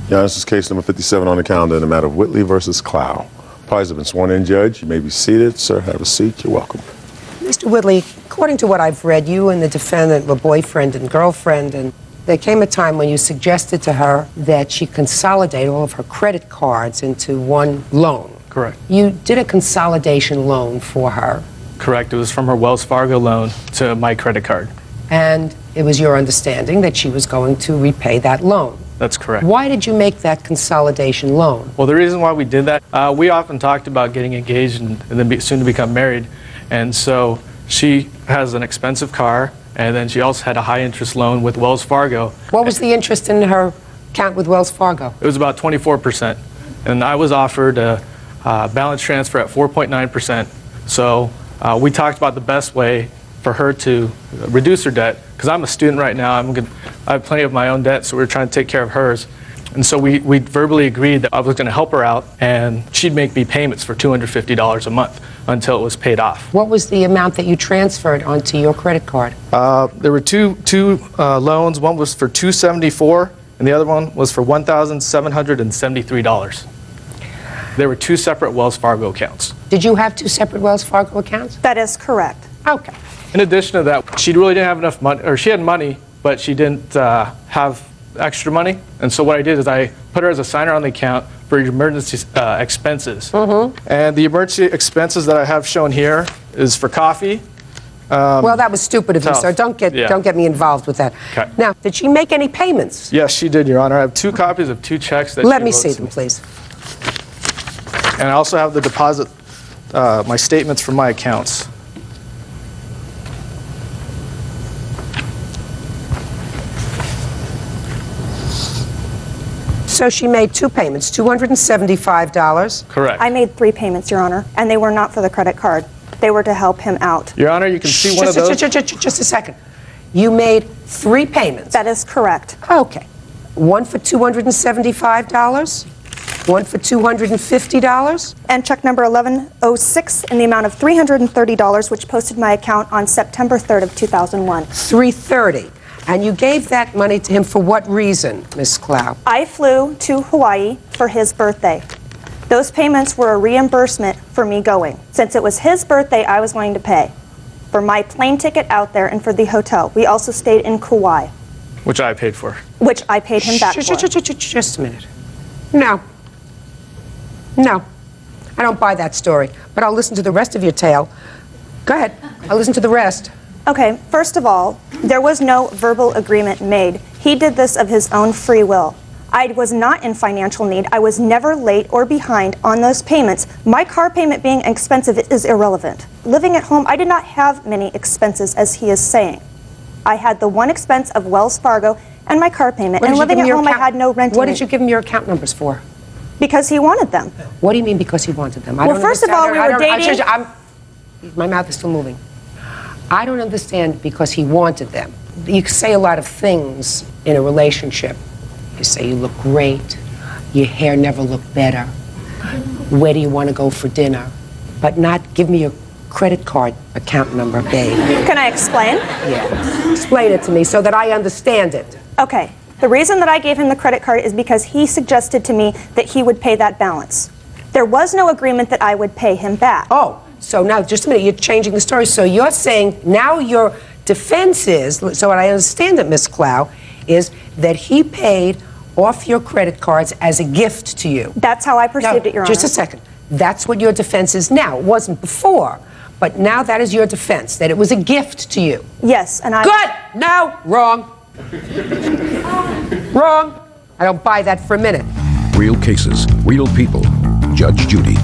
Yeah, this is case number 57 on the calendar in the matter of Whitley versus Clow. Parties have been sworn in, Judge. You may be seated. Sir, have a seat. You're welcome. Mr. Whitley, according to what I've read, you and the defendant were boyfriend and girlfriend, and there came a time when you suggested to her that she consolidate all of her credit cards into one loan. Correct. You did a consolidation loan for her. Correct. It was from her Wells Fargo loan to my credit card. And it was your understanding that she was going to repay that loan. That's correct. Why did you make that consolidation loan? Well, the reason why we did that, we often talked about getting engaged and then soon to become married. And so she has an expensive car, and then she also had a high-interest loan with Wells Fargo. What was the interest in her account with Wells Fargo? It was about 24%. And I was offered a balance transfer at 4.9%. So we talked about the best way for her to reduce her debt, because I'm a student right now. I have plenty of my own debt, so we're trying to take care of hers. And so we verbally agreed that I was going to help her out, and she'd make me payments for $250 a month until it was paid off. What was the amount that you transferred onto your credit card? There were two loans. One was for $274, and the other one was for $1,773. There were two separate Wells Fargo accounts. Did you have two separate Wells Fargo accounts? That is correct. Okay. In addition to that, she really didn't have enough money, or she had money, but she didn't have extra money. And so what I did is I put her as a signer on the account for emergency expenses. And the emergency expenses that I have shown here is for coffee. Well, that was stupid of you, sir. Don't get me involved with that. Okay. Now, did she make any payments? Yes, she did, Your Honor. I have two copies of two checks that Let she me wrote see to them, me. please. And I also have the deposit, my statements from my accounts. So she made two payments, $275. Correct. I made 3 payments, Your Honor, and they were not for the credit card. They were to help him out. Your Honor, you can see one of those. Just a second. You made 3 payments. That is correct. Okay. One for $275, one for $250. And check number 1106 in the amount of $330, which posted my account on September 3rd of 2001. $330. And you gave that money to him for what reason, Miss Clow? I flew to Hawaii for his birthday. Those payments were a reimbursement for me going. Since it was his birthday, I was going to pay for my plane ticket out there and for the hotel. We also stayed in Kauai. Which I paid for. Which I paid him back for. Just a minute. No. No. I don't buy that story. But I'll listen to the rest of your tale. Go ahead. I'll listen to the rest. Okay, first of all, there was no verbal agreement made. He did this of his own free will. I was not in financial need. I was never late or behind on those payments. My car payment being expensive is irrelevant. Living at home, I did not have many expenses, as he is saying. I had the one expense of Wells Fargo and my car payment. And living at home, I had no renting. What did you give him your account numbers for? Because he wanted them. What do you mean because he wanted them? Well, first of all, we were dating. My mouth is still moving. I don't understand because he wanted them. You say a lot of things in a relationship. You say you look great, your hair never looked better, where do you want to go for dinner, but not give me your credit card account number, babe. Can I explain? Yeah. Explain it to me so that I understand it. Okay. The reason that I gave him the credit card is because he suggested to me that he would pay that balance. There was no agreement that I would pay him back. Oh, so now, just a minute, you're changing the story. So you're saying now your defense is, so what I understand it, Miss Clow, is that he paid off your credit cards as a gift to you. That's how I perceived it, Your Honor. Just a second. That's what your defense is now. It wasn't before, but now that is your defense, that it was a gift to you. Yes, and I... Good! No, wrong. Wrong. I don't buy that for a minute. Real cases, real people. Judge Judy.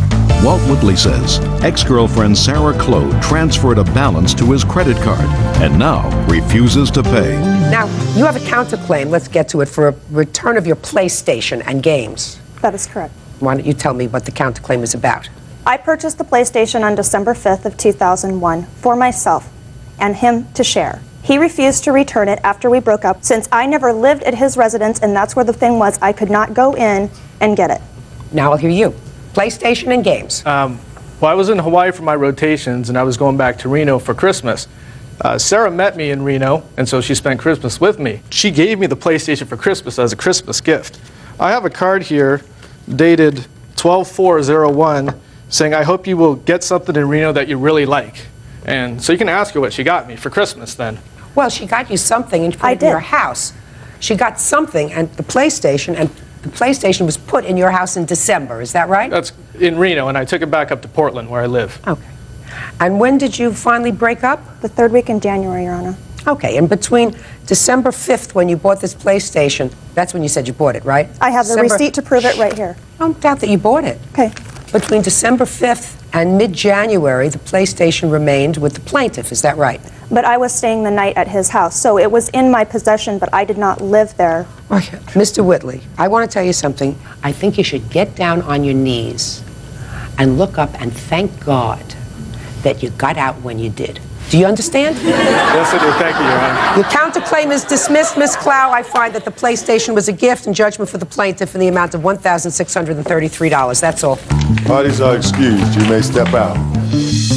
Walt Whitley says ex-girlfriend Sarah Clow transferred a balance to his credit card and now refuses to pay. Now, you have a counterclaim, let's get to it, for a return of your PlayStation and games. That is correct. Why don't you tell me what the counterclaim is about? I purchased the PlayStation on December 5th of 2001 for myself and him to share. He refused to return it after we broke up. Since I never lived at his residence and that's where the thing was, I could not go in and get it. Now I'll hear you. PlayStation and games. Well, I was in Hawaii for my rotations, and I was going back to Reno for Christmas. Sarah met me in Reno, and so she spent Christmas with me. She gave me the PlayStation for Christmas as a Christmas gift. I have a card here dated 12/4/01 saying, I hope you will get something in Reno that you really like. And so you can ask her what she got me for Christmas then. Well, she got you something and put I it in your did. house. She got something and the PlayStation was put in your house in December, is that right? That's in Reno, and I took it back up to Portland where I live. Okay. And when did you finally break up? The third week in January, Your Honor. Okay, and between December 5th when you bought this PlayStation, that's when you said you bought it, right? I have the receipt to prove it right here. I don't doubt that you bought it. Okay. Between December 5th and mid-January, the PlayStation remained with the plaintiff, is that right? But I was staying the night at his house, so it was in my possession, but I did not live there. Okay. Mr. Whitley, I want to tell you something. I think you should get down on your knees and look up and thank God that you got out when you did. Do you understand? Yes, I do. Thank you, Your Honor. Your counterclaim is dismissed, Ms. Clow. I find that the PlayStation was a gift and judgment for the plaintiff in the amount of $1,633. That's all. Parties are excused. You may step out.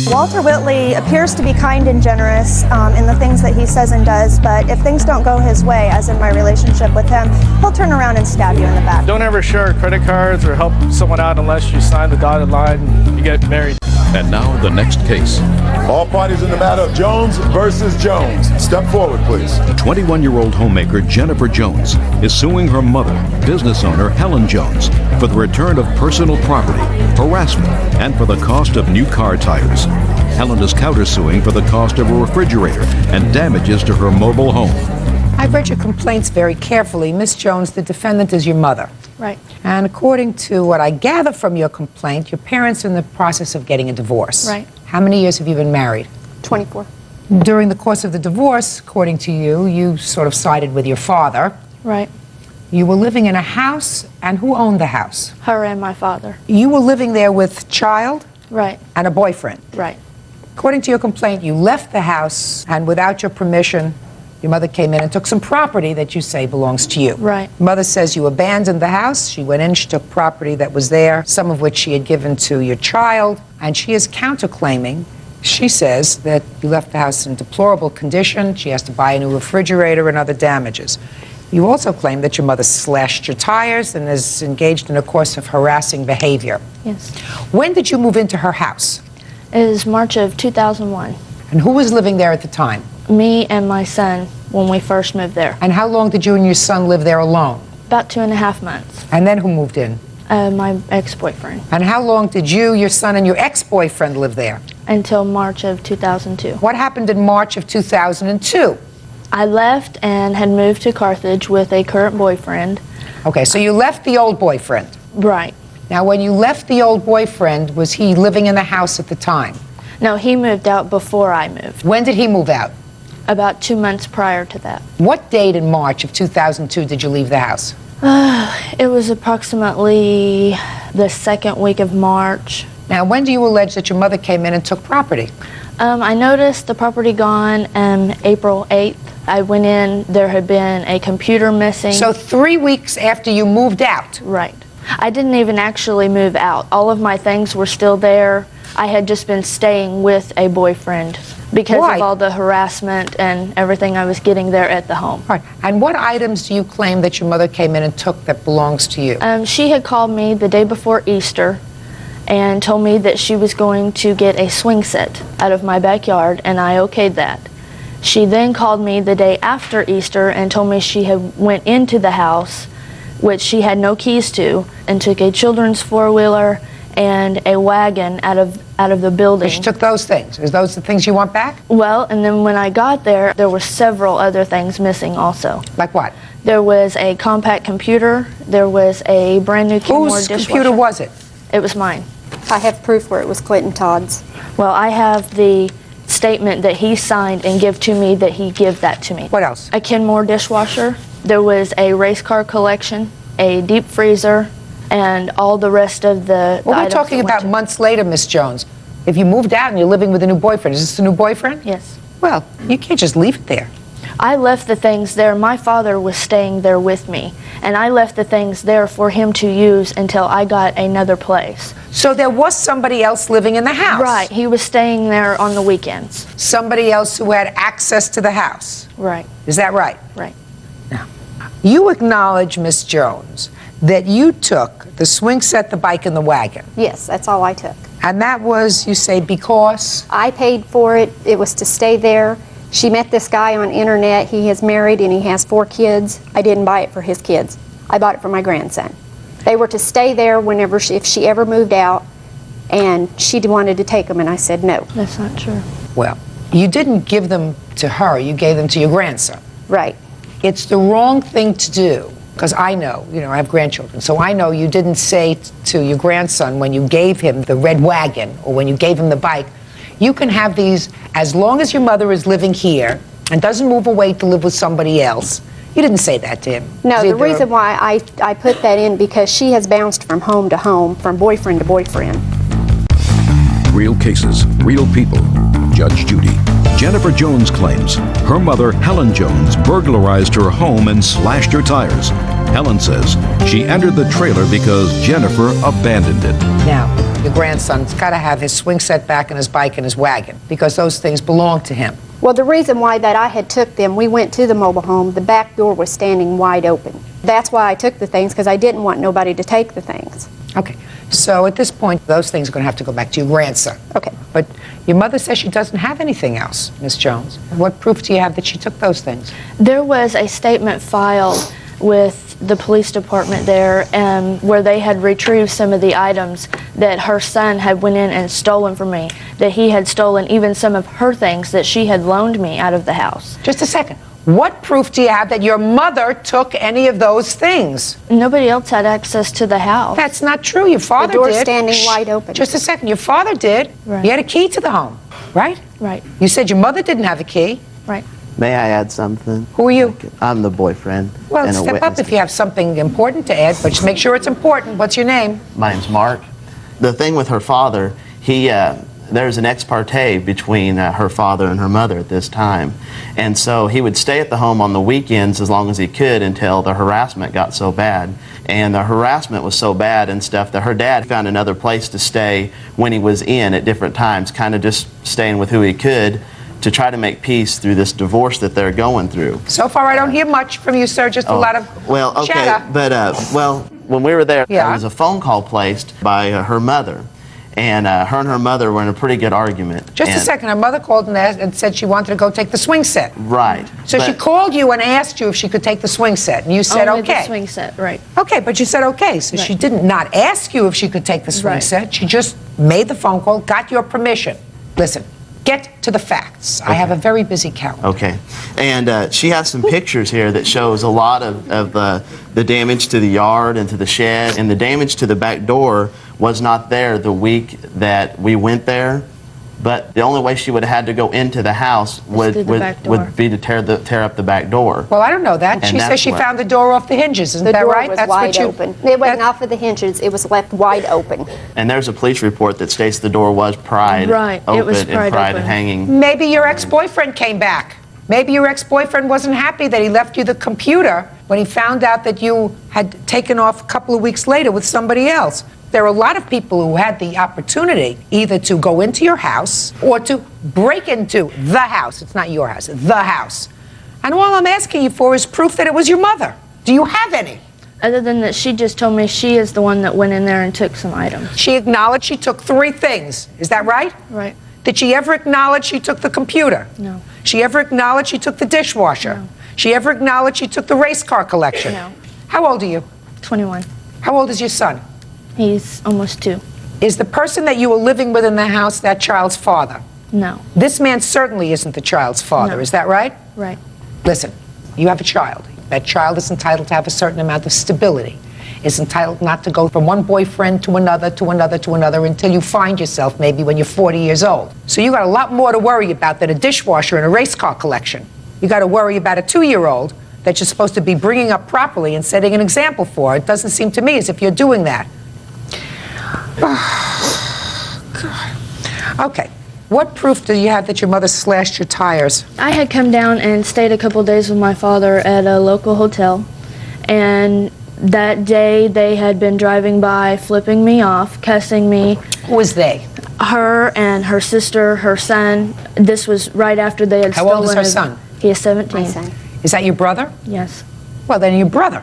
Walter Whitley appears to be kind and generous in the things that he says and does, but if things don't go his way, as in my relationship with him, he'll turn around and stab you in the back. Don't ever share credit cards or help someone out unless you sign the dotted line and you get married. And now the next case. All parties in the matter of Jones versus Jones. Step forward, please. 21-year-old homemaker Jennifer Jones is suing her mother, business owner Helen Jones, for the return of personal property, harassment, and for the cost of new car tires. Helen is countersuing for the cost of a refrigerator and damages to her mobile home. I've read your complaints very carefully. Ms. Jones, the defendant is your mother. Right. And according to what I gather from your complaint, your parents are in the process of getting a divorce. Right. How many years have you been married? 24. During the course of the divorce, according to you, you sort of sided with your father. Right. You were living in a house, and who owned the house? Her and my father. You were living there with child Right. and a boyfriend. Right. According to your complaint, you left the house, and without your permission, your mother came in and took some property that you say belongs to you. Right. Mother says you abandoned the house. She went in, she took property that was there, some of which she had given to your child, and she is counterclaiming. She says that you left the house in deplorable condition. She has to buy a new refrigerator and other damages. You also claim that your mother slashed your tires and is engaged in a course of harassing behavior. Yes. When did you move into her house? It is March of 2001. And who was living there at the time? Me and my son when we first moved there. And how long did you and your son live there alone? About 2.5 months. And then who moved in? My ex-boyfriend. And how long did you, your son, and your ex-boyfriend live there? Until March of 2002. What happened in March of 2002? I left and had moved to Carthage with a current boyfriend. Okay, so you left the old boyfriend. Right. Now, when you left the old boyfriend, was he living in the house at the time? No, he moved out before I moved. When did he move out? About 2 months prior to that. What date in March of 2002 did you leave the house? It was approximately the second week of March. Now, when do you allege that your mother came in and took property? I noticed the property gone April 8th. I went in, there had been a computer missing. So 3 weeks after you moved out. Right. I didn't even actually move out. All of my things were still there. I had just been staying with a boyfriend because Why? of all the harassment and everything I was getting there at the home. All right. And what items do you claim that your mother came in and took that belongs to you? She had called me the day before Easter and told me that she was going to get a swing set out of my backyard, and I okayed that. She then called me the day after Easter and told me she had went into the house, which she had no keys to, and took a children's four-wheeler and a wagon out of the building. She took those things. Are those the things you want back? Well, and then when I got there were several other things missing also. Like what? There was a compact computer. There was a brand new Kenmore Whose dishwasher. computer was it? It was mine. I have proof where it was Clinton Todd's. Well, I have the statement that he signed and give to me that he give that to me. What else? A Kenmore dishwasher. There was a race car collection, a deep freezer, and all the rest of the Well, we're items talking that went about to- months later, Miss Jones. If you moved out and you're living with a new boyfriend, is this a new boyfriend? Yes. Well, you can't just leave it there. I left the things there. My father was staying there with me, and I left the things there for him to use until I got another place. So there was somebody else living in the house. Right. He was staying there on the weekends. Somebody else who had access to the house. Right. Is that right? Right. You acknowledge, Miss Jones, that you took the swing set, the bike, and the wagon. Yes, that's all I took. And that was, you say, because? I paid for it. It was to stay there. She met this guy on internet. He is married and he has 4 kids. I didn't buy it for his kids. I bought it for my grandson. They were to stay there whenever if she ever moved out, and she wanted to take them, and I said no. That's not true. Well, you didn't give them to her. You gave them to your grandson. Right. It's the wrong thing to do, because I know, I have grandchildren, so I know you didn't say to your grandson when you gave him the red wagon or when you gave him the bike, you can have these as long as your mother is living here and doesn't move away to live with somebody else. You didn't say that to him. No, the reason why I put that in because she has bounced from home to home, from boyfriend to boyfriend. Real cases, real people. Judge Judy. Jennifer Jones claims her mother, Helen Jones, burglarized her home and slashed her tires. Helen says she entered the trailer because Jennifer abandoned it. Now, your grandson's got to have his swing set back and his bike and his wagon, because those things belong to him. Well, the reason why that I had took them, we went to the mobile home, the back door was standing wide open. That's why I took the things, because I didn't want nobody to take the things. Okay, so at this point, those things are going to have to go back to your grandson. Okay. But your mother says she doesn't have anything else, Miss Jones. What proof do you have that she took those things? There was a statement filed with the police department there where they had retrieved some of the items that her son had went in and stolen from me, that he had stolen even some of her things that she had loaned me out of the house. Just a second. What proof do you have that your mother took any of those things? Nobody else had access to the house. That's not true. Your father The door's did. standing Shh. wide open. Just a second. Your father did. Right. He had a key to the home, right? Right, You said your mother didn't have a key. right. May I add something? Who are you? I'm the boyfriend. Well, and a step up witness. if you have something important to add, but just make sure it's important. What's your name? My name's Mark. The thing with her father, there's an ex parte between her father and her mother at this time. And so he would stay at the home on the weekends as long as he could until the harassment got so bad. And the harassment was so bad and stuff that her dad found another place to stay when he was in at different times, kind of just staying with who he could to try to make peace through this divorce that they're going through. So far, I don't hear much from you, sir. Just a lot of Well, okay, chatter. but when we were there, Yeah. there was a phone call placed by her mother, and her mother were in a pretty good argument. Just a And- second. Her mother called and said she wanted to go take the swing set. Right. So she but- called you and asked you if she could take the swing set, and you said Only okay. the swing set, right. Okay, but you said okay. So she did not ask you if she could take the swing Right. set. She just made the phone call, got your permission. Listen, get to the facts. I have a very busy calendar. Okay, and she has some pictures here that shows a lot of the damage to the yard and to the shed, and the damage to the back door was not there the week that we went there, but the only way she would have had to go into the house would through the back door. would be to tear up the back door. Well, I don't know that. And She says that's she what- found the door off the hinges. Isn't The that door right? was wide open. It wasn't that- off of the hinges, it was left wide open. And there's a police report that states the door was pried Right, it open was and pried pried open. and hanging. Maybe your ex-boyfriend came back. Maybe your ex-boyfriend wasn't happy that he left you the computer when he found out that you had taken off a couple of weeks later with somebody else. There are a lot of people who had the opportunity either to go into your house or to break into the house. It's not your house, the house. And all I'm asking you for is proof that it was your mother. Do you have any? Other than that, she just told me she is the one that went in there and took some items. She acknowledged she took 3 things. Is that right? Right. Did she ever acknowledge she took the computer? No. She ever acknowledged she took the dishwasher? No. She ever acknowledged she took the race car collection? No. How old are you? 21. How old is your son? He's almost 2. Is the person that you were living with in the house that child's father? No. This man certainly isn't the child's father, No. is that right? Right. Listen, you have a child. That child is entitled to have a certain amount of stability. Is entitled not to go from one boyfriend to another, to another, to another until you find yourself maybe when you're 40 years old. So you got a lot more to worry about than a dishwasher and a race car collection. You got to worry about a 2-year-old that you're supposed to be bringing up properly and setting an example for. It doesn't seem to me as if you're doing that. Okay. What proof do you have that your mother slashed your tires? I had come down and stayed a couple days with my father at a local hotel, and that day they had been driving by, flipping me off, cussing me. Who was they? Her and her sister, her son. This was right after they had How stolen old is her his- son? He is 17. My son. Is that your brother? Yes. Well, then your brother.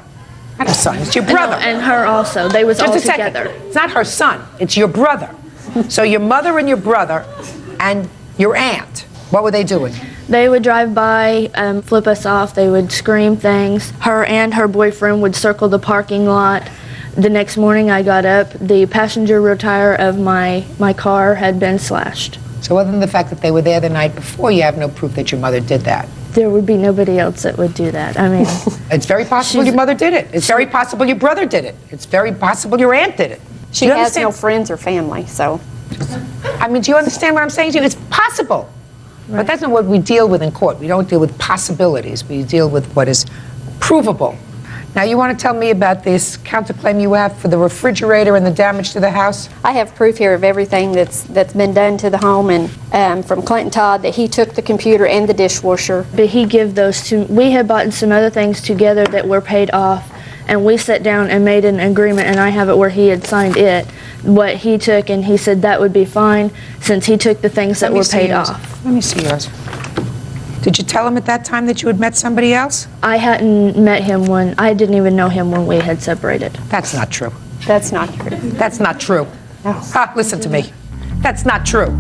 Not her son, it's your brother. And her also. They was Just all a second. together. It's not her son, it's your brother. So your mother and your brother and your aunt, what were they doing? They would drive by, flip us off. They would scream things. Her and her boyfriend would circle the parking lot. The next morning I got up, the passenger rear tire of my car had been slashed. So other than the fact that they were there the night before, you have no proof that your mother did that. There would be nobody else that would do that. I mean, It's very possible your mother did it. It's very possible your brother did it. It's very possible your aunt did it. She You has understand? no friends or family, so. I mean, do you understand what I'm saying to you? It's possible. But that's not what we deal with in court. We don't deal with possibilities. We deal with what is provable. Now, you want to tell me about this counterclaim you have for the refrigerator and the damage to the house? I have proof here of everything that's been done to the home, and from Clinton Todd that he took the computer and the dishwasher. but he give those to, we had bought some other things together that were paid off, and we sat down and made an agreement, and I have it where he had signed it, what he took, and he said that would be fine since he took the things that Let me were see paid yours. off. Let me see yours. Did you tell him at that time that you had met somebody else? I hadn't met him when, I didn't even know him when we had separated. That's not true. That's not true. That's not true. No. Ha, listen to me. That's not true.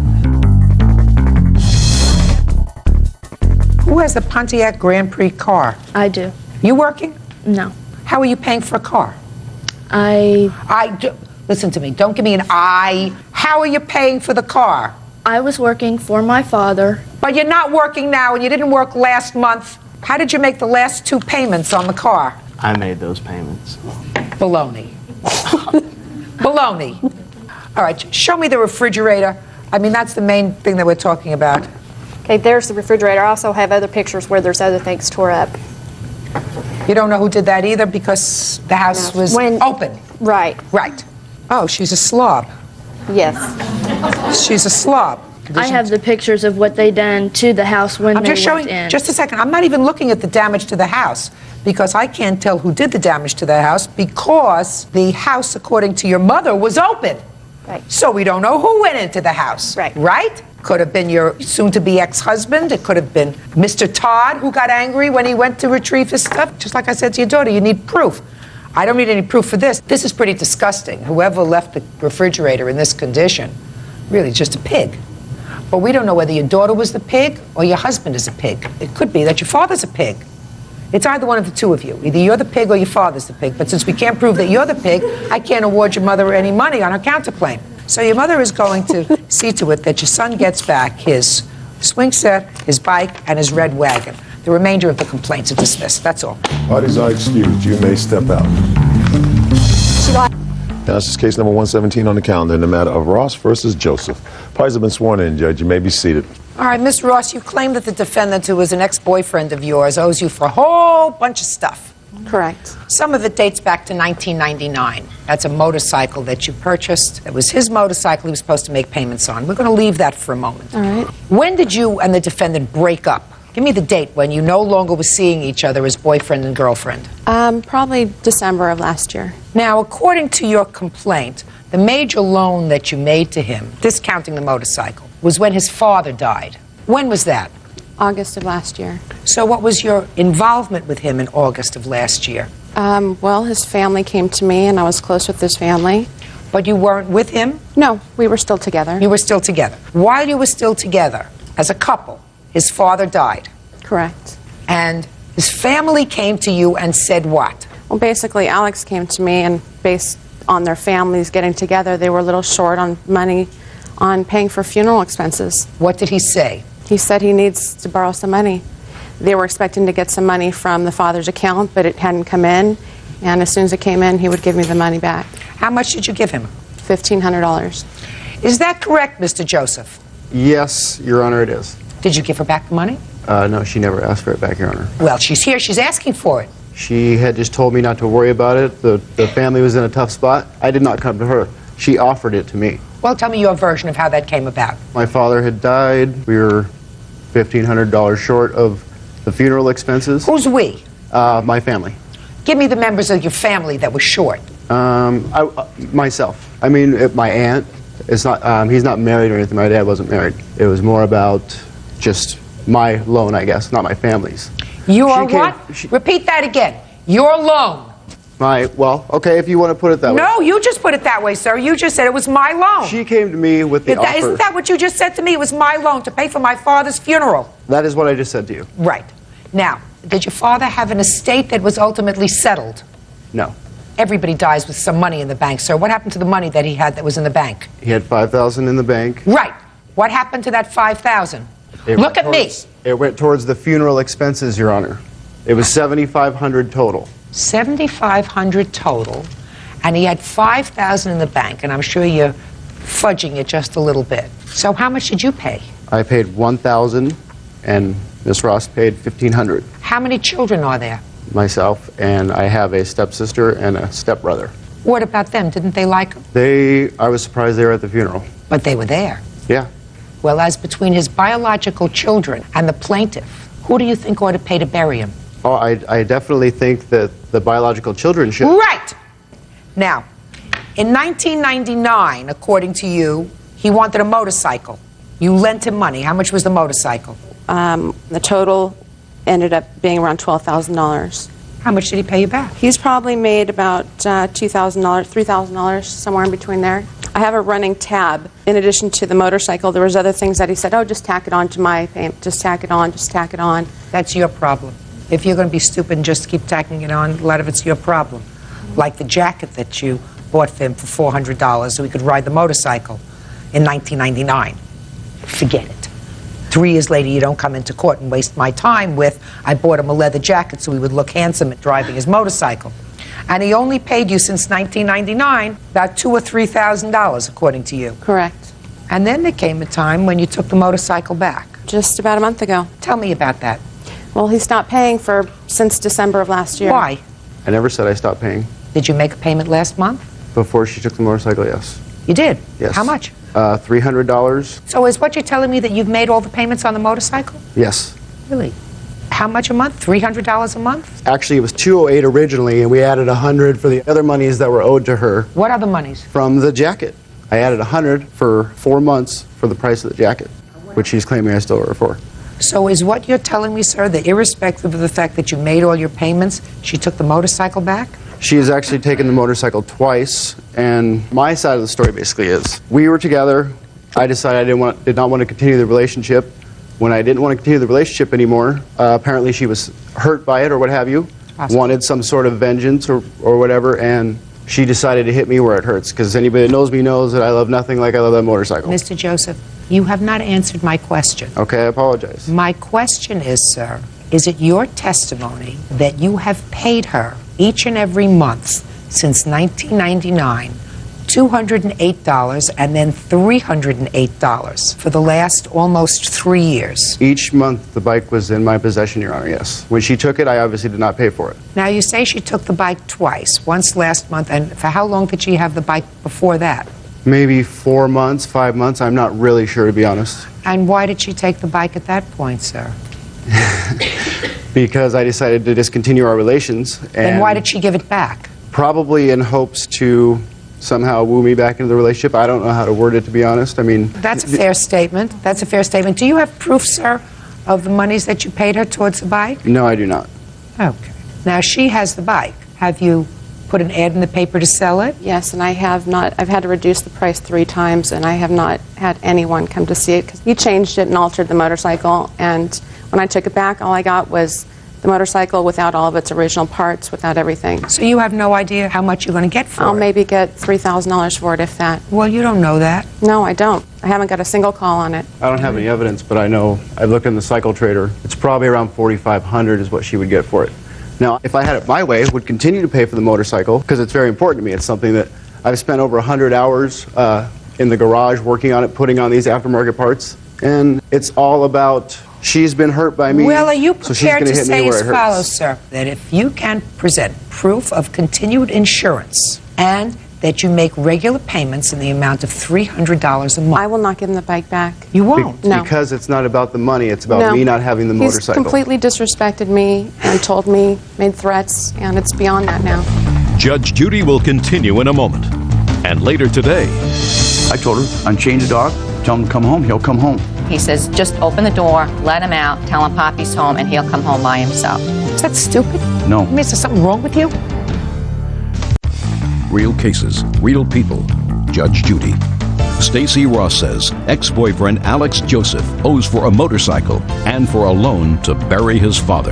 Who has the Pontiac Grand Prix car? I do. You working? No. How are you paying for a car? I Listen to me. Don't give me an I. How are you paying for the car? was working for my father. But you're not working now, and you didn't work last month. How did you make the last 2 payments on the car? I made those payments. Baloney. Baloney. All right, show me the refrigerator. I mean, that's the main thing that we're talking about. Okay, there's the refrigerator. I also have other pictures where there's other things tore up. You don't know who did that either because the house No. was When- open. Right, Right. Oh, she's a slob. yes. She's a slob. I have the pictures of what they done to the house when I'm they just showing, went in. just a second, I'm not even looking at the damage to the house because I can't tell who did the damage to the house because the house, according to your mother, was open. Right. So we don't know who went into the house. Right. Right? Could have been your soon-to-be ex-husband. It could have been Mr. Todd who got angry when he went to retrieve his stuff. Just like I said to your daughter, you need proof. I don't need any proof for this. This is pretty disgusting. Whoever left the refrigerator in this condition, really just a pig. But we don't know whether your daughter was the pig or your husband is a pig. It could be that your father's a pig. It's either one of the two of you. Either you're the pig or your father's the pig. But since we can't prove that you're the pig, I can't award your mother any money on her counterclaim. So your mother is going to see to it that your son gets back his swing set, his bike, and his red wagon. The remainder of the complaints are dismissed. That's all. Parties are excused. You may step out. Now, this is case number 117 on the calendar in the matter of Ross versus Joseph. Parties have been sworn in, Judge. You may be seated. All right, Miss Ross, you claim that the defendant, who was an ex-boyfriend of yours, owes you for a whole bunch of stuff. Correct. Some of it dates back to 1999. That's a motorcycle that you purchased. It was his motorcycle he was supposed to make payments on. We're going to leave that for a moment. All right. When did you and the defendant break up? Give me the date when you no longer were seeing each other as boyfriend and girlfriend. Probably December of last year. Now, according to your complaint, the major loan that you made to him, discounting the motorcycle, was when his father died. When was that? August of last year. So what was your involvement with him in August of last year? Well, his family came to me, and I was close with his family. But you weren't with him? No, we were still together. You were still together. While you were still together, as a couple, his father died. Correct. And his family came to you and said what? Well, basically, Alex came to me, and based on their families getting together, they were a little short on money on paying for funeral expenses. What did he say? He said he needs to borrow some money. They were expecting to get some money from the father's account, but it hadn't come in. And as soon as it came in, he would give me the money back. How much did you give him? $1,500. Is that correct, Mr. Joseph? Yes, Your Honor, it is. Did you give her back the money? No, she never asked for it back, Your Honor. Well, she's here. She's asking for it. She had just told me not to worry about it. The family was in a tough spot. I did not come to her. She offered it to me. Well, tell me your version of how that came about. My father had died. We were $1,500 short of the funeral expenses. Who's we? My family. Give me the members of your family that were short. Myself. I mean, my aunt. It's not. He's not married or anything. My dad wasn't married. It was more about just my loan, I guess, not my family's. You are She came- what? Repeat that again. Your loan. Well, okay, if you want to put it that way. No, you just put it that way, sir. You just said it was my loan. She came to me with the offer. Isn't that what you just said to me? It was my loan to pay for my father's funeral. That is what I just said to you. Right. Now, did your father have an estate that was ultimately settled? No. Everybody dies with some money in the bank, sir. What happened to the money that he had that was in the bank? He had $5,000 in the bank. Right. What happened to that $5,000? Look at me. It went towards the funeral expenses, Your Honor. It was $7,500 total. $7,500 total, and he had $5,000 in the bank, and I'm sure you're fudging it just a little bit. So how much did you pay? I paid $1,000, and Miss Ross paid $1,500. How many children are there? Myself, and I have a stepsister and a stepbrother. What about them? Didn't they like him? I was surprised they were at the funeral. But they were there. Yeah. Well, as between his biological children and the plaintiff, who do you think ought to pay to bury him? Oh, I definitely think that the biological children should. Right! Now, in 1999, according to you, he wanted a motorcycle. You lent him money. How much was the motorcycle? The total ended up being around $12,000. How much did he pay you back? He's probably made about $2,000, $3,000, somewhere in between there. I have a running tab. In addition to the motorcycle, there was other things that he said, oh, just tack it on to my payment. Just tack it on, just tack it on. That's your problem. If you're going to be stupid and just keep tacking it on, a lot of it's your problem. Like the jacket that you bought for him for $400 so he could ride the motorcycle in 1999. Forget it. 3 years later, you don't come into court and waste my time with, I bought him a leather jacket so he would look handsome at driving his motorcycle. And he only paid you since 1999 about $2,000 or $3,000, according to you. Correct. And then there came a time when you took the motorcycle back. Just about a month ago. Tell me about that. Well, he stopped paying since December of last year. Why? I never said I stopped paying. Did you make a payment last month? Before she took the motorcycle, yes. You did? Yes. How much? $300. So is what you're telling me that you've made all the payments on the motorcycle? Yes. Really? How much a month? $300 a month? Actually, it was $208 originally, and we added $100 for the other monies that were owed to her. What other monies? From the jacket. I added $100 for 4 months for the price of the jacket, which she's claiming I still owe her for. So is what you're telling me, sir, that irrespective of the fact that you made all your payments, she took the motorcycle back? She has actually taken the motorcycle twice, and my side of the story basically is, we were together. I decided I did not want to continue the relationship. When I didn't want to continue the relationship anymore, apparently she was hurt by it or what have you, wanted some sort of vengeance or whatever, and she decided to hit me where it hurts, because anybody that knows me knows that I love nothing like I love that motorcycle. Mr. Joseph, you have not answered my question. Okay, I apologize. My question is, sir, is it your testimony that you have paid her each and every month since 1999 $208 and then $308 for the last almost 3 years? Each month the bike was in my possession, Your Honor, yes. When she took it, I obviously did not pay for it. Now, you say she took the bike twice, once last month, and for how long did she have the bike before that? Maybe 4 months, 5 months, I'm not really sure, to be honest. And why did she take the bike at that point, sir? Because I decided to discontinue our relations. And Then why did she give it back? Probably in hopes to somehow woo me back into the relationship. I don't know how to word it, to be honest. I mean... That's a fair statement. That's a fair statement. Do you have proof, sir, of the monies that you paid her towards the bike? No, I do not. Okay. Now, she has the bike. Have you put an ad in the paper to sell it? Yes, and I have not. I've had to reduce the price 3 times, and I have not had anyone come to see it, because he changed it and altered the motorcycle, and when I took it back, all I got was the motorcycle without all of its original parts, without everything. So you have no idea how much you're going to get for it? I'll maybe get $3,000 for it, if that. Well, you don't know that. No, I don't. I haven't got a single call on it. I don't have any evidence, but I know, I've looked in the cycle trader. It's probably around $4,500 is what she would get for it. Now, if I had it my way, would continue to pay for the motorcycle, because it's very important to me. It's something that I've spent over 100 hours in the garage working on it, putting on these aftermarket parts, and it's all about, she's been hurt by me. Well, are you so she's prepared gonna to hit me say where as it hurts. follows, sir, that if you can present proof of continued insurance and that you make regular payments in the amount of $300 a month? I will not give him the bike back. You won't? No. Because it's not about the money, it's about No. me not having the motorcycle. He's completely disrespected me and told me, made threats, and it's beyond that now. Judge Judy will continue in a moment. And later today, I told her, unchain the dog, tell him to come home, he'll come home. He says, just open the door, let him out, tell him Poppy's home, and he'll come home by himself. Is that stupid? No. I mean, is there something wrong with you? Real cases, real people. Judge Judy. Stacy Ross says ex-boyfriend Alex Joseph owes for a motorcycle and for a loan to bury his father.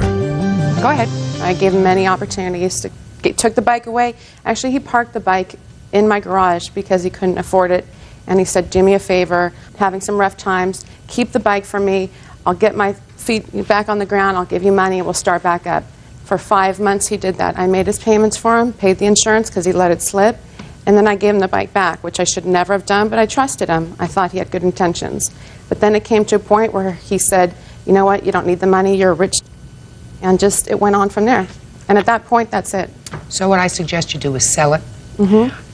Go ahead. I gave him many opportunities to took the bike away. Actually, he parked the bike in my garage because he couldn't afford it. And he said, do me a favor, having some rough times, keep the bike for me. I'll get my feet back on the ground. I'll give you money and we'll start back up. For 5 months, he did that. I made his payments for him, paid the insurance because he let it slip. And then I gave him the bike back, which I should never have done, but I trusted him. I thought he had good intentions. But then it came to a point where he said, you know what, you don't need the money, you're rich. And just, it went on from there. And at that point, that's it. So what I suggest you do is sell it,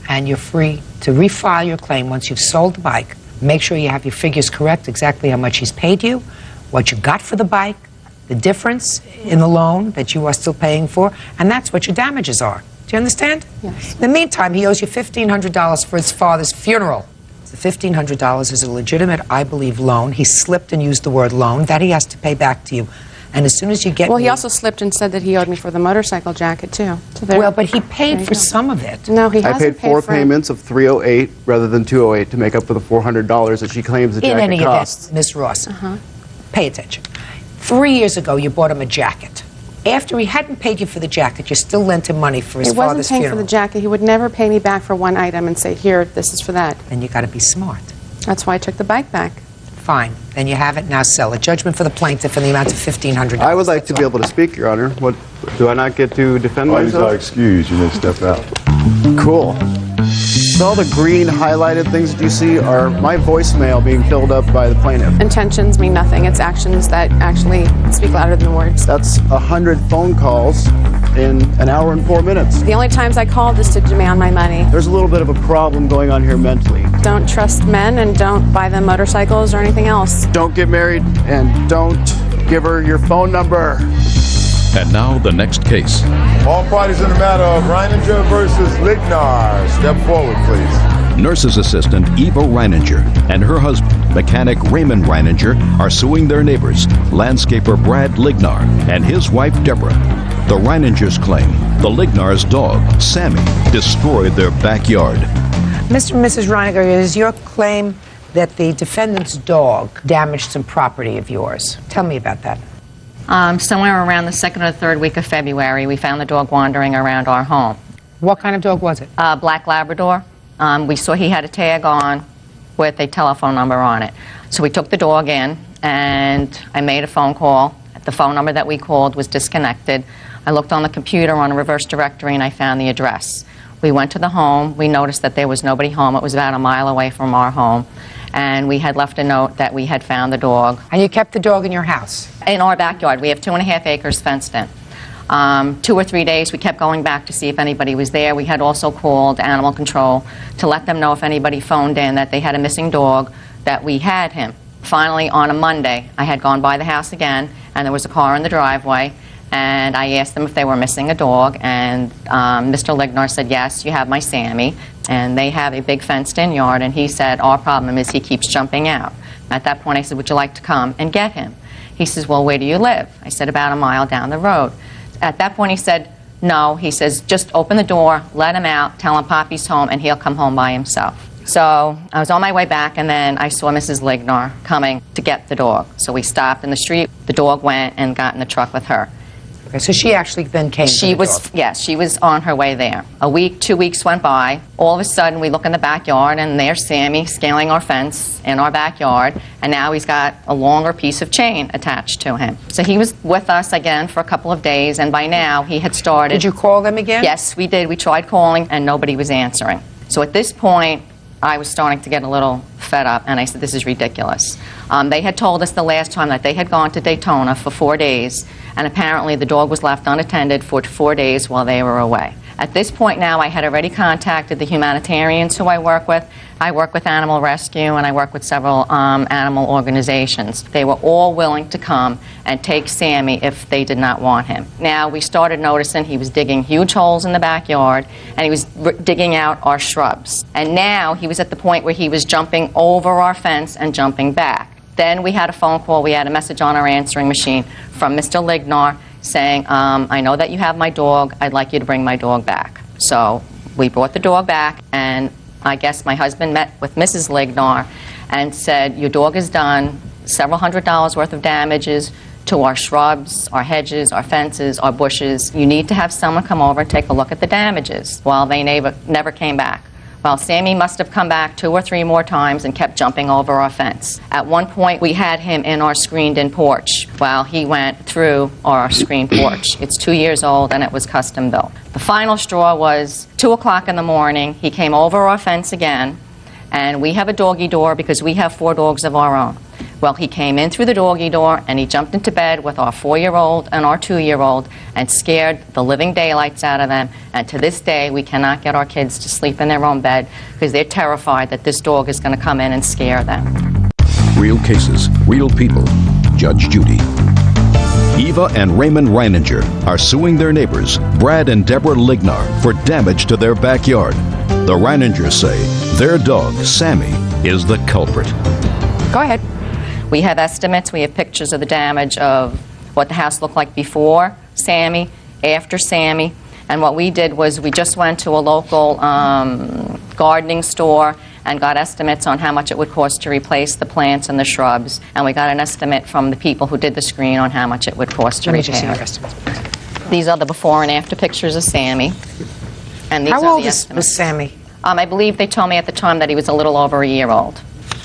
and you're free to refile your claim once you've sold the bike. Make sure you have your figures correct, exactly how much he's paid you, what you got for the bike, the difference in the loan that you are still paying for, and that's what your damages are. Do you understand? Yes. In the meantime, he owes you $1,500 for his father's funeral. The $1,500 is a legitimate, I believe, loan. He slipped and used the word loan. That he has to pay back to you. And as soon as you get Well, he also slipped and said that he owed me for the motorcycle jacket, too. So there- Well, but he there paid you for go. some of it. No, he I hasn't paid 4 for it. payments of $308 rather than $208 to make up for the $400 that she claims the In jacket any costs. event, Miss Ross, pay attention. 3 years ago, you bought him a jacket. After he hadn't paid you for the jacket, you still lent him money for his He wasn't father's paying funeral. for the jacket. He would never pay me back for one item and say, here, this is for that. Then you got to be smart. That's why I took the bike back. Fine. Then you have it. Now sell it. Judgment for the plaintiff in the amount of $1,500. I would like to be able to speak, Your Honor. What, do I not get to defend While you're myself? excused, you may step out. Cool. So all the green highlighted things that you see are my voicemail being filled up by the plaintiff. Intentions mean nothing. It's actions that actually speak louder than words. That's 100 phone calls in an hour and 4 minutes. The only times I called is to demand my money. There's a little bit of a problem going on here mentally. Don't trust men and don't buy them motorcycles or anything else. Don't get married and don't give her your phone number. And now the next case. All parties in the matter of Reininger versus Lignar. Step forward, please. Nurse's assistant Eva Reininger and her husband, mechanic Raymond Reininger, are suing their neighbors, landscaper Brad Lignar and his wife Deborah. The Reiningers claim the Lignar's dog, Sammy, destroyed their backyard. Mr. and Mrs. Reininger, it is your claim that the defendant's dog damaged some property of yours. Tell me about that. Somewhere around the 2nd or 3rd week of February, we found the dog wandering around our home. What kind of dog was it? Black Labrador. We saw he had a tag on with a telephone number on it. So we took the dog in, and I made a phone call. The phone number that we called was disconnected. I looked on the computer on a reverse directory, and I found the address. We went to the home. We noticed that there was nobody home. It was about a mile away from our home. And we had left a note that we had found the dog. And you kept the dog in your house? In our backyard. We have 2.5 acres fenced in. 2 or 3 days, we kept going back to see if anybody was there. We had also called animal control to let them know if anybody phoned in that they had a missing dog, that we had him. Finally, on a Monday, I had gone by the house again, and there was a car in the driveway, and I asked them if they were missing a dog, and Mr. Lignar said, yes, you have my Sammy. And they have a big fenced-in yard, and he said, our problem is he keeps jumping out. At that point, I said, would you like to come and get him? He says, well, where do you live? I said, about a mile down the road. At that point, he said, no. He says, just open the door, let him out, tell him Poppy's home, and he'll come home by himself. So I was on my way back, and then I saw Mrs. Lignar coming to get the dog. So we stopped in the street. The dog went and got in the truck with her. Okay, so she actually then came to the dog. Yes, she was on her way there. A week, 2 weeks went by. All of a sudden, we look in the backyard, and there's Sammy scaling our fence in our backyard, and now he's got a longer piece of chain attached to him. So he was with us again for a couple of days, and by now, he had started. Did you call them again? Yes, we did. We tried calling, and nobody was answering. So at this point, I was starting to get a little fed up, and I said, this is ridiculous. They had told us the last time that they had gone to Daytona for 4 days, and apparently the dog was left unattended for 4 days while they were away. At this point now, I had already contacted the humanitarians who I work with. I work with Animal Rescue, and I work with several animal organizations. They were all willing to come and take Sammy if they did not want him. Now, we started noticing he was digging huge holes in the backyard, and he was digging out our shrubs. And now he was at the point where he was jumping over our fence and jumping back. Then we had a phone call, we had a message on our answering machine from Mr. Lignar. saying, I know that you have my dog, I'd like you to bring my dog back. So we brought the dog back, and I guess my husband met with Mrs. Lignar and said, your dog is done, several $100s worth of damages to our shrubs, our hedges, our fences, our bushes. You need to have someone come over and take a look at the damages. Well, they never came back. Well, Sammy must have come back 2 or 3 more times and kept jumping over our fence. At one point, we had him in our screened-in porch while he went through our screened porch. It's 2 years old, and it was custom built. The final straw was 2 o'clock in the morning. He came over our fence again, and we have a doggy door because we have 4 dogs of our own. Well, he came in through the doggy door, and he jumped into bed with our 4-year-old and our 2-year-old and scared the living daylights out of them. And to this day, we cannot get our kids to sleep in their own bed because they're terrified that this dog is going to come in and scare them. Real cases, real people. Judge Judy. Eva and Raymond Reininger are suing their neighbors, Brad and Deborah Lignar, for damage to their backyard. The Reiningers say their dog, Sammy, is the culprit. Go ahead. We have estimates, we have pictures of the damage of what the house looked like before Sammy, after Sammy, and what we did was we just went to a local gardening store and got estimates on how much it would cost to replace the plants and the shrubs, and we got an estimate from the people who did the screen on how much it would cost to Let me just see repair your it. estimates. These are the before and after pictures of Sammy, and these How are old the was estimates. Sammy? I believe they told me at the time that he was a little over a year old.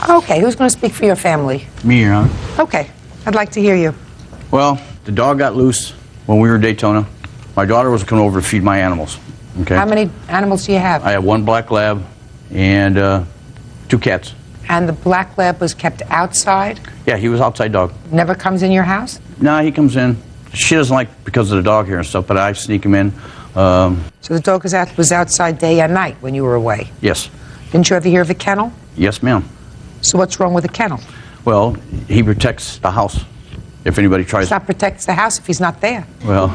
Okay, who's going to speak for your family? Me, Your Honor. Okay, I'd like to hear you. Well, the dog got loose when we were in Daytona. My daughter was coming over to feed my animals. Okay. How many animals do you have? I have 1 black lab and 2 cats. And the black lab was kept outside? Yeah, he was outside dog. Never comes in your house? Nah, he comes in. She doesn't like because of the dog here and stuff, but I sneak him in. So the dog was outside day and night when you were away? Yes. Didn't you ever hear of a kennel? Yes, ma'am. So what's wrong with a kennel? Well, he protects the house if anybody tries. It's not protects the house if he's not there. Well,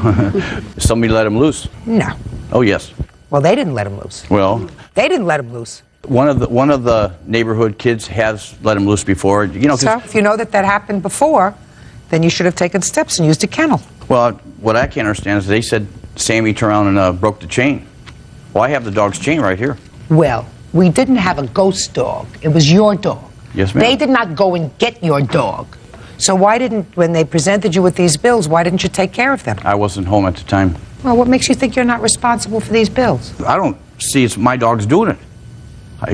somebody let him loose. No. Oh, yes. Well, they didn't let him loose. Well, They didn't let him loose. one of the neighborhood kids has let him loose before. You know, 'cause- So if you know that happened before, then you should have taken steps and used a kennel. well, what I can't understand is they said Sammy turned around and broke the chain. Well, I have the dog's chain right here. Well, we didn't have a ghost dog. It was your dog. Yes, ma'am. They did not go and get your dog. So why didn't, when they presented you with these bills, why didn't you take care of them? I wasn't home at the time. Well, what makes you think you're not responsible for these bills? I don't see it's my dog's doing it.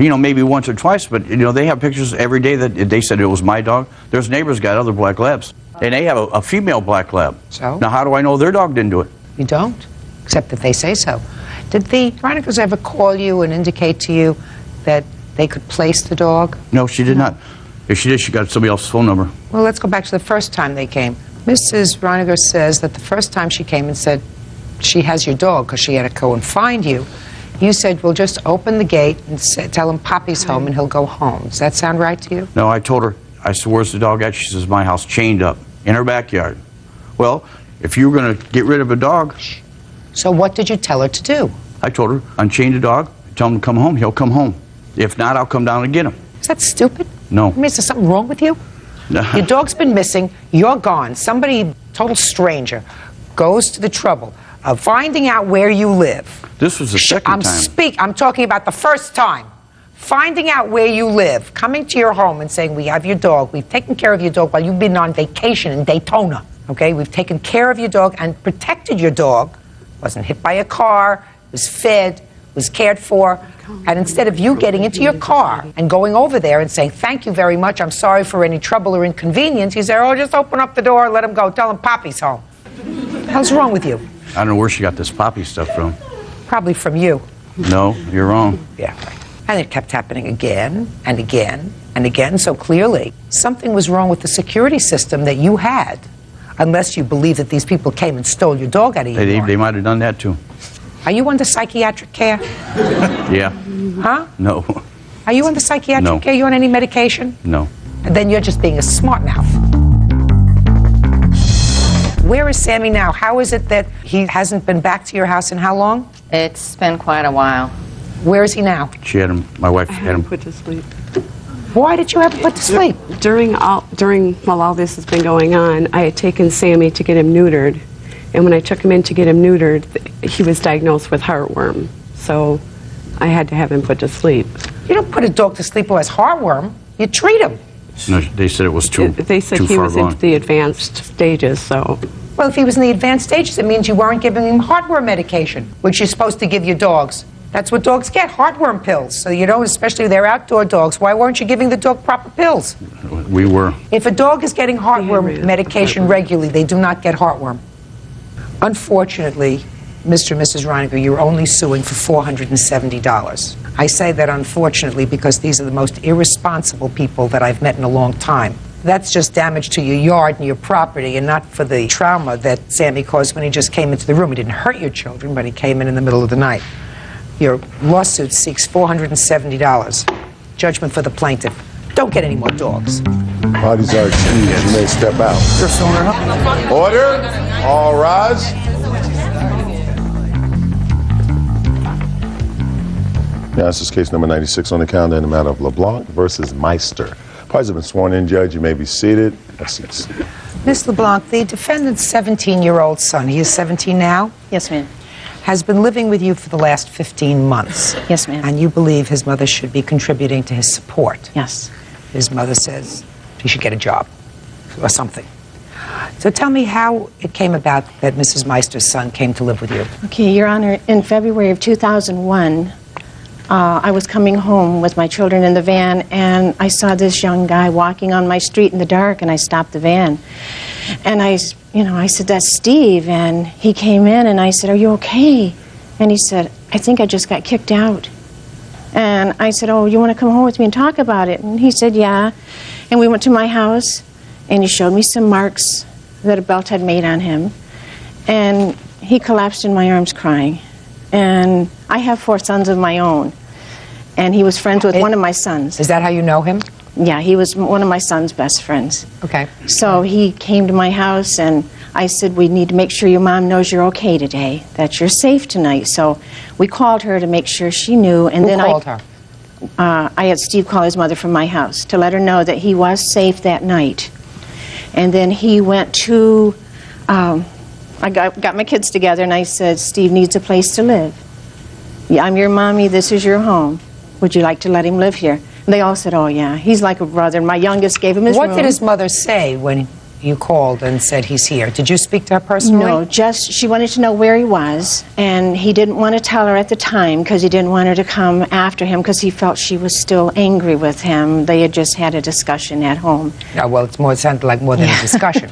You know, maybe once or twice, but, you know, they have pictures every day that they said it was my dog. There's neighbors got other black labs, and they have a female black lab. So? Now, how do I know their dog didn't do it? You don't, except that they say so. Did the Chronicles ever call you and indicate to you that they could place the dog? No, she did not. If she did, she got somebody else's phone number. Well, let's go back to the first time they came. Mrs. Reiniger says that the first time she came and said she has your dog because she had to go and find you, you said, well, just open the gate and tell him Poppy's home and he'll go home. Does that sound right to you? No, I told her, I said, where's the dog at? She says, my house, chained up, in her backyard. Well, if you were going to get rid of a dog, So what did you tell her to do? I told her, unchain the dog, tell him to come home, he'll come home. If not, I'll come down and get him. Is that stupid? No. I mean, is there something wrong with you? Your dog's been missing, you're gone. Somebody, total stranger, goes to the trouble of finding out where you live. This was the second time. I'm talking about the first time. Finding out where you live, coming to your home and saying, we have your dog, we've taken care of your dog while you've been on vacation in Daytona. Okay, we've taken care of your dog and protected your dog. Wasn't hit by a car, was fed, was cared for. And instead of you getting into your car and going over there and saying, thank you very much, I'm sorry for any trouble or inconvenience, you say, oh, just open up the door, let him go, tell him Poppy's home. What the hell's wrong with you? I don't know where she got this Poppy stuff from. Probably from you. No, you're wrong. Yeah, right. And it kept happening again and again and again. So clearly, something was wrong with the security system that you had, unless you believe that these people came and stole your dog out of you. They might have done that too. Are you under psychiatric care? Yeah. Huh? No. Are you under psychiatric No. care? You on any medication? No. And then you're just being a smart mouth. Where is Sammy now? How is it that he hasn't been back to your house in how long? It's been quite a while. Where is he now? She had him. My wife had him. Put to sleep. Why did you have him put to sleep? While all this has been going on, I had taken Sammy to get him neutered And when I took him in to get him neutered, he was diagnosed with heartworm. So I had to have him put to sleep. You don't put a dog to sleep who has heartworm. You treat him. No, they said it was too They said too he far was gone. into the advanced stages, so. Well, if he was in the advanced stages, it means you weren't giving him heartworm medication, which you're supposed to give your dogs. That's what dogs get, heartworm pills. So, you know, especially if they're outdoor dogs, why weren't you giving the dog proper pills? We were. If a dog is getting heartworm medication regularly, they do not get heartworm. Unfortunately, Mr. and Mrs. Reiniger, you're only suing for $470. I say that unfortunately because these are the most irresponsible people that I've met in a long time. That's just damage to your yard and your property, and not for the trauma that Sammy caused when he just came into the room. He didn't hurt your children, but he came in the middle of the night. Your lawsuit seeks $470. Judgment for the plaintiff. Don't get any more dogs. Parties are excused. You may step out. Order. All rise. Yeah, this is case number 96 on the calendar in the matter of LeBlanc versus Meister. Parties have been sworn in, Judge. You may be seated. Yes. Ms. LeBlanc, the defendant's 17-year-old son, he is 17 now, Yes, ma'am. has been living with you for the last 15 months. Yes, ma'am. And you believe his mother should be contributing to his support. Yes. His mother says he should get a job or something. So tell me how it came about that Mrs. Meister's son came to live with you. Okay, Your Honor, in February of 2001, I was coming home with my children in the van, and I saw this young guy walking on my street in the dark, and I stopped the van. And I said, "That's Steve." And he came in, and I said, "Are you okay?" And he said, "I think I just got kicked out." And I said, "Oh, you want to come home with me and talk about it?" And he said, "Yeah." And we went to my house, and he showed me some marks that a belt had made on him. And he collapsed in my arms crying. And I have 4 sons of my own. And he was friends with one of my sons. Is that how you know him? Yeah, he was one of my son's best friends. Okay. So he came to my house, and I said, "We need to make sure your mom knows you're okay today, that you're safe tonight." So we called her to make sure she knew. And Who then called her? I had Steve call his mother from my house to let her know that he was safe that night. And then he went to, I got my kids together, and I said, "Steve needs a place to live. Yeah, I'm your mommy, this is your home. Would you like to let him live here?" And they all said, "Oh yeah, he's like a brother." My youngest gave him his room. What did his mother say when you called and said he's here? Did you speak to her personally? No, just she wanted to know where he was, and he didn't want to tell her at the time because he didn't want her to come after him because he felt she was still angry with him. They had just had a discussion at home. No, well, it sounded like more than a discussion.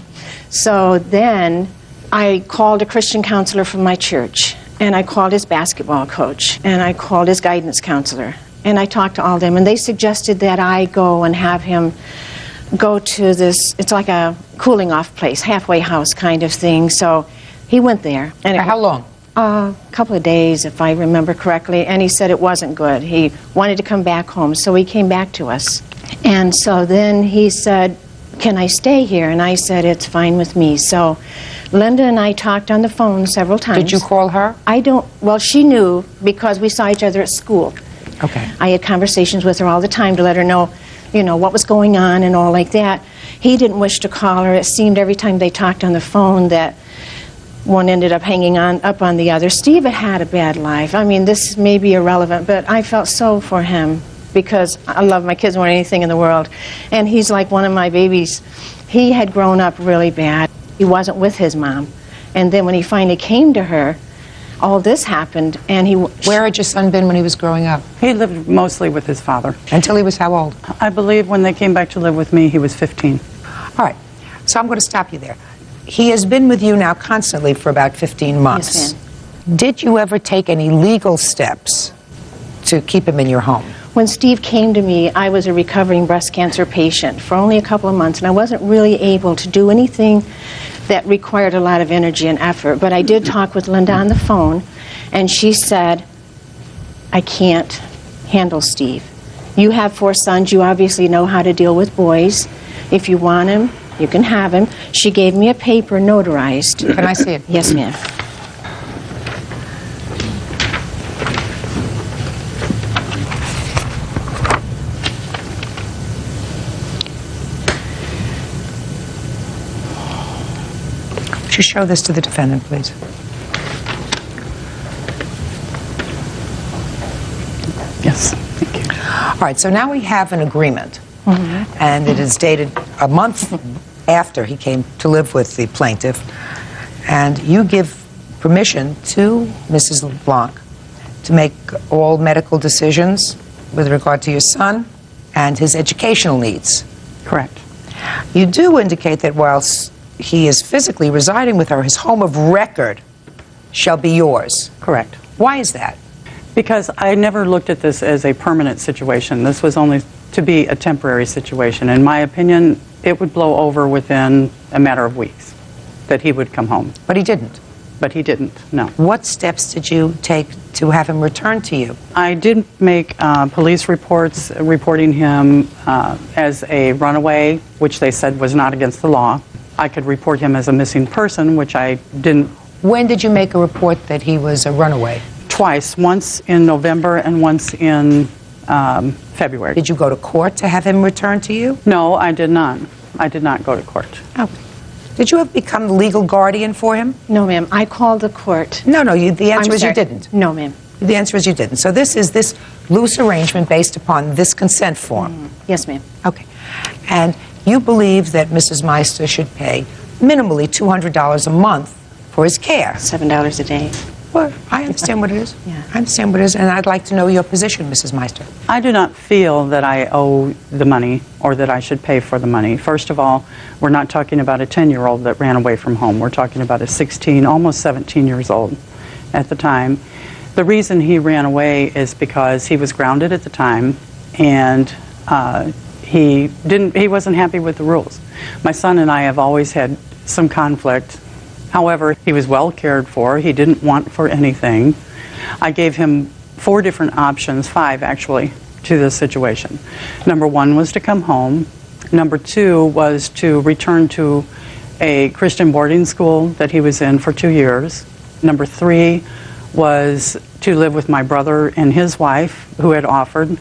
So then I called a Christian counselor from my church, and I called his basketball coach, and I called his guidance counselor, and I talked to all of them, and they suggested that I go and have him go to this, it's like a cooling off place, halfway house kind of thing. So he went there. And For how long? A couple of days, if I remember correctly, and he said it wasn't good. He wanted to come back home, so he came back to us. And so then he said, "Can I stay here?" And I said, "It's fine with me." So Linda and I talked on the phone several times. Did you call her? Well, she knew because we saw each other at school. Okay. I had conversations with her all the time to let her know, what was going on and all like that. He didn't wish to call her. It seemed every time they talked on the phone that one ended up hanging up on the other. Steve had a bad life. I mean, this may be irrelevant, but I felt so for him because I love my kids more than anything in the world. And he's like one of my babies. He had grown up really bad. He wasn't with his mom. And then when he finally came to her, all this happened, and Where had your son been when he was growing up? He lived mostly with his father. Until he was how old? I believe when they came back to live with me, he was 15. All right. So I'm going to stop you there. He has been with you now constantly for about 15 months. Yes, ma'am. Did you ever take any legal steps to keep him in your home? When Steve came to me, I was a recovering breast cancer patient for only a couple of months, and I wasn't really able to do anything that required a lot of energy and effort. But I did talk with Linda on the phone, and she said, "I can't handle Steve. You have 4 sons. You obviously know how to deal with boys. If you want him, you can have him." She gave me a paper notarized. Can I see it? Yes, ma'am. Would you show this to the defendant, please? Yes, thank you. All right, so now we have an agreement, and it is dated a month after he came to live with the plaintiff, and you give permission to Mrs. LeBlanc to make all medical decisions with regard to your son and his educational needs. Correct. You do indicate that whilst he is physically residing with her, his home of record shall be yours. Correct. Why is that? Because I never looked at this as a permanent situation. This was only to be a temporary situation. In my opinion, it would blow over within a matter of weeks that he would come home. But he didn't. But he didn't, no. What steps did you take to have him return to you? I did make police reports reporting him as a runaway, which they said was not against the law. I could report him as a missing person, which I didn't. When did you make a report that he was a runaway? Twice, once in November and once in February. Did you go to court to have him return to you? No, I did not. I did not go to court. Oh. Did you have become the legal guardian for him? No, ma'am. I called the court. No, the answer I'm is you sorry. didn't. No, ma'am. The answer is you didn't. So this is this loose arrangement based upon this consent form. Yes, ma'am. Okay. And you believe that Mrs. Meister should pay minimally $200 a month for his care. $7 a day. Well, I understand what it is. Yeah. I understand what it is, and I'd like to know your position, Mrs. Meister. I do not feel that I owe the money or that I should pay for the money. First of all, we're not talking about a 10-year-old that ran away from home. We're talking about a 16, almost 17 years old at the time. The reason he ran away is because he was grounded at the time, and he wasn't happy with the rules. My son and I have always had some conflict. However, he was well cared for. He didn't want for anything. I gave him 4 different options, 5 actually, to this situation. Number 1 was to come home. Number 2 was to return to a Christian boarding school that he was in for 2 years. Number 3 was to live with my brother and his wife, who had offered.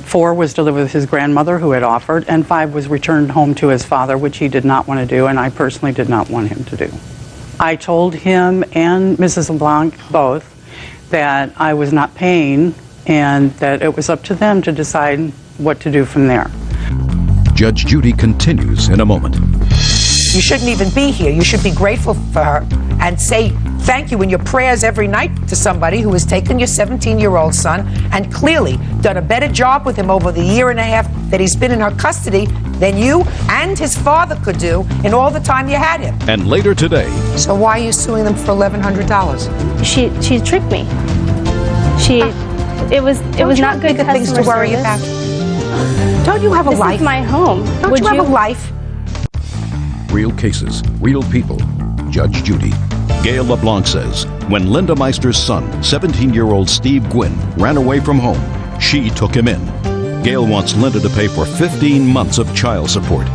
4 was to live with his grandmother, who had offered. And 5 was returned home to his father, which he did not want to do, and I personally did not want him to do. I told him and Mrs. LeBlanc both that I was not paying and that it was up to them to decide what to do from there. Judge Judy continues in a moment. You shouldn't even be here. You should be grateful for her and say thank you in your prayers every night to somebody who has taken your 17-year-old son and clearly done a better job with him over the year and a half that he's been in her custody than you and his father could do in all the time you had him. And later today. So why are you suing them for $1,100? She tricked me. It was not good customer things to worry service. about. Don't you have a This life? is my home. Don't Would you have a life? Real cases, real people. Judge Judy. Gail LeBlanc says, when Linda Meister's son, 17-year-old Steve Gwynn, ran away from home, she took him in. Gail wants Linda to pay for 15 months of child support.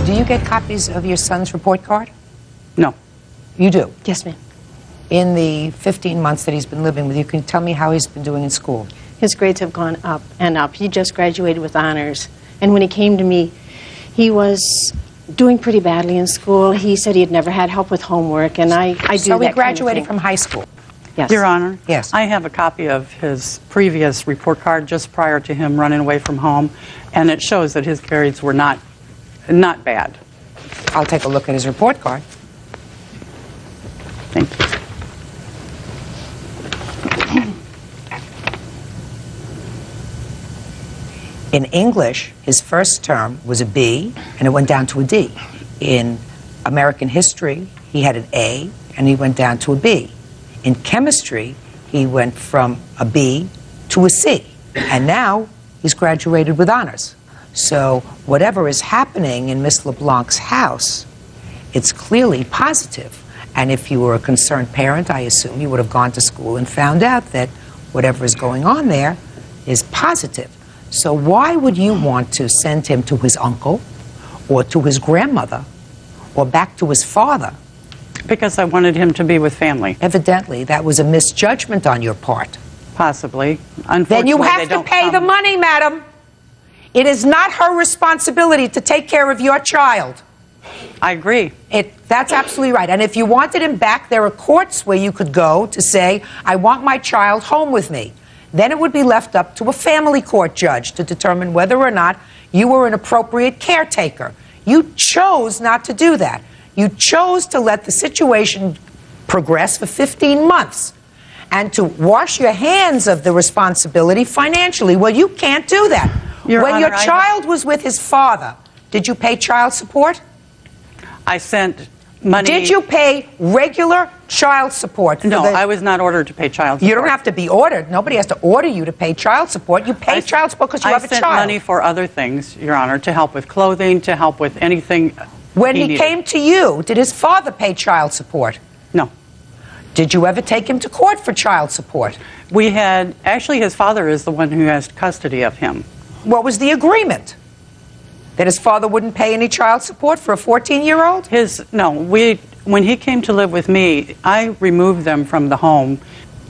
Do you get copies of your son's report card? No. You do? Yes, ma'am. In the 15 months that he's been living with you, can you tell me how he's been doing in school? His grades have gone up and up. He just graduated with honors. And when he came to me, he was doing pretty badly in school. He said he had never had help with homework, and I do that So he kind of graduated thing. from high school? Yes. Your Honor, Yes. I have a copy of his previous report card just prior to him running away from home, and it shows that his grades were not bad. I'll take a look at his report card. Thank you. In English, his first term was a B, and it went down to a D. In American history, he had an A, and he went down to a B. In chemistry, he went from a B to a C, and now he's graduated with honors. So whatever is happening in Miss LeBlanc's house, it's clearly positive. And if you were a concerned parent, I assume you would have gone to school and found out that whatever is going on there is positive. So why would you want to send him to his uncle or to his grandmother or back to his father? Because I wanted him to be with family. Evidently, that was a misjudgment on your part. Possibly. Unfortunately, Then you they have to don't pay the come. money, madam. It is not her responsibility to take care of your child. I agree. That's absolutely right. And if you wanted him back, there are courts where you could go to say, I want my child home with me. Then it would be left up to a family court judge to determine whether or not you were an appropriate caretaker. You chose not to do that. You chose to let the situation progress for 15 months and to wash your hands of the responsibility financially. Well, you can't do that. Your When Honor, your child was with his father, did you pay child support? I sent money. Did you pay regular child support? No, I was not ordered to pay child support. You don't have to be ordered. Nobody has to order you to pay child support. You pay child support because you have a child. I sent money for other things, Your Honor, to help with clothing, to help with anything. When he needed. came to you, did his father pay child support? No. Did you ever take him to court for child support? We had, actually his father is the one who has custody of him. What was the agreement? That his father wouldn't pay any child support for a 14-year-old? When he came to live with me, I removed them from the home.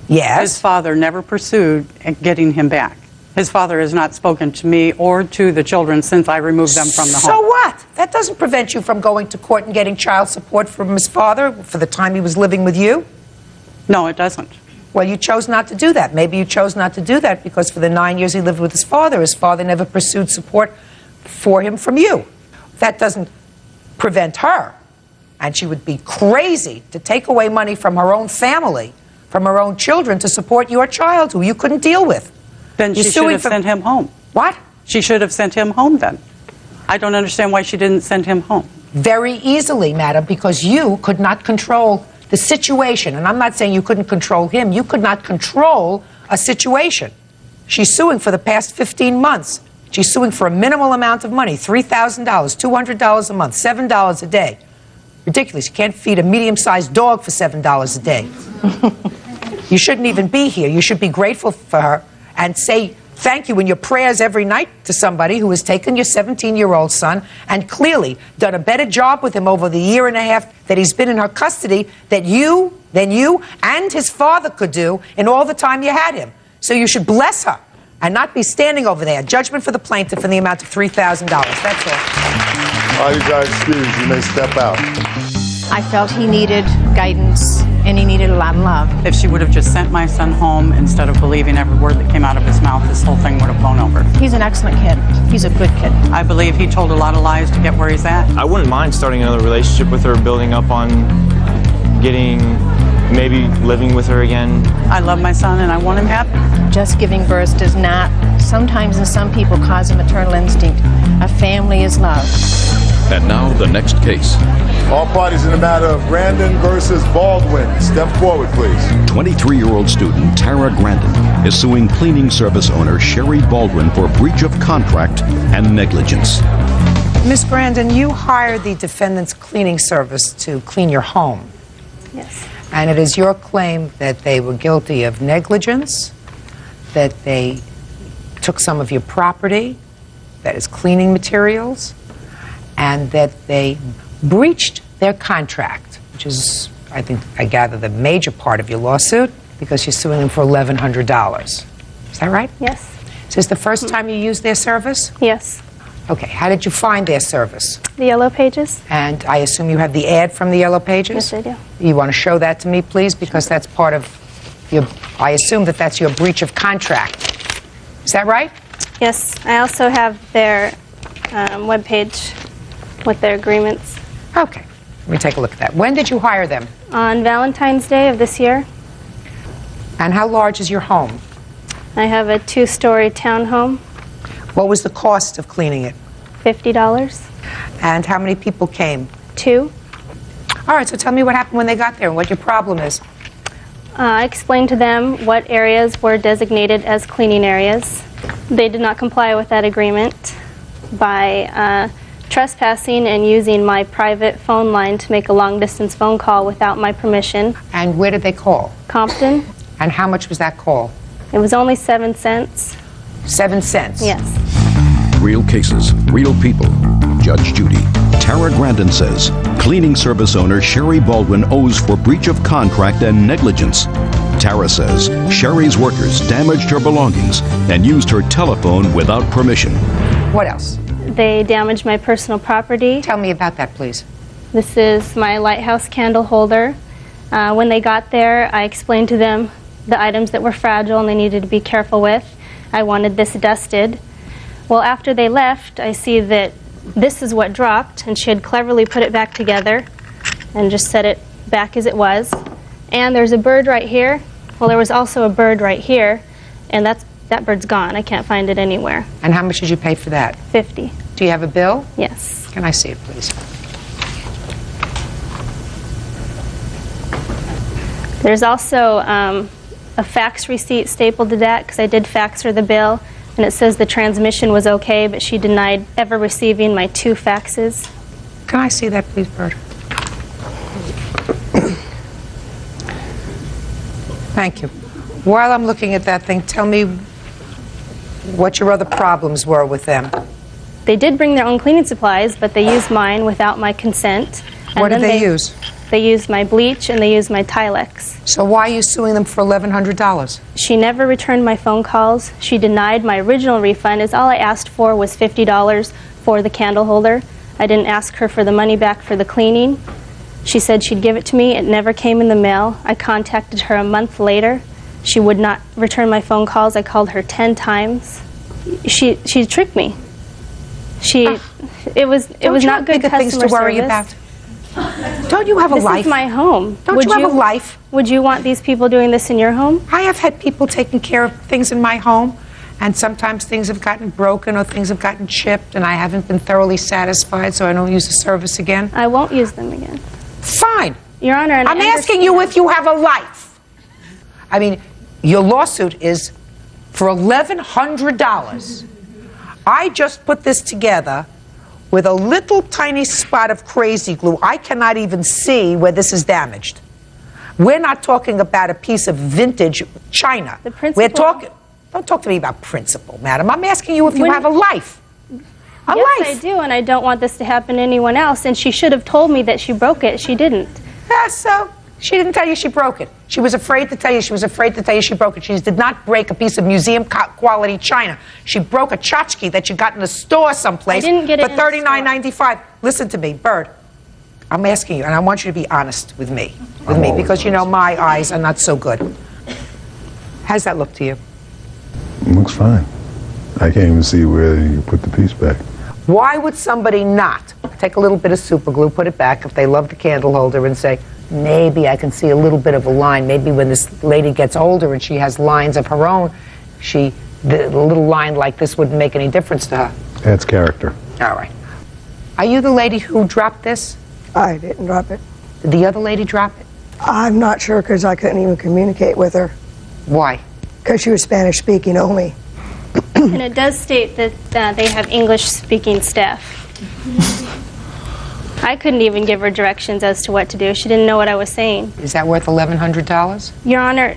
Yes. His father never pursued getting him back. His father has not spoken to me or to the children since I removed them from the home. So what? That doesn't prevent you from going to court and getting child support from his father for the time he was living with you? No, it doesn't. Well, you chose not to do that. Maybe you chose not to do that because for the 9 years he lived with his father never pursued support for him from you. That doesn't prevent her. And she would be crazy to take away money from her own family, from her own children, to support your child who you couldn't deal with. Then she should have sent him home. What? She should have sent him home then. I don't understand why she didn't send him home. Very easily, madam, because you could not control the situation. And I'm not saying you couldn't control him. You could not control a situation. She's suing for the past 15 months. She's suing for a minimal amount of money, $3,000, $200 a month, $7 a day. Ridiculous. You can't feed a medium-sized dog for $7 a day. You shouldn't even be here. You should be grateful for her and say thank you in your prayers every night to somebody who has taken your 17-year-old son and clearly done a better job with him over the year and a half that he's been in her custody than you and his father could do in all the time you had him. So you should bless her and not be standing over there. Judgment for the plaintiff in the amount of $3,000. That's all. All right, you guys excused. You may step out. I felt he needed guidance and he needed a lot of love. If she would have just sent my son home instead of believing every word that came out of his mouth, this whole thing would have blown over. He's an excellent kid. He's a good kid. I believe he told a lot of lies to get where he's at. I wouldn't mind starting another relationship with her, building up on maybe living with her again. I love my son and I want him happy. Just giving birth does not, sometimes in some people, cause a maternal instinct. A family is love. And now the next case. All parties in the matter of Grandin versus Baldwin. Step forward, please. 23-year-old student Tara Grandin is suing cleaning service owner Sherry Baldwin for breach of contract and negligence. Miss Grandin, you hired the defendant's cleaning service to clean your home. Yes. And it is your claim that they were guilty of negligence, that they took some of your property, that is cleaning materials, and that they breached their contract, which is, I gather, the major part of your lawsuit, because you're suing them for $1,100. Is that right? Yes. Is this the first time you used their service? Yes. Okay, how did you find their service? The Yellow Pages? And I assume you have the ad from the Yellow Pages? Yes, I do. You want to show that to me, please? Because that's part of your, I assume that that's your breach of contract. Is that right? Yes. I also have their webpage with their agreements. Okay. Let me take a look at that. When did you hire them? On Valentine's Day of this year. And how large is your home? I have a 2-story townhome. What was the cost of cleaning it? $50. And how many people came? 2. All right, so tell me what happened when they got there and what your problem is. I explained to them what areas were designated as cleaning areas. They did not comply with that agreement by trespassing and using my private phone line to make a long-distance phone call without my permission. And where did they call? Compton. And how much was that call? It was only 7 cents. 7 cents? Yes. Real cases, real people. Judge Judy. Tara Grandin says cleaning service owner Sherry Baldwin owes for breach of contract and negligence. Tara says Sherry's workers damaged her belongings and used her telephone without permission. What else? They damaged my personal property. Tell me about that, please. This is my lighthouse candle holder. When they got there, I explained to them the items that were fragile and they needed to be careful with. I wanted this dusted. Well, after they left, I see that this is what dropped, and she had cleverly put it back together and just set it back as it was. And there's a bird right here. Well, there was also a bird right here, and that bird's gone. I can't find it anywhere. And how much did you pay for that? $50. Do you have a bill? Yes. Can I see it, please? There's also a fax receipt stapled to that because I did fax her the bill, and it says the transmission was okay, but she denied ever receiving my 2 faxes. Can I see that, please, Bert? Thank you. While I'm looking at that thing, tell me what your other problems were with them. They did bring their own cleaning supplies, but they used mine without my consent. What did they use? They used my bleach and they used my Tilex. So why are you suing them for $1,100? She never returned my phone calls. She denied my original refund, as all I asked for was $50 for the candle holder. I didn't ask her for the money back for the cleaning. She said she'd give it to me. It never came in the mail. I contacted her a month later. She would not return my phone calls. I called her 10 times. She tricked me. It was not good customer things to worry service. about? Don't you have a life? This is my home. Don't you have a life? Would you want these people doing this in your home? I have had people taking care of things in my home, and sometimes things have gotten broken or things have gotten chipped, and I haven't been thoroughly satisfied, so I don't use the service again. I won't use them again. Fine. Your Honor, and I'm asking you if you have a life. I mean, your lawsuit is for $1,100. I just put this together with a little tiny spot of crazy glue. I cannot even see where this is damaged. We're not talking about a piece of vintage china. The principal. We're talking. Don't talk to me about principle, madam. I'm asking you if you have a life. A Yes, life. I do, and I don't want this to happen to anyone else. And she should have told me that she broke it. She didn't. So she didn't tell you she broke it. She was afraid to tell you. She was afraid to tell you she broke it. She did not break a piece of museum quality china. She broke a tchotchke that you got in a store someplace I didn't get it for in a store. $39.95. Listen to me, Bird. I'm asking you, and I want you to be honest with me, because you know my eyes are not so good. How's that look to you? Looks fine. I can't even see where you put the piece back. Why would somebody not take a little bit of super glue, put it back if they love the candle holder, and say, maybe I can see a little bit of a line. Maybe when this lady gets older and she has lines of her own, the little line like this wouldn't make any difference to her. That's character. All right. Are you the lady who dropped this? I didn't drop it. Did the other lady drop it? I'm not sure because I couldn't even communicate with her. Why? Because she was Spanish speaking only. And it does state that they have English-speaking staff. I couldn't even give her directions as to what to do. She didn't know what I was saying. Is that worth $1,100? Your Honor,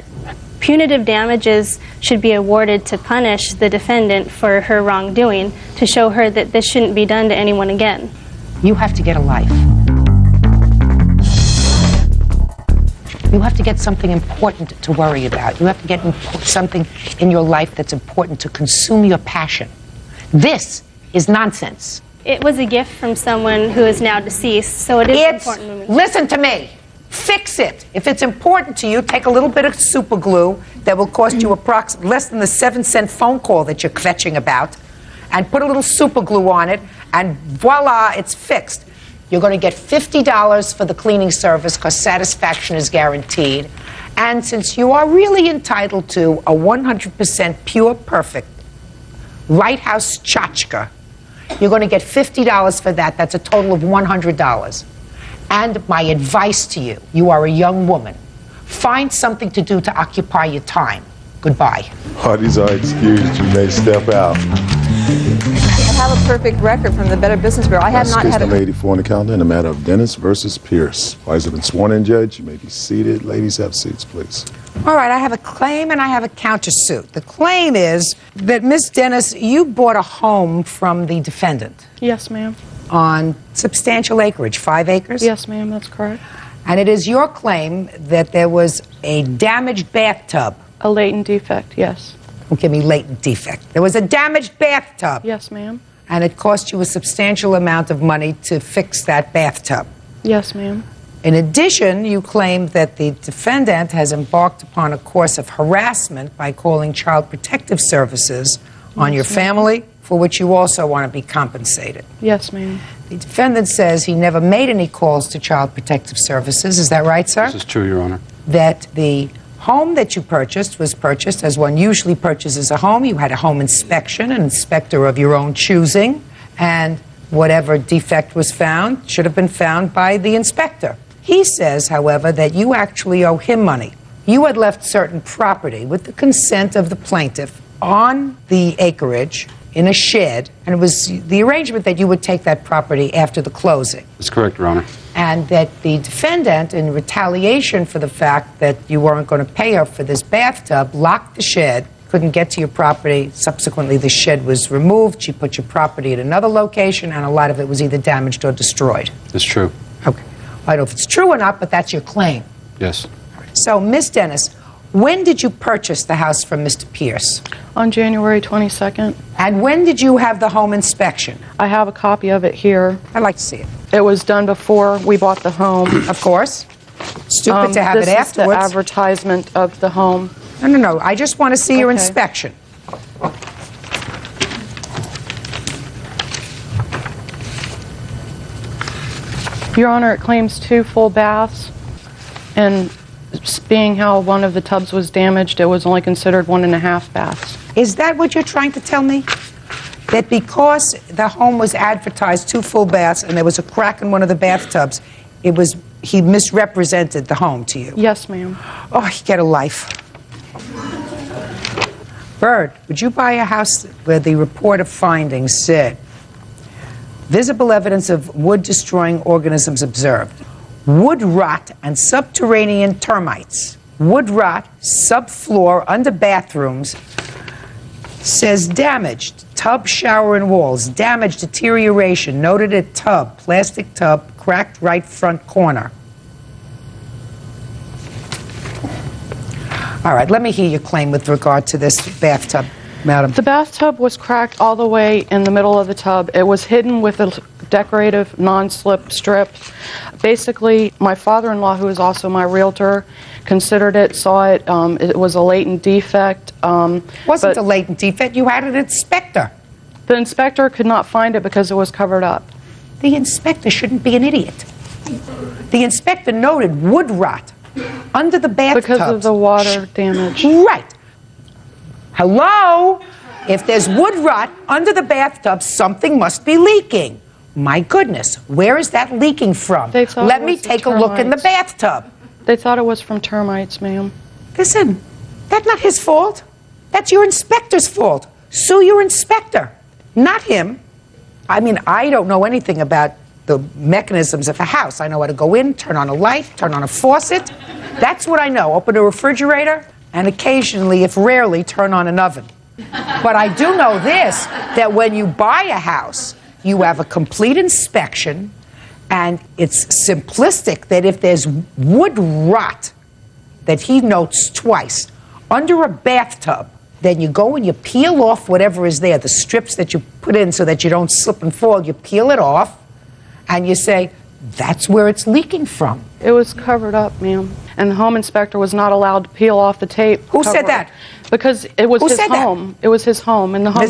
punitive damages should be awarded to punish the defendant for her wrongdoing, to show her that this shouldn't be done to anyone again. You have to get a life. You have to get something important to worry about. You have to get something in your life that's important to consume your passion. This is nonsense. It was a gift from someone who is now deceased, so it is important to me. Listen to me. Fix it. If it's important to you, take a little bit of super glue that will cost you approximately less than the 7-cent phone call that you're kvetching about, and put a little super glue on it, and voila, it's fixed. You're going to get $50 for the cleaning service because satisfaction is guaranteed. And since you are really entitled to a 100% pure, perfect lighthouse tchotchke, you're going to get $50 for that. That's a total of $100. And my advice to you, you are a young woman. Find something to do to occupy your time. Goodbye. Parties are excused. You may step out. I have a perfect record from the Better Business Bureau. I have That's not case had number a... 84 on the calendar in the matter of Dennis versus Pierce. Parties have been sworn in, Judge. You may be seated. Ladies, have seats, please. All right, I have a claim and I have a countersuit. The claim is that, Miss Dennis, you bought a home from the defendant. Yes, ma'am. On substantial acreage, 5 acres? Yes, ma'am, that's correct. And it is your claim that there was a damaged bathtub. A latent defect, yes. Don't give me latent defect. There was a damaged bathtub. Yes, ma'am. And it cost you a substantial amount of money to fix that bathtub. Yes, ma'am. In addition, you claim that the defendant has embarked upon a course of harassment by calling Child Protective Services on your family, for which you also want to be compensated. Yes, ma'am. The defendant says he never made any calls to Child Protective Services. Is that right, sir? This is true, Your Honor. That the home that you purchased was purchased as one usually purchases a home. You had a home inspection, an inspector of your own choosing, and whatever defect was found should have been found by the inspector. He says, however, that you actually owe him money. You had left certain property with the consent of the plaintiff on the acreage in a shed, and it was the arrangement that you would take that property after the closing. That's correct, Your Honor. And that the defendant, in retaliation for the fact that you weren't going to pay her for this bathtub, locked the shed, couldn't get to your property. Subsequently, the shed was removed. She put your property at another location, and a lot of it was either damaged or destroyed. That's true. Okay. I don't know if it's true or not, but that's your claim. Yes. So, Ms. Dennis, when did you purchase the house from Mr. Pierce? On January 22nd. And when did you have the home inspection? I have a copy of it here. I'd like to see it. It was done before we bought the home. Of course. Stupid to have it afterwards. This is the advertisement of the home. No. I just want to see your inspection. Your Honor, it claims 2 full baths, and being how one of the tubs was damaged, it was only considered 1.5 baths. Is that what you're trying to tell me? That because the home was advertised 2 full baths and there was a crack in one of the bathtubs, he misrepresented the home to you? Yes, ma'am. Oh, you get a life. Bird, would you buy a house where the report of findings said, visible evidence of wood-destroying organisms observed, wood rot and subterranean termites, wood rot, subfloor, under bathrooms, says damaged, tub, shower, and walls, damage, deterioration, noted at tub, plastic tub, cracked right front corner. All right, let me hear your claim with regard to this bathtub, madam. The bathtub was cracked all the way in the middle of the tub. It was hidden with a decorative non-slip strip. Basically, my father-in-law, who is also my realtor, considered it, saw it. It was a latent defect. Wasn't a latent defect. You had an inspector. The inspector could not find it because it was covered up. The inspector shouldn't be an idiot. The inspector noted wood rot under the bathtub. Because of the water damage. Right. Hello? If there's wood rot under the bathtub, something must be leaking. My goodness, where is that leaking from? Let me take a look in the bathtub. They thought it was from termites, ma'am. Listen, that's not his fault. That's your inspector's fault. Sue your inspector, not him. I mean, I don't know anything about the mechanisms of a house. I know how to go in, turn on a light, turn on a faucet. That's what I know. Open a refrigerator, and occasionally, if rarely, turn on an oven. But I do know this, that when you buy a house, you have a complete inspection, and it's simplistic that if there's wood rot that he notes twice under a bathtub, then you go and you peel off whatever is there, the strips that you put in so that you don't slip and fall, you peel it off, and you say, that's where it's leaking from. It was covered up, ma'am. And the home inspector was not allowed to peel off the tape. Who said that? Because it was Who his said that? home. It was his home. And the home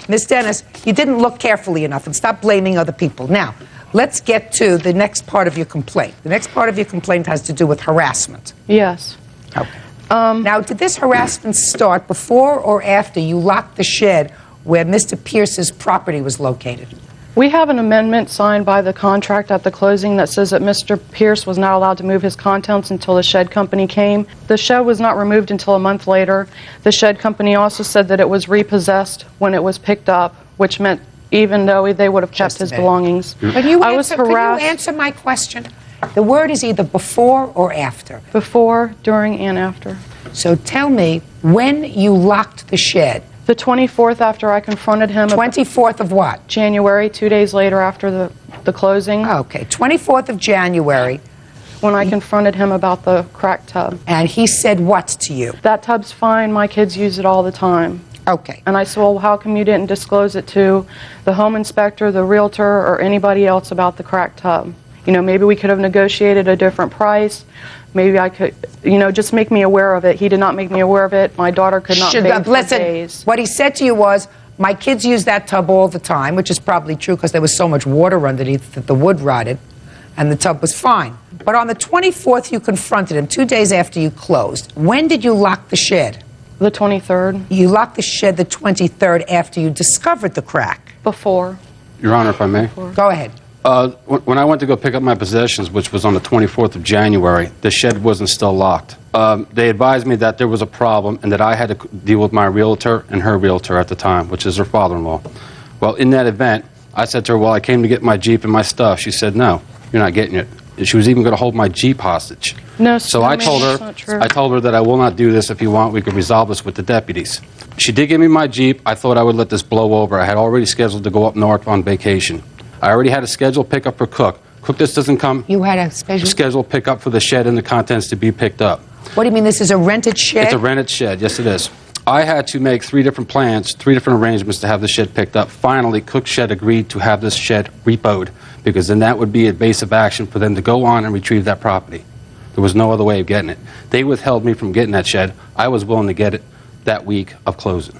Miss Dennis, you didn't look carefully enough, and stop blaming other people. Now, let's get to the next part of your complaint. The next part of your complaint has to do with harassment. Yes. Okay. Now, did this harassment start before or after you locked the shed where Mr. Pierce's property was located? We have an amendment signed by the contract at the closing that says that Mr. Pierce was not allowed to move his contents until the shed company came. The shed was not removed until a month later. The shed company also said that it was repossessed when it was picked up, which meant even though they would have kept his belongings. Can you answer my question? The word is either before or after. Before, during, and after. So tell me when you locked the shed. The 24th after I confronted him. 24th of what? January, 2 days later after the closing. Okay, 24th of January. When I confronted him about the cracked tub. And he said what to you? That tub's fine, my kids use it all the time. Okay. And I said, well, how come you didn't disclose it to the home inspector, the realtor, or anybody else about the cracked tub? You know, maybe we could have negotiated a different price. Maybe I could, you know, just make me aware of it. He did not make me aware of it. My daughter could not bathe for Listen, days. what he said to you was, my kids use that tub all the time, which is probably true because there was so much water underneath that the wood rotted, and the tub was fine. But on the 24th, you confronted him, 2 days after you closed. When did you lock the shed? The 23rd. You locked the shed the 23rd after you discovered the crack. Before. Your Honor, if I may. Go ahead. When I went to go pick up my possessions, which was on the 24th of January, the shed wasn't still locked. They advised me that there was a problem and that I had to deal with my realtor and her realtor at the time, which is her father-in-law. Well, in that event, I said to her, well, I came to get my Jeep and my stuff. She said, no, you're not getting it. She was even going to hold my Jeep hostage. No, so I told her that I will not do this. If you want, we could resolve this with the deputies. She did give me my Jeep. I thought I would let this blow over. I had already scheduled to go up north on vacation. I already had a scheduled pickup for Cook. Cook just doesn't come. You had a scheduled pickup for the shed and the contents to be picked up. What do you mean, this is a rented shed? It's a rented shed, yes it is. I had to make 3 different plans, 3 different arrangements to have the shed picked up. Finally, Cook Shed agreed to have this shed repoed, because then that would be a base of action for them to go on and retrieve that property. There was no other way of getting it. They withheld me from getting that shed. I was willing to get it that week of closing.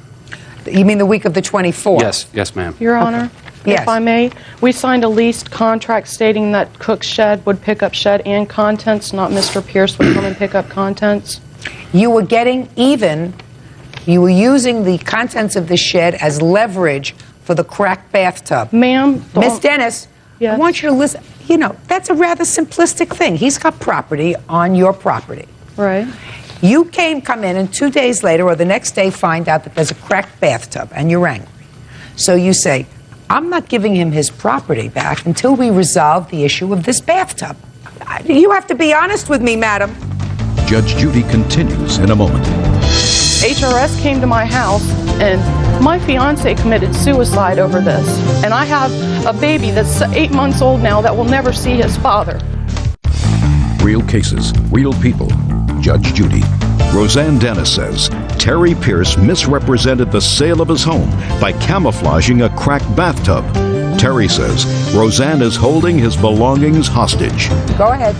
You mean the week of the 24th? Yes, yes, ma'am. Your Honor, Yes. if I may, we signed a leased contract stating that Cook's Shed would pick up shed and contents, not Mr. Pierce would come and pick up contents. You were getting even. You were using the contents of the shed as leverage for the cracked bathtub. Ma'am. Miss Dennis, Yes. I want you to listen. You know, that's a rather simplistic thing. He's got property on your property. Right. You come in, and 2 days later or the next day find out that there's a cracked bathtub, and you're angry. So you say, I'm not giving him his property back until we resolve the issue of this bathtub. You have to be honest with me, madam. Judge Judy continues in a moment. HRS came to my house, and my fiance committed suicide over this. And I have a baby that's 8 months old now that will never see his father. Real cases, real people. Judge Judy. Roseanne Dennis says Terry Pierce misrepresented the sale of his home by camouflaging a cracked bathtub. Terry says Roseanne is holding his belongings hostage. Go ahead.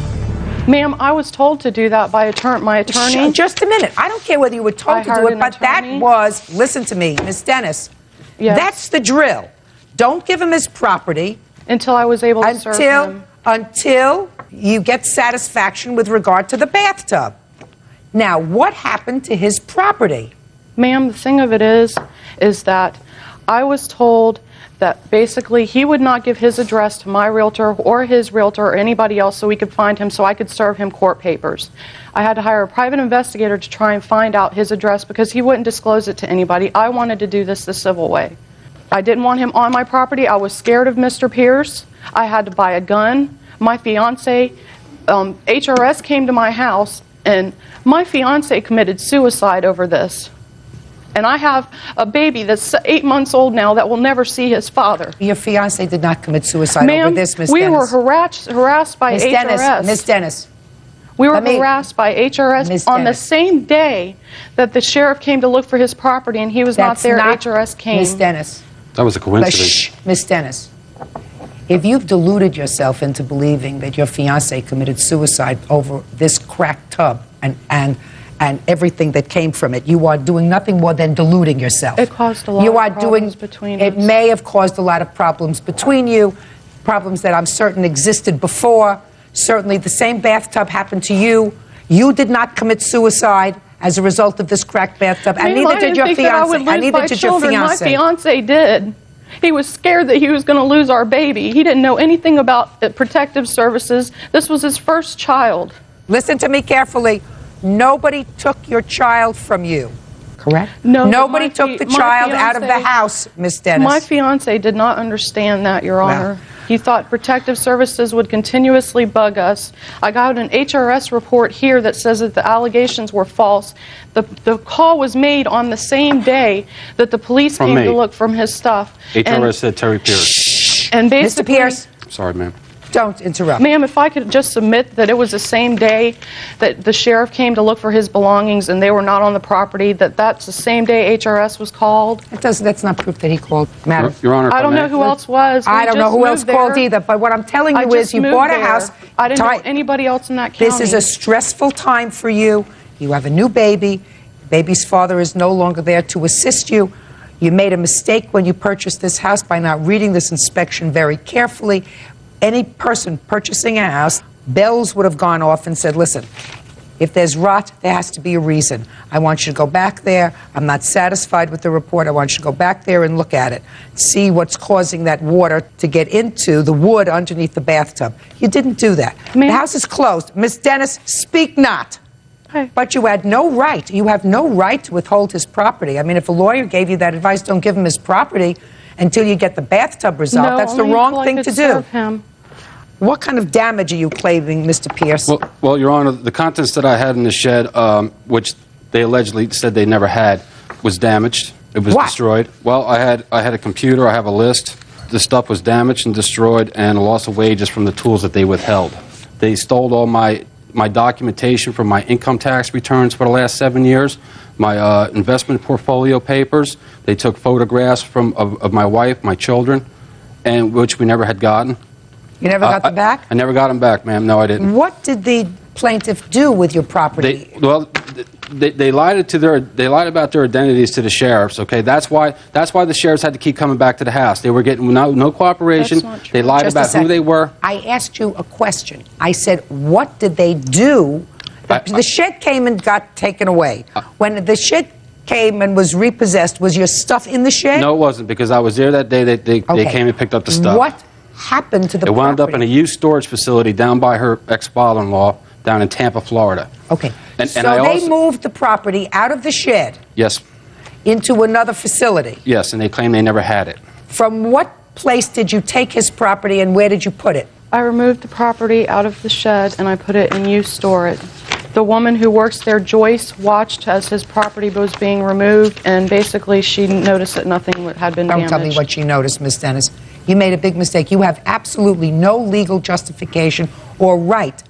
Ma'am, I was told to do that by my attorney. Just a minute. I don't care whether you were told to do it, but that was, listen to me, Miss Dennis, Yes. that's the drill. Don't give him his property. Until I was able to serve him. Until you get satisfaction with regard to the bathtub. Now, what happened to his property? Ma'am, the thing of it is that I was told that basically he would not give his address to my realtor or his realtor or anybody else so we could find him so I could serve him court papers. I had to hire a private investigator to try and find out his address because he wouldn't disclose it to anybody. I wanted to do this the civil way. I didn't want him on my property. I was scared of Mr. Pierce. I had to buy a gun. My fiance, HRS came to my house, and my fiance committed suicide over this. And I have a baby that's 8 months old now that will never see his father. Your fiance did not commit suicide over this, Miss Dennis. We were harassed by HRS. Miss Dennis. We were harassed by HRS on the same day that the sheriff came to look for his property, and he was not there. HRS came. Miss Dennis. That was a coincidence. Miss Dennis. If you've deluded yourself into believing that your fiance committed suicide over this cracked tub and everything that came from it, you are doing nothing more than deluding yourself. It caused a lot of problems between us. It may have caused a lot of problems between you, problems that I'm certain existed before. Certainly the same bathtub happened to you. You did not commit suicide as a result of this cracked bathtub, and neither did your fiance. And neither did your fiance. My fiance did. He was scared that he was going to lose our baby. He didn't know anything about protective services. This was his first child. Listen to me carefully. Nobody took your child from you, correct? No. Nobody took the child out of the house, Miss Dennis. My fiance did not understand that, Your Honor. He thought protective services would continuously bug us. I got an HRS report here that says that the allegations were false. The call was made on the same day that the police came to look from his stuff. HRS said Terry Pierce. And basically, Mr. Pierce. Sorry, ma'am. Don't interrupt. Ma'am, if I could just submit that it was the same day that the sheriff came to look for his belongings and they were not on the property, that's the same day HRS was called. That's not proof that he called, madam. Your Honor, if I don't may. know who else was. I We don't know just who else moved called there. either, but what I'm telling I you just is you moved bought a there. house. I didn't know anybody else in that county. This is a stressful time for you. You have a new baby. Baby's father is no longer there to assist you. You made a mistake when you purchased this house by not reading this inspection very carefully. Any person purchasing a house, bells would have gone off and said, listen, if there's rot, there has to be a reason. I want you to go back there. I'm not satisfied with the report. I want you to go back there and look at it. See what's causing that water to get into the wood underneath the bathtub. You didn't do that. The house is closed. Miss Dennis, speak not. But you had no right. You have no right to withhold his property. I mean, if a lawyer gave you that advice, don't give him his property until you get the bathtub resolved. No, That's the only wrong until I thing could to do. serve him. What kind of damage are you claiming, Mr. Pierce? Well, Your Honor, the contents that I had in the shed, which they allegedly said they never had, was damaged. It was destroyed. Well, I had a computer. I have a list. The stuff was damaged and destroyed, and a loss of wages from the tools that they withheld. They stole all my documentation from my income tax returns for the last 7 years, my investment portfolio papers. They took photographs of my wife, my children, and which we never had gotten. You never got them back? I never got them back, ma'am. No, I didn't. What did the plaintiff do with your property? They lied about their identities to the sheriffs. Okay, that's why the sheriffs had to keep coming back to the house. They were getting no cooperation. They lied Just a about who second. they were. I asked you a question. I said, what did they do? The shed came and got taken away. When the shed came and was repossessed, was your stuff in the shed? No, it wasn't, because I was there that day. They came and picked up the stuff. What happened to the It property? wound up in a used storage facility down by her ex-father-in-law down in Tampa, Florida. Okay. And So I they also, moved the property out of the shed yes, into another facility. yes, and they claim they never had it. From what place did you take his property and where did you put it? I removed the property out of the shed and I put it in used storage. The woman who works there, Joyce, watched as his property was being removed, and basically she noticed that nothing had been damaged. Don't tell me what she noticed, Miss Dennis. You made a big mistake. You have absolutely no legal justification or right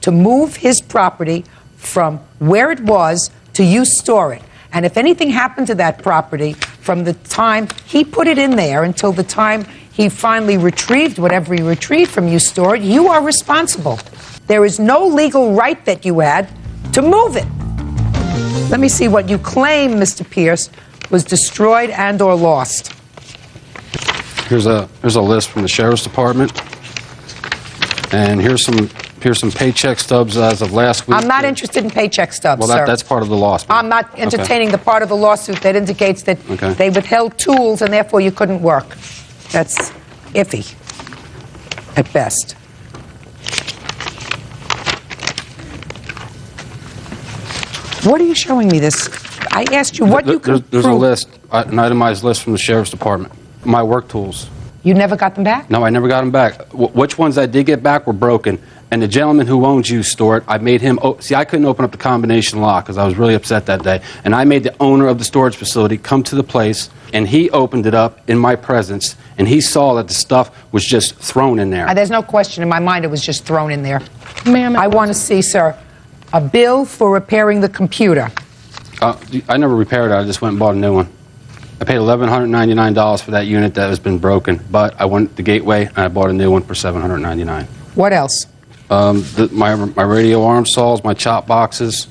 to move his property from where it was to you store it. And if anything happened to that property from the time he put it in there until the time he finally retrieved whatever he retrieved from you store it, you are responsible. There is no legal right that you had to move it. Let me see what you claim, Mr. Pierce, was destroyed and or lost. Here's a list from the sheriff's department, and here's some paycheck stubs as of last week. I'm not interested in paycheck stubs, Well, sir. that's part of the loss. I'm not entertaining the part of the lawsuit that indicates that Okay. they withheld tools and therefore you couldn't work. That's iffy, at best. What are you showing me this? I asked you what you could There's a prove. list, an itemized list from the sheriff's department. My work tools. You never got them back? No, I never got them back. Which ones I did get back were broken. And the gentleman who owns you store it, I made him, see, I couldn't open up the combination lock because I was really upset that day. And I made the owner of the storage facility come to the place, and he opened it up in my presence, and he saw that the stuff was just thrown in there. There's no question in my mind it was just thrown in there. Ma'am, I want to see, sir, a bill for repairing the computer. I never repaired it. I just went and bought a new one. I paid $1,199 for that unit that has been broken, but I went to Gateway and I bought a new one for $799. What else? My radio arm saws, my chop boxes,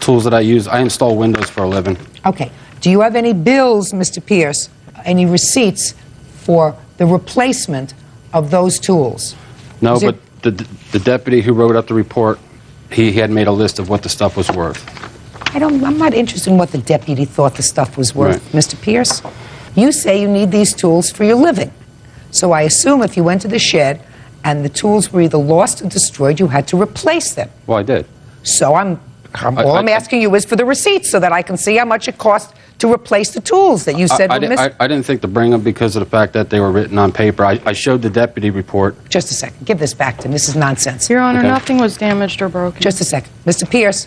tools that I use. I install windows for a living. Okay. Do you have any bills, Mr. Pierce, any receipts for the replacement of those tools? No, Is it- but the deputy who wrote up the report, he had made a list of what the stuff was worth. I'm not interested in what the deputy thought the stuff was worth, Right. Mr. Pierce. You say you need these tools for your living. So I assume if you went to the shed and the tools were either lost or destroyed, you had to replace them. Well, I did. So all I'm asking you is for the receipts so that I can see how much it cost to replace the tools that you said were missing. I didn't think to bring them because of the fact that they were written on paper. I showed the deputy report. Just a second. Give this back to me. This is nonsense. Your Honor, Okay. nothing was damaged or broken. Just a second. Mr. Pierce,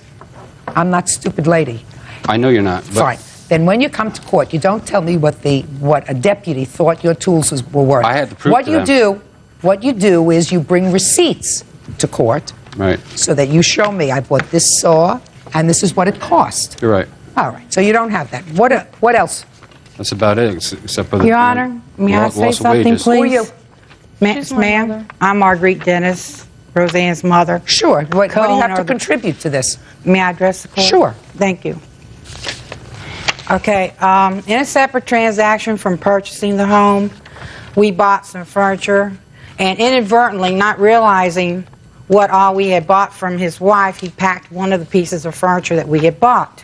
I'm not a stupid lady. I know you're not. But Fine. Then when you come to court, you don't tell me what a deputy thought your tools were worth. I had to prove what to you them. do what you do is you bring receipts to court Right. so that you show me, I bought this saw, and this is what it cost. You're right. All right, so you don't have that. What else? That's about it, except for the Your Honor, may I say loss of something, wages. Who are you? please? Ma'am, I'm Marguerite Dennis, Roseanne's mother. Sure. What do you have to Co-owner. contribute to this? May I address the court? Sure. Thank you. Okay, in a separate transaction from purchasing the home, we bought some furniture, and inadvertently, not realizing what all we had bought from his wife, he packed one of the pieces of furniture that we had bought.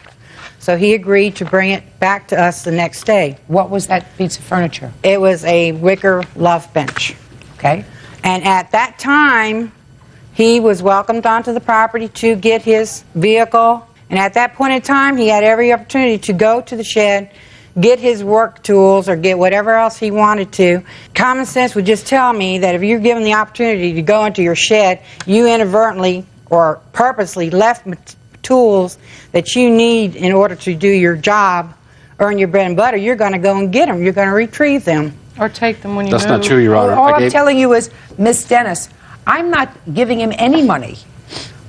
So he agreed to bring it back to us the next day. What was that piece of furniture? It was a wicker love bench. Okay. And at that time, he was welcomed onto the property to get his vehicle. And at that point in time, he had every opportunity to go to the shed, get his work tools, or get whatever else he wanted to. Common sense would just tell me that if you're given the opportunity to go into your shed, you inadvertently or purposely left tools that you need in order to do your job, earn your bread and butter, you're going to go and get them. You're going to retrieve them. Or take them when you That's move. not true, Your Honor. All I'm telling you is, Miss Dennis, I'm not giving him any money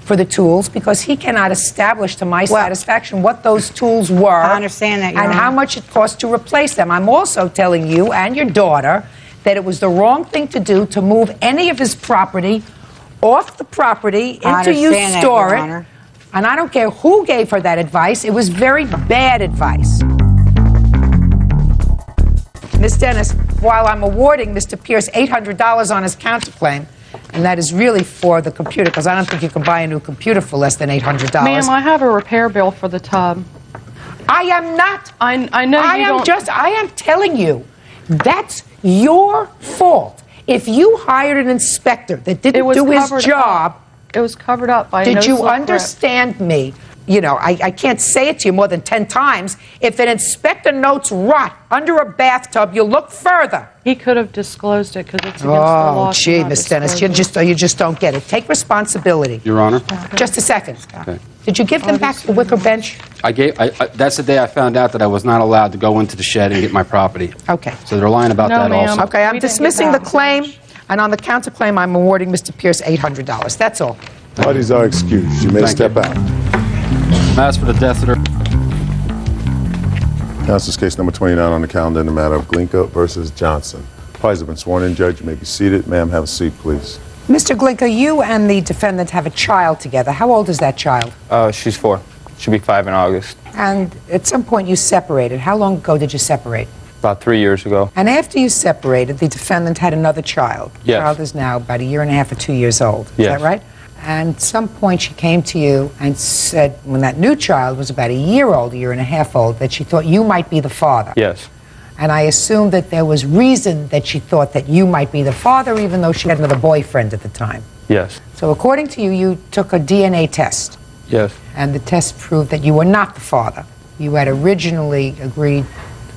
for the tools because he cannot establish to my satisfaction what those tools were. I understand that, Your and Honor. how much it cost to replace them. I'm also telling you and your daughter that it was the wrong thing to do to move any of his property off the property I into you understand that, store Your it. Honor. And I don't care who gave her that advice. It was very bad advice. Miss Dennis, while I'm awarding Mr. Pierce $800 on his counterclaim, and that is really for the computer, because I don't think you can buy a new computer for less than $800. Ma'am, I have a repair bill for the tub. I am not. I know you don't. I am telling you, that's your fault. If you hired an inspector that didn't do his job, it was covered up by did no you slip grip. understand me? You know, I can't say it to you more than 10 times. If an inspector notes rot under a bathtub, you look further. He could have disclosed it because it's against the law. Oh, gee, Miss Dennis, you just don't get it. Take responsibility. Your Honor. Just a second. Okay. Did you give them back the wicker bench? That's the day I found out that I was not allowed to go into the shed and get my property. Okay. So they're lying about that also. Okay, I'm dismissing the claim, and on the counterclaim, I'm awarding Mr. Pierce $800. That's all. Parties are excused. You may step out. As for the death of Council's case number 29 on the calendar in the matter of Glinka versus Johnson. Parties have been sworn in. Judge, you may be seated. Ma'am, have a seat, please. Mr. Glinka, you and the defendant have a child together. How old is that child? She's 4. She'll be 5 in August. And at some point you separated. How long ago did you separate? About 3 years ago. And after you separated, the defendant had another child. The Yes. child is now about 1.5 years or 2 years old. Is Yes. that right? And at some point she came to you and said, when that new child was about 1 year old, 1.5 years old, that she thought you might be the father. Yes. And I assume that there was reason that she thought that you might be the father, even though she had another boyfriend at the time. Yes. So according to you, you took a DNA test, Yes. and the test proved that you were not the father. You had originally agreed,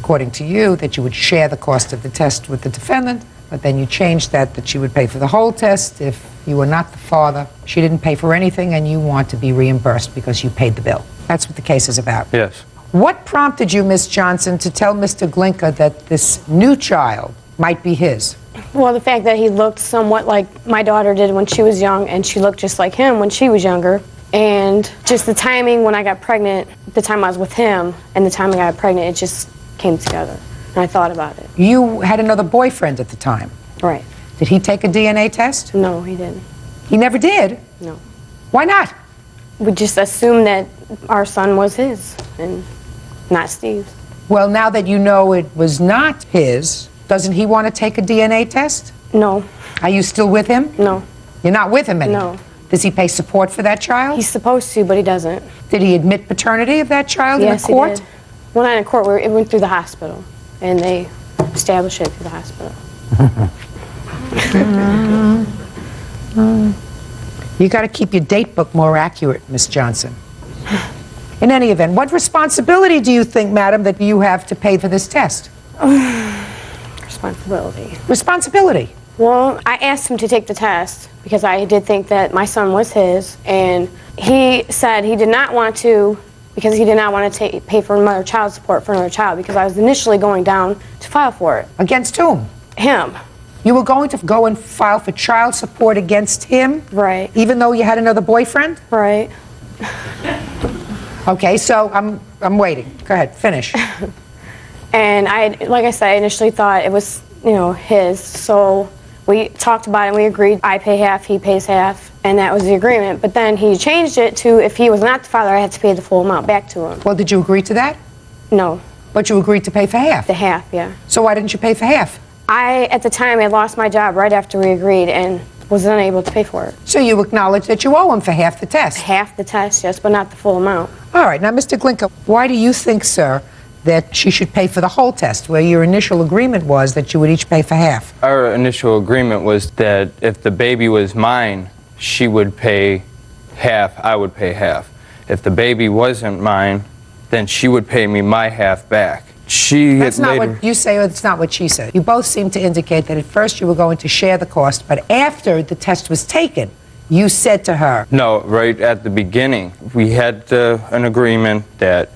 according to you, that you would share the cost of the test with the defendant, but then you changed that she would pay for the whole test if you were not the father. She didn't pay for anything, and you want to be reimbursed because you paid the bill. That's what the case is about. Yes. What prompted you, Miss Johnson, to tell Mr. Glinka that this new child might be his? Well, the fact that he looked somewhat like my daughter did when she was young, and she looked just like him when she was younger. And just the timing when I got pregnant, the time I was with him, and the time I got pregnant, it just came together. And I thought about it. You had another boyfriend at the time. Right. Did he take a DNA test? No, he didn't. He never did? No. Why not? We just assumed that our son was his and not Steve's. Well, now that you know it was not his, doesn't he want to take a DNA test? No. Are you still with him? No. You're not with him anymore? No. Does he pay support for that child? He's supposed to, but he doesn't. Did he admit paternity of that child in Yes, a court? he did. Well, not in court. It went through the hospital, and they established it through the hospital. You got to keep your date book more accurate, Miss Johnson. In any event, what responsibility do you think, madam, that you have to pay for this test? Responsibility. Responsibility? Well, I asked him to take the test because I did think that my son was his, and he said he did not want to because he did not want to pay for another child support for another child because I was initially going down to file for it. Against whom? Him. You were going to go and file for child support against him? Right. Even though you had another boyfriend? Right. Okay, so I'm waiting. Go ahead, finish. And like I said, I initially thought it was, his. So we talked about it and we agreed I pay half, he pays half, and that was the agreement. But then he changed it to if he was not the father, I had to pay the full amount back to him. Well, did you agree to that? No. But you agreed to pay for half? The half, yeah. So why didn't you pay for half? At the time, I lost my job right after we agreed and was unable to pay for it. So you acknowledge that you owe him for half the test? Half the test, yes, but not the full amount. All right, now, Mr. Glinka, why do you think, sir, that she should pay for the whole test, where your initial agreement was that you would each pay for half? Our initial agreement was that if the baby was mine, she would pay half, I would pay half. If the baby wasn't mine, then she would pay me my half back. That's not what you say, or it's not what she said. You both seem to indicate that at first you were going to share the cost, but after the test was taken, you said to her... No, right at the beginning, we had an agreement that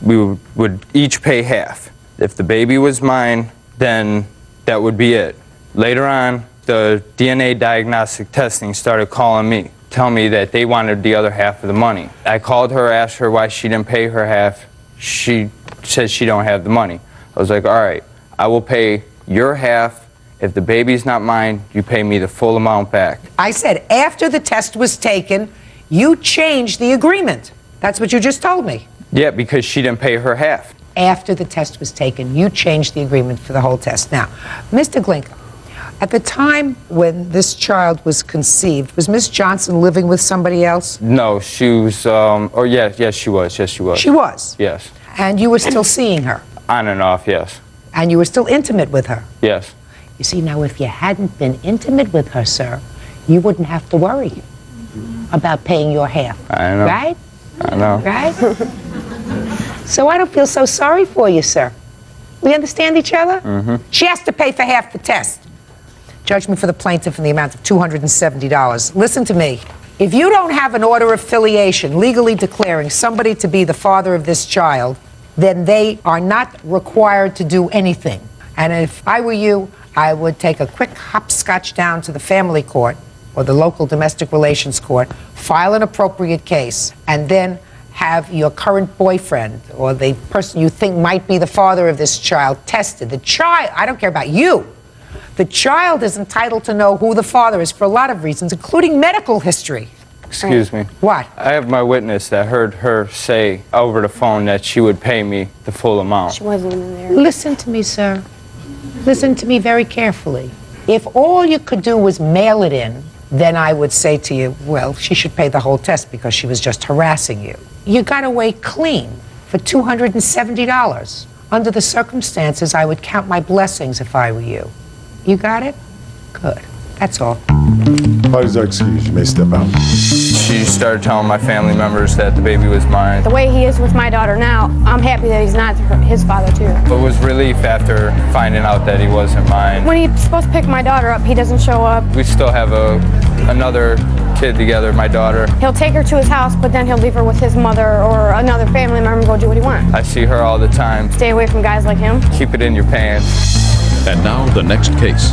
we would each pay half. If the baby was mine, then that would be it. Later on, the DNA diagnostic testing started calling me, telling me that they wanted the other half of the money. I called her, asked her why she didn't pay her half. She said she don't have the money. I was like, all right, I will pay your half. If the baby's not mine, you pay me the full amount back. I said after the test was taken, you changed the agreement. That's what you just told me. Yeah, because she didn't pay her half. After the test was taken, you changed the agreement for the whole test. Now, Mr. Glinka, at the time when this child was conceived, was Miss Johnson living with somebody else? No, she was, yes, she was. Yes, she was. She was? Yes. And you were still seeing her? On and off, yes. And you were still intimate with her? Yes. You see, now, if you hadn't been intimate with her, sir, you wouldn't have to worry about paying your half. I know. Right? I know. Right? So I don't feel so sorry for you, sir. We understand each other? Mm-hmm. She has to pay for half the test. Judgment for the plaintiff in the amount of $270. Listen to me. If you don't have an order of filiation legally declaring somebody to be the father of this child, then they are not required to do anything. And if I were you, I would take a quick hopscotch down to the family court or the local domestic relations court, file an appropriate case, and then have your current boyfriend or the person you think might be the father of this child tested. The child, I don't care about you. The child is entitled to know who the father is for a lot of reasons, including medical history. Excuse me. What? I have my witness that heard her say over the phone that she would pay me the full amount. She wasn't in there. Listen to me, sir. Listen to me very carefully. If all you could do was mail it in, then I would say to you, well, she should pay the whole test because she was just harassing you. You got away clean for $270. Under the circumstances, I would count my blessings if I were you. You got it? Good. That's all. Parties are excused. You may step out. She started telling my family members that the baby was mine. The way he is with my daughter now, I'm happy that he's not his father, too. It was relief after finding out that he wasn't mine. When he's supposed to pick my daughter up, he doesn't show up. We still have another kid together, my daughter. He'll take her to his house, but then he'll leave her with his mother or another family member and go do what he wants. I see her all the time. Stay away from guys like him. Keep it in your pants. And now the next case.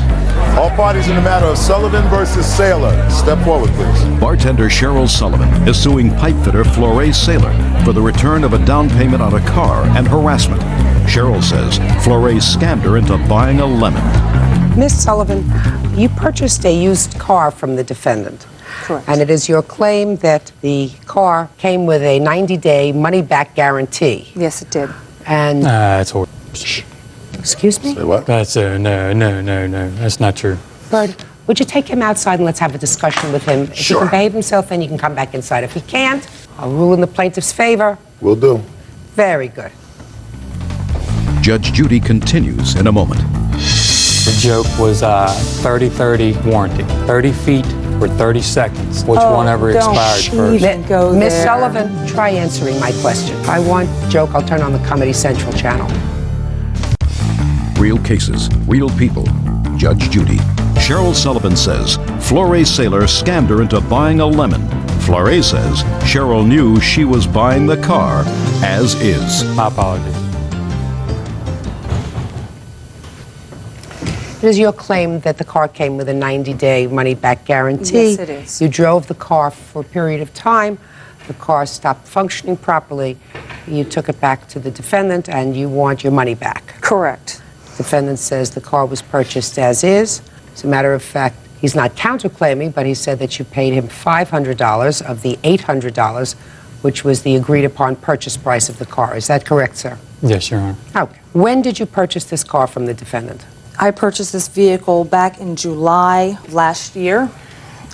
All parties in the matter of Sullivan versus Saylor. Step forward, please. Bartender Cheryl Sullivan is suing pipefitter Flores Saylor for the return of a down payment on a car and harassment. Cheryl says Flores scammed her into buying a lemon. Miss Sullivan, you purchased a used car from the defendant. Correct. And it is your claim that the car came with a 90-day money-back guarantee. Yes, it did. And... It's horrible. Excuse me? Say what? That's no. That's not true. Bird, would you take him outside and let's have a discussion with him? If he Sure. can behave himself, then you can come back inside. If he can't, I'll rule in the plaintiff's favor. Will do. Very good. Judge Judy continues in a moment. The joke was 30-30 warranty. 30 feet for 30 seconds. Which one ever expired first? Miss Sullivan, try answering my question. If I want joke, I'll turn on the Comedy Central channel. Real cases, real people. Judge Judy. Cheryl Sullivan says Flores Saylor scammed her into buying a lemon. Flores says Cheryl knew she was buying the car as is. My apologies. It is your claim that the car came with a 90-day money-back guarantee. Yes, it is. You drove the car for a period of time. The car stopped functioning properly. You took it back to the defendant, and you want your money back. Correct. The defendant says the car was purchased as is. As a matter of fact, he's not counterclaiming, but he said that you paid him $500 of the $800, which was the agreed-upon purchase price of the car. Is that correct, sir? Yes, Your Honor. Okay. When did you purchase this car from the defendant? I purchased this vehicle back in July of last year.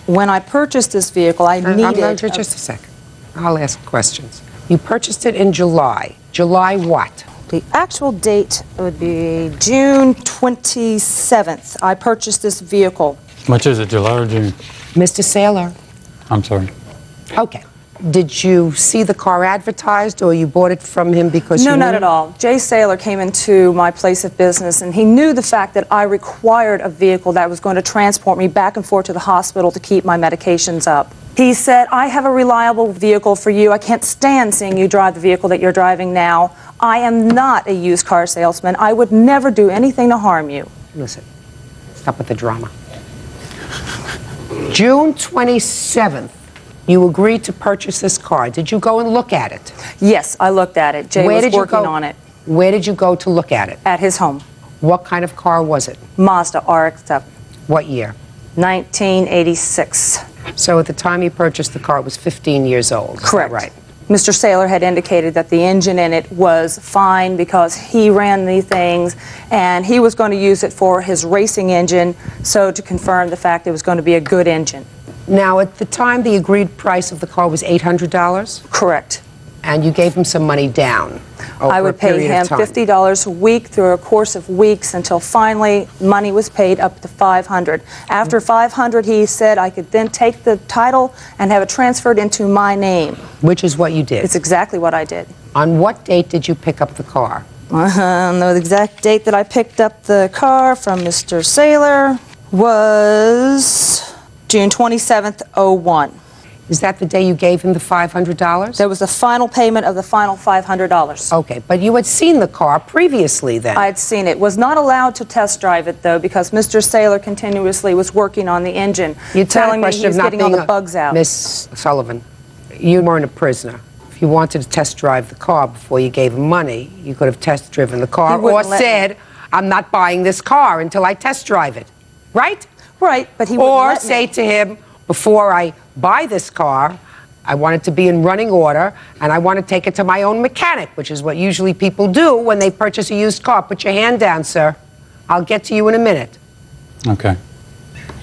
When I purchased this vehicle, I needed... Just a second. I'll ask questions. You purchased it in July. July what? The actual date would be June 27th. I purchased this vehicle. Much is it, July or June? Mr. Saylor. I'm sorry. Okay. Did you see the car advertised, or you bought it from him because No, you knew not at all. Jay Saylor came into my place of business, and he knew the fact that I required a vehicle that was going to transport me back and forth to the hospital to keep my medications up. He said, I have a reliable vehicle for you. I can't stand seeing you drive the vehicle that you're driving now. I am not a used car salesman. I would never do anything to harm you. Listen, stop with the drama. June 27th, you agreed to purchase this car. Did you go and look at it? Yes, I looked at it. Jay was working on it. Where did you go to look at it? At his home. What kind of car was it? Mazda RX-7. What year? 1986. So at the time you purchased the car, it was 15 years old. Correct. Right. Mr. Saylor had indicated that the engine in it was fine because he ran these things and he was going to use it for his racing engine, so to confirm the fact it was going to be a good engine. Now, at the time, the agreed price of the car was $800? Correct. And you gave him some money down over I would a pay period him of time. $50 a week through a course of weeks until finally money was paid up to $500. After $500, he said I could then take the title and have it transferred into my name. Which is what you did? It's exactly what I did. On what date did you pick up the car? The exact date that I picked up the car from Mr. Saylor was June 27th, 01. Is that the day you gave him the $500? There was the final payment of the final $500. Okay, but you had seen the car previously then? I had seen it. Was not allowed to test drive it, though, because Mr. Saylor continuously was working on the engine, telling me he was getting all the bugs out. Miss Sullivan, you weren't a prisoner. If you wanted to test drive the car before you gave him money, you could have test driven the car or said, I'm not buying this car until I test drive it. Right? Right, but he wouldn't let me. Or say to him, before I buy this car, I want it to be in running order, and I want to take it to my own mechanic, which is what usually people do when they purchase a used car. Put your hand down, sir. I'll get to you in a minute. Okay.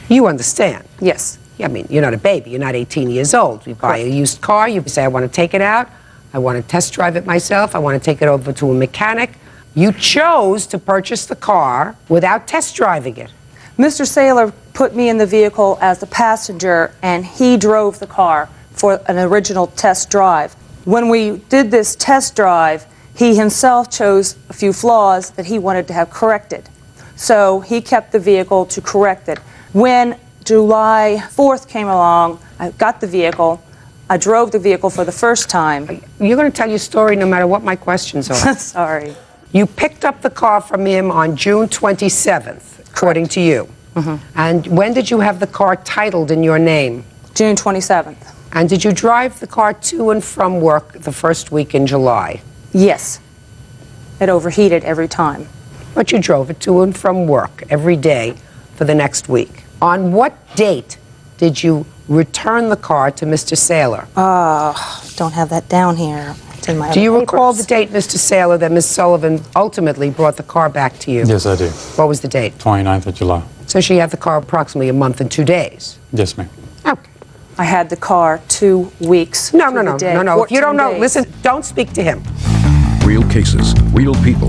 You understand? Yes. I mean, you're not a baby. You're not 18 years old. You buy a used car. You say, I want to take it out. I want to test drive it myself. I want to take it over to a mechanic. You chose to purchase the car without test driving it. Mr. Saylor put me in the vehicle as the passenger, and he drove the car for an original test drive. When we did this test drive, he himself chose a few flaws that he wanted to have corrected. So he kept the vehicle to correct it. When July 4th came along, I got the vehicle. I drove the vehicle for the first time. You're going to tell your story no matter what my questions are. Sorry. You picked up the car from him on June 27th, according to you. And when did you have the car titled in your name? June 27th. And did you drive the car to and from work the first week in July? Yes. It overheated every time. But you drove it to and from work every day for the next week. On what date did you return the car to Mr. Saylor? Don't have that down here. It's in my Do you other recall papers. the date, Mr. Saylor, that Ms. Sullivan ultimately brought the car back to you? Yes, I do. What was the date? 29th of July. So she had the car approximately a month and 2 days. Yes, ma'am. Okay. I had the car 2 weeks. No. If you don't know, 14 days. listen, don't speak to him. Real cases, real people.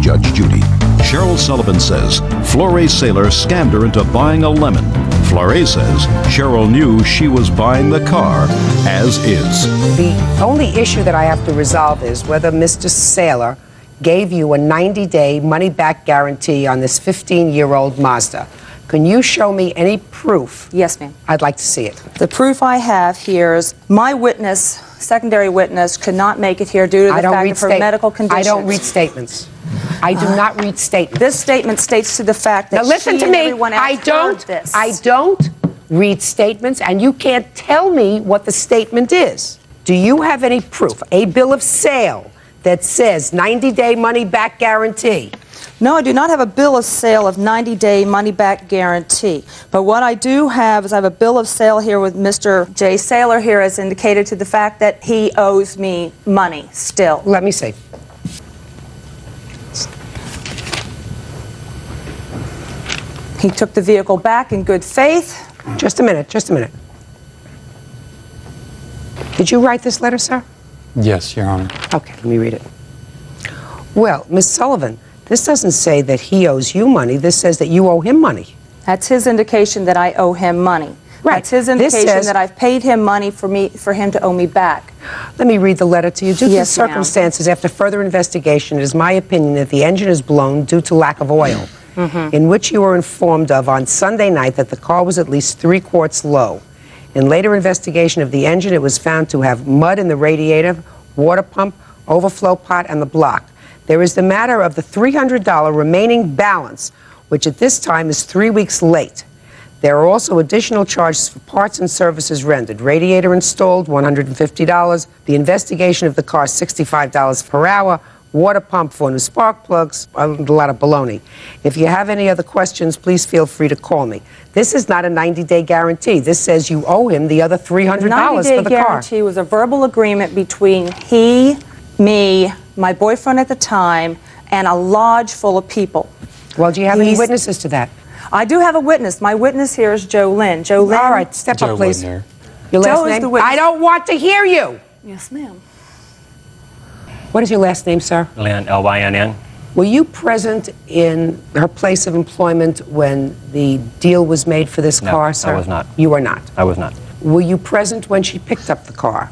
Judge Judy. Cheryl Sullivan says Flore Saylor scammed her into buying a lemon. Flore says Cheryl knew she was buying the car as is. The only issue that I have to resolve is whether Mr. Saylor gave you a 90-day money-back guarantee on this 15-year-old Mazda. Can you show me any proof? Yes, ma'am. I'd like to see it. The proof I have here is my witness secondary witness could not make it here due to the fact of her medical conditions. I don't read statements. I do not read statements. This statement states to the fact that now listen she to and me. everyone else heard this. I don't read statements, and you can't tell me what the statement is. Do you have any proof, a bill of sale that says 90-day money-back guarantee? No, I do not have a bill of sale of 90-day money-back guarantee. But what I do have is I have a bill of sale here with Mr. J. Saylor here as indicated to the fact that he owes me money still. Let me see. He took the vehicle back in good faith. Just a minute, just a minute. Did you write this letter, sir? Yes, Your Honor. Okay, let me read it. Well, Miss Sullivan, this doesn't say that he owes you money. This says that you owe him money. That's his indication that I owe him money. Right. That's his indication that I've paid him money for him to owe me back. Let me read the letter to you. Due to the Yes, ma'am. circumstances, after further investigation, it is my opinion that the engine is blown due to lack of oil, in which you were informed of on Sunday night that the car was at least 3 quarts low. In later investigation of the engine, it was found to have mud in the radiator, water pump, overflow pot, and the block. There is the matter of the $300 remaining balance, which at this time is 3 weeks late. There are also additional charges for parts and services rendered. Radiator installed, $150. The investigation of the car, $65 per hour. Water pump for new spark plugs, a lot of baloney. If you have any other questions, please feel free to call me. This is not a 90-day guarantee. This says you owe him the other $300 for the car. The 90-day guarantee was a verbal agreement between he, me, my boyfriend at the time, and a lodge full of people. Well, do you have any witnesses to that? I do have a witness. My witness here is Joe Lynn. Joe Lynn. All right, step up, please. Your Your last Joe is name? the witness. I don't want to hear you. Yes, ma'am. What is your last name, sir? Lynn, L-Y-N-N. Were you present in her place of employment when the deal was made for this car, sir? I was not. You were not? I was not. Were you present when she picked up the car?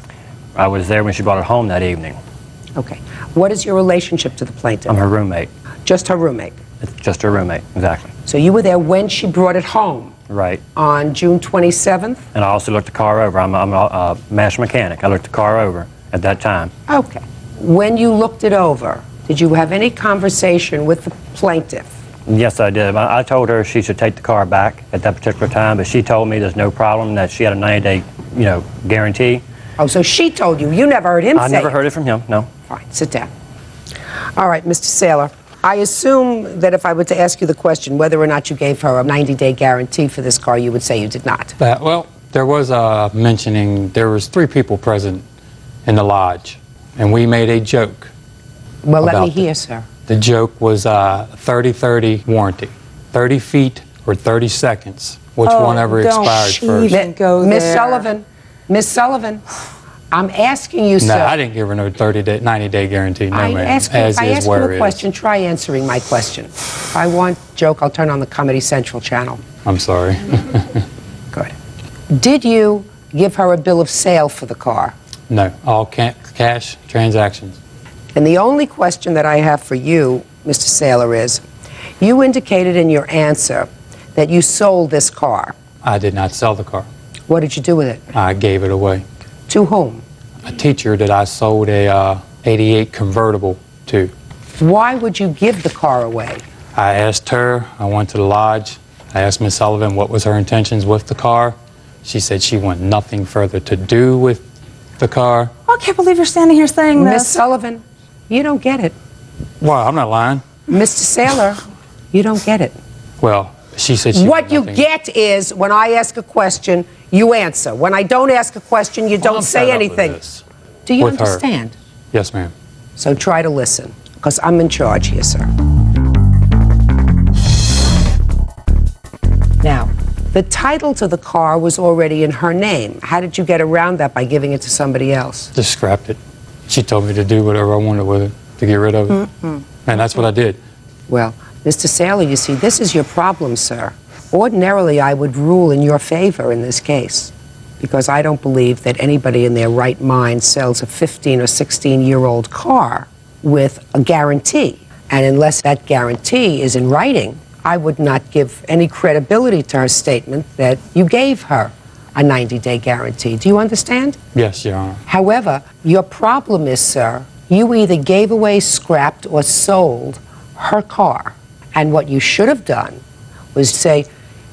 I was there when she brought it home that evening. Okay. What is your relationship to the plaintiff? I'm her roommate. Just her roommate? It's just her roommate, exactly. So you were there when she brought it home? Right. On June 27th? And I also looked the car over. I'm a master mechanic. I looked the car over at that time. Okay. When you looked it over, did you have any conversation with the plaintiff? Yes, I did. I told her she should take the car back at that particular time, but she told me there's no problem, that she had a 90-day, guarantee. Oh, so she told you. You never heard him say it? I never heard it from him, no. Fine, sit down. All right, Mr. Saylor, I assume that if I were to ask you the question whether or not you gave her a 90-day guarantee for this car, you would say you did not. Well, there was mentioning there was 3 people present in the lodge, and we made a joke. Well, let me hear, sir. The joke was 30-30 warranty, 30 feet or 30 seconds, whichever expired first. Miss Sullivan, I'm asking you, sir. No, I didn't give her no 90-day guarantee, no, ma'am. If I ask you a question, try answering my question. If I want joke, I'll turn on the Comedy Central channel. I'm sorry. Good. Did you give her a bill of sale for the car? No, all cash transactions. And the only question that I have for you, Mr. Saylor, is you indicated in your answer that you sold this car. I did not sell the car. What did you do with it? I gave it away. To whom? A teacher that I sold a 88 convertible to. Why would you give the car away? I asked her, I went to the lodge, I asked Miss Sullivan what was her intentions with the car. She said she wanted nothing further to do with the car. Oh, I can't believe you're standing here saying this. Miss Sullivan, you don't get it. Well, I'm not lying. Mr. Saylor, you don't get it. Well, she said she What you get is when I ask a question, you answer. When I don't ask a question, you don't say anything. Do you understand? Yes, ma'am. So try to listen, because I'm in charge here, sir. Now, the title to the car was already in her name. How did you get around that by giving it to somebody else? Just scrapped it. She told me to do whatever I wanted with it, to get rid of it. And that's what I did. Well, Mr. Saylor, you see, this is your problem, sir. Ordinarily, I would rule in your favor in this case, because I don't believe that anybody in their right mind sells a 15 or 16-year-old car with a guarantee. And unless that guarantee is in writing, I would not give any credibility to her statement that you gave her a 90-day guarantee. Do you understand? Yes, Your Honor. However, your problem is, sir, you either gave away, scrapped, or sold her car. And what you should have done was say,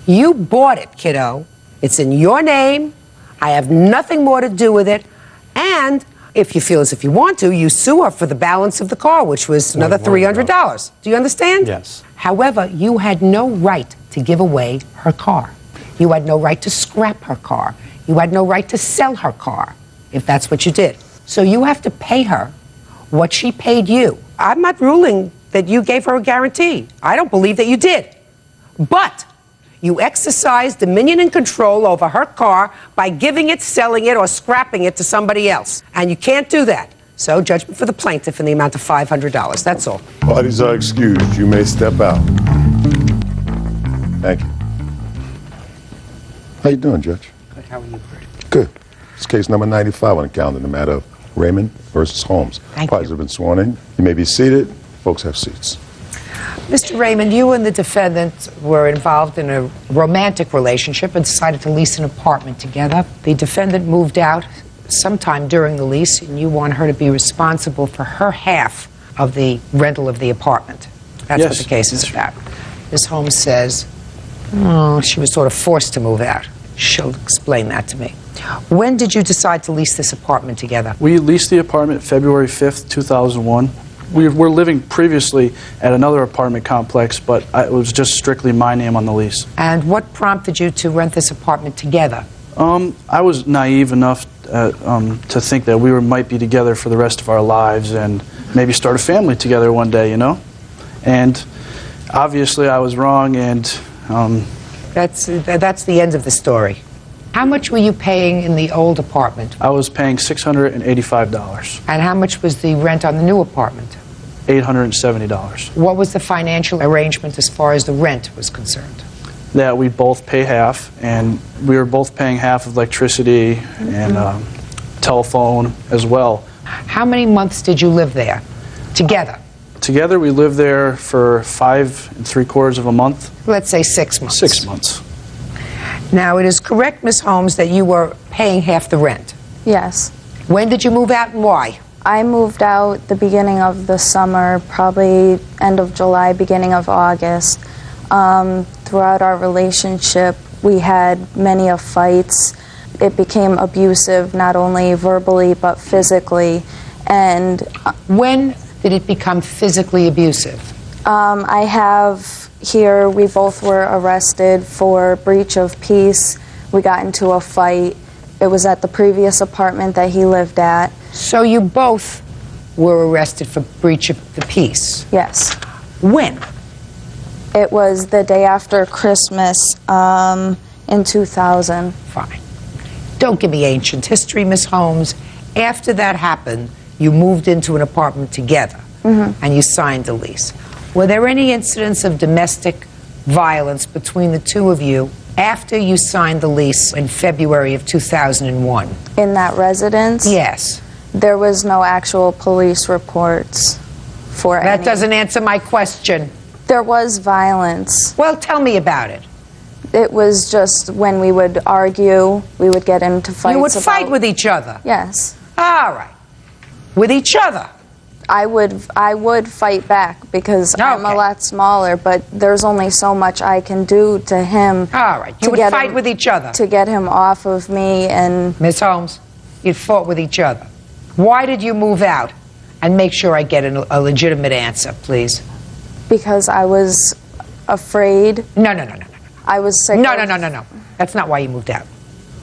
you bought it, kiddo. It's in your name. I have nothing more to do with it. And if you feel as if you want to, you sue her for the balance of the car, which was another $300. Do you understand? Yes. However, you had no right to give away her car. You had no right to scrap her car. You had no right to sell her car, if that's what you did. So you have to pay her what she paid you. I'm not ruling that you gave her a guarantee. I don't believe that you did. But you exercised dominion and control over her car by giving it, selling it, or scrapping it to somebody else. And you can't do that. So judgment for the plaintiff in the amount of $500. That's all. Parties are excused. You may step out. Thank you. How you doing, Judge? Good. How are you, Bert? Good. It's case number 95 on the calendar, the matter of Raymond versus Holmes. Parties have been sworn in. You may be seated. Folks have seats. Mr. Raymond, you and the defendant were involved in a romantic relationship and decided to lease an apartment together. The defendant moved out sometime during the lease, and you want her to be responsible for her half of the rental of the apartment. That's what the case is about. Ms. Holmes says, she was sort of forced to move out. She'll explain that to me. When did you decide to lease this apartment together? We leased the apartment February 5th, 2001. We were living previously at another apartment complex, but it was just strictly my name on the lease. And what prompted you to rent this apartment together? I was naive enough to think that we might be together for the rest of our lives and maybe start a family together one day, you know? And obviously I was wrong, and... That's the end of the story. How much were you paying in the old apartment? I was paying $685. And how much was the rent on the new apartment? $870. What was the financial arrangement as far as the rent was concerned? That we both pay half, and we were both paying half of electricity and telephone as well. How many months did you live there together? Together we lived there for 5 3/4 of a month. Let's say 6 months. 6 months. Now, it is correct, Ms. Holmes, that you were paying half the rent. Yes. When did you move out and why? I moved out the beginning of the summer, probably end of July, beginning of August. Throughout our relationship, we had many fights. It became abusive, not only verbally, but physically. And when did it become physically abusive? I have here, we both were arrested for breach of peace. We got into a fight. It was at the previous apartment that he lived at. So you both were arrested for breach of the peace? Yes. When? It was the day after Christmas in 2000. Fine. Don't give me ancient history, Ms. Holmes. After that happened, you moved into an apartment together, and you signed a lease. Were there any incidents of domestic violence between the two of you after you signed the lease in February of 2001? In that residence? Yes. There was no actual police reports for any. That doesn't answer my question. There was violence. Well, tell me about it. It was just when we would argue, we would get into fights. You would fight with each other? Yes. All right. With each other? I would fight back because I'm a lot smaller, but there's only so much I can do to him. All right. You would fight with each other? To get him off of me. And Ms. Holmes, you fought with each other. Why did you move out? And make sure I get a legitimate answer, please. Because I was afraid. No. I was sick. No. That's not why you moved out.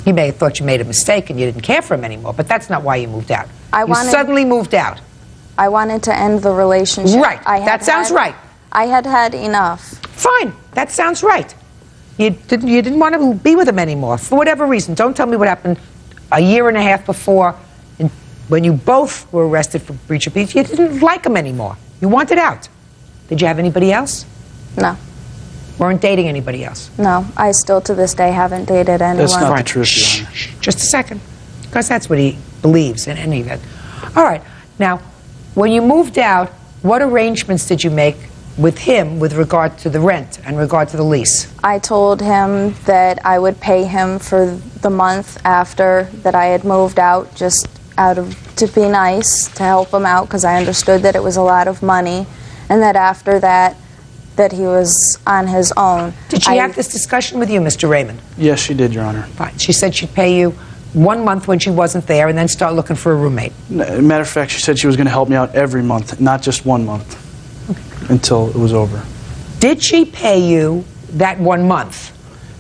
You may have thought you made a mistake and you didn't care for him anymore, but that's not why you moved out. You suddenly moved out. I wanted to end the relationship. Right. That sounds right. I had had enough. Fine. That sounds right. You didn't want to be with him anymore for whatever reason. Don't tell me what happened a year and a half before when you both were arrested for breach of peace. You didn't like him anymore. You wanted out. Did you have anybody else? No. Weren't dating anybody else? No. I still to this day haven't dated anyone. That's not the truth, Your Honor. Just a second. Because that's what he believes in any event. All right. Now, when you moved out, what arrangements did you make with him with regard to the rent and regard to the lease? I told him that I would pay him for the month after that I had moved out, just to be nice, to help him out, because I understood that it was a lot of money, and that after that, that he was on his own. Did she have this discussion with you, Mr. Raymond? Yes, she did, Your Honor. Fine. She said she'd pay you 1 month when she wasn't there and then start looking for a roommate. Matter of fact, she said she was going to help me out every month, not just 1 month, until it was over. Did she pay you that 1 month?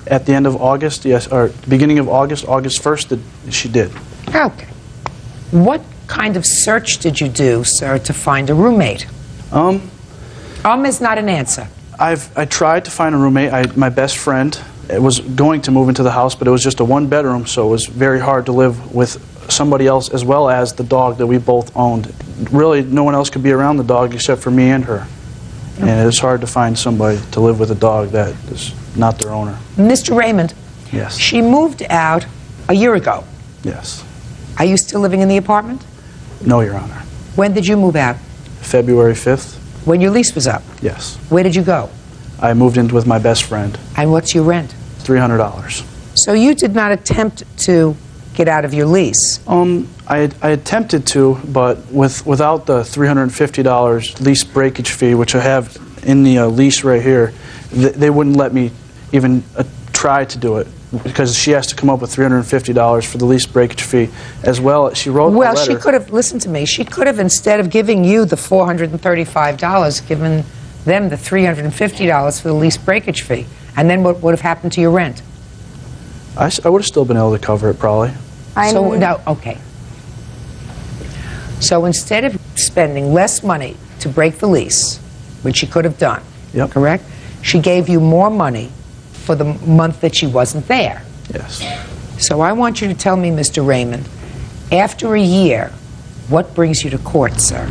At the end of August, yes, or beginning of August, August 1st, she did. Okay. What kind of search did you do, sir, to find a roommate? Is not an answer. I tried to find a roommate. My best friend was going to move into the house, but it was just a 1-bedroom, so it was very hard to live with somebody else as well as the dog that we both owned. Really, no one else could be around the dog except for me and her. And it was hard to find somebody to live with a dog that is not their owner. Mr. Raymond, Yes. she moved out a year ago. Yes. Are you still living in the apartment? No, Your Honor. When did you move out? February 5th? When your lease was up? Yes. Where did you go? I moved in with my best friend. And what's your rent? $300. So you did not attempt to get out of your lease? I attempted to, but without the $350 lease breakage fee, which I have in the lease right here, they wouldn't let me even try to do it, because she has to come up with $350 for the lease breakage fee, as well. She wrote a letter. Well, she could have, listen to me, she could have, instead of giving you the $435, given them the $350 for the lease breakage fee. And then what would have happened to your rent? I would have still been able to cover it, probably. Okay. So instead of spending less money to break the lease, which she could have done, correct? She gave you more money for the month that she wasn't there. Yes. So I want you to tell me, Mr. Raymond, after a year, what brings you to court, sir?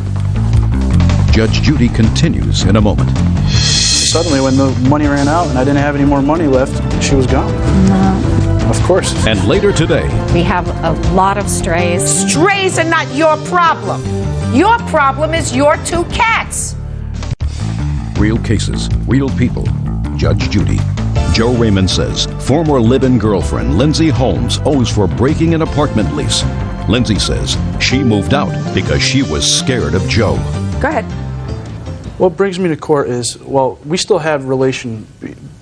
Judge Judy continues in a moment. Suddenly, when the money ran out and I didn't have any more money left, she was gone. Of course. And later today, we have a lot of strays. Strays are not your problem. Your problem is your 2 cats. real cases, real people. Judge Judy. Joe Raymond says former live-in girlfriend Lindsay Holmes owes for breaking an apartment lease. Lindsay says she moved out because she was scared of Joe. Go ahead. What brings me to court is, well, we still have relation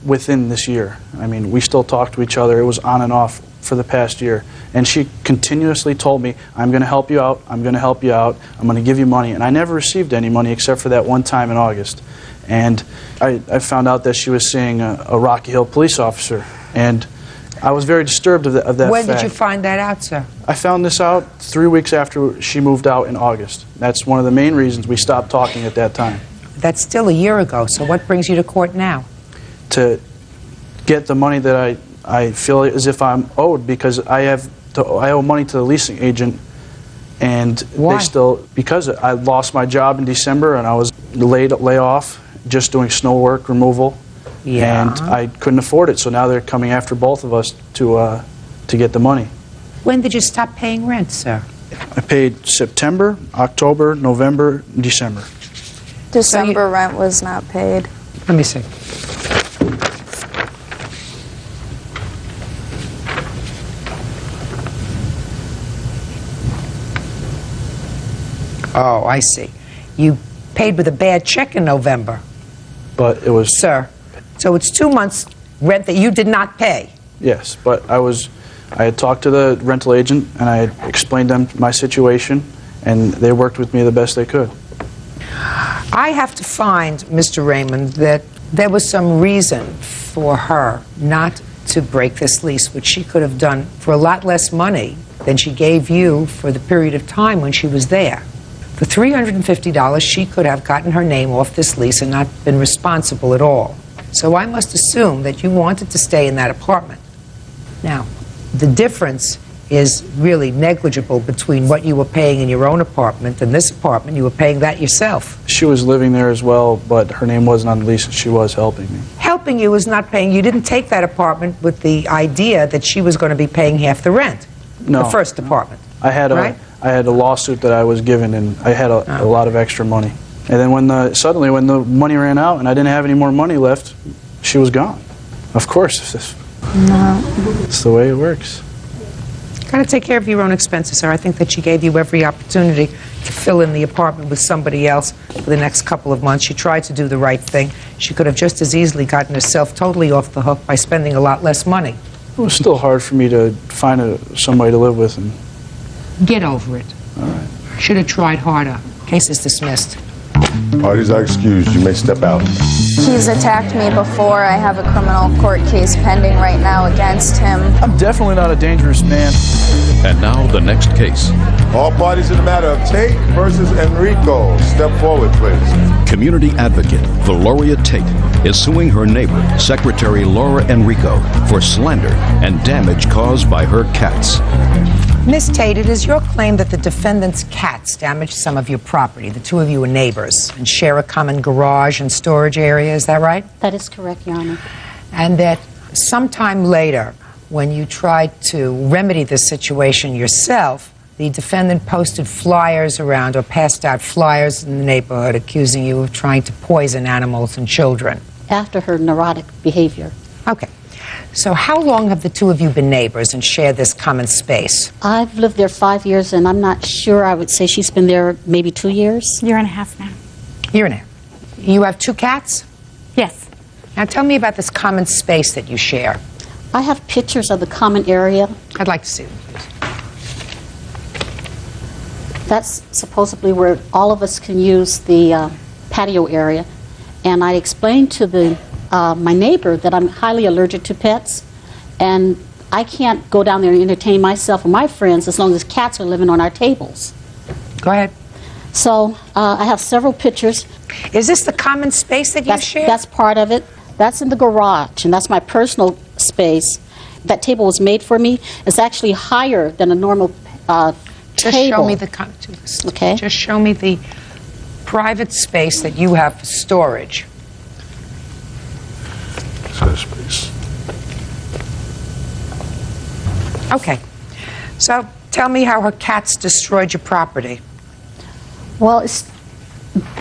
within this year. I mean, we still talk to each other. It was on and off for the past year. And she continuously told me, I'm going to help you out, I'm going to help you out, I'm going to give you money. And I never received any money except for that one time in August. And I found out that she was seeing a Rocky Hill police officer. And I was very disturbed of that When fact. did you find that out, sir? I found this out 3 weeks after she moved out in August. That's one of the main reasons we stopped talking at that time. That's still a year ago, so what brings you to court now? To get the money that I feel as if I'm owed, because I owe money to the leasing agent, and Why? they still, because I lost my job in December and I was laid off just doing snow work removal, and I couldn't afford it, so now they're coming after both of us to get the money. When did you stop paying rent, sir? I paid September, October, November, December. December rent was not paid. Let me see. Oh, I see. You paid with a bad check in November. But it was... Sir, so it's 2 months rent that you did not pay. Yes, but I had talked to the rental agent and I had explained them my situation, and they worked with me the best they could. I have to find, Mr. Raymond, that there was some reason for her not to break this lease, which she could have done for a lot less money than she gave you for the period of time when she was there. For $350, she could have gotten her name off this lease and not been responsible at all. So I must assume that you wanted to stay in that apartment. Now, the difference is really negligible between what you were paying in your own apartment and this apartment. You were paying that yourself. She was living there as well, but her name wasn't on the lease and she was helping me. Helping you is not paying. You didn't take that apartment with the idea that she was going to be paying half the rent. No. The first apartment. I had right? a lawsuit that I was given, and I had a lot of extra money. And then suddenly when the money ran out and I didn't have any more money left, she was gone. Of course, it's the way it works. Got to take care of your own expenses, sir. I think that she gave you every opportunity to fill in the apartment with somebody else for the next couple of months. She tried to do the right thing. She could have just as easily gotten herself totally off the hook by spending a lot less money. It was still hard for me to find somebody to live with. And get over it. All right. Should have tried harder. Case is dismissed. Parties are excused. You may step out. He's attacked me before. I have a criminal court case pending right now against him. I'm definitely not a dangerous man. And now the next case. All parties in the matter of Tate versus Enrico. Step forward, please. Community advocate Valoria Tate is suing her neighbor, Secretary Laura Enrico, for slander and damage caused by her cats. Miss Tate, it is your claim that the defendant's cats damaged some of your property. The two of you are neighbors and share a common garage and storage area, is that right? That is correct, Your Honor. And that sometime later, when you tried to remedy the situation yourself, the defendant posted flyers around or passed out flyers in the neighborhood accusing you of trying to poison animals and children. After her neurotic behavior. Okay. So how long have the two of you been neighbors and shared this common space? I've lived there 5 years, and I'm not sure. I would say she's been there maybe 2 years. Year and a half now. Year and a half. You have two cats? Yes. Now tell me about this common space that you share. I have pictures of the common area. I'd like to see them, please. That's supposedly where all of us can use the patio area. And I explained to my neighbor that I'm highly allergic to pets, and I can't go down there and entertain myself or my friends as long as cats are living on our tables. Go ahead. So I have several pictures. Is this the common space that you share? That's part of it. That's in the garage, and that's my personal space. That table was made for me. It's actually higher than a normal Just table. show me okay. Just show me the private space that you have for storage. Space. Okay. So tell me how her cats destroyed your property. Well, it's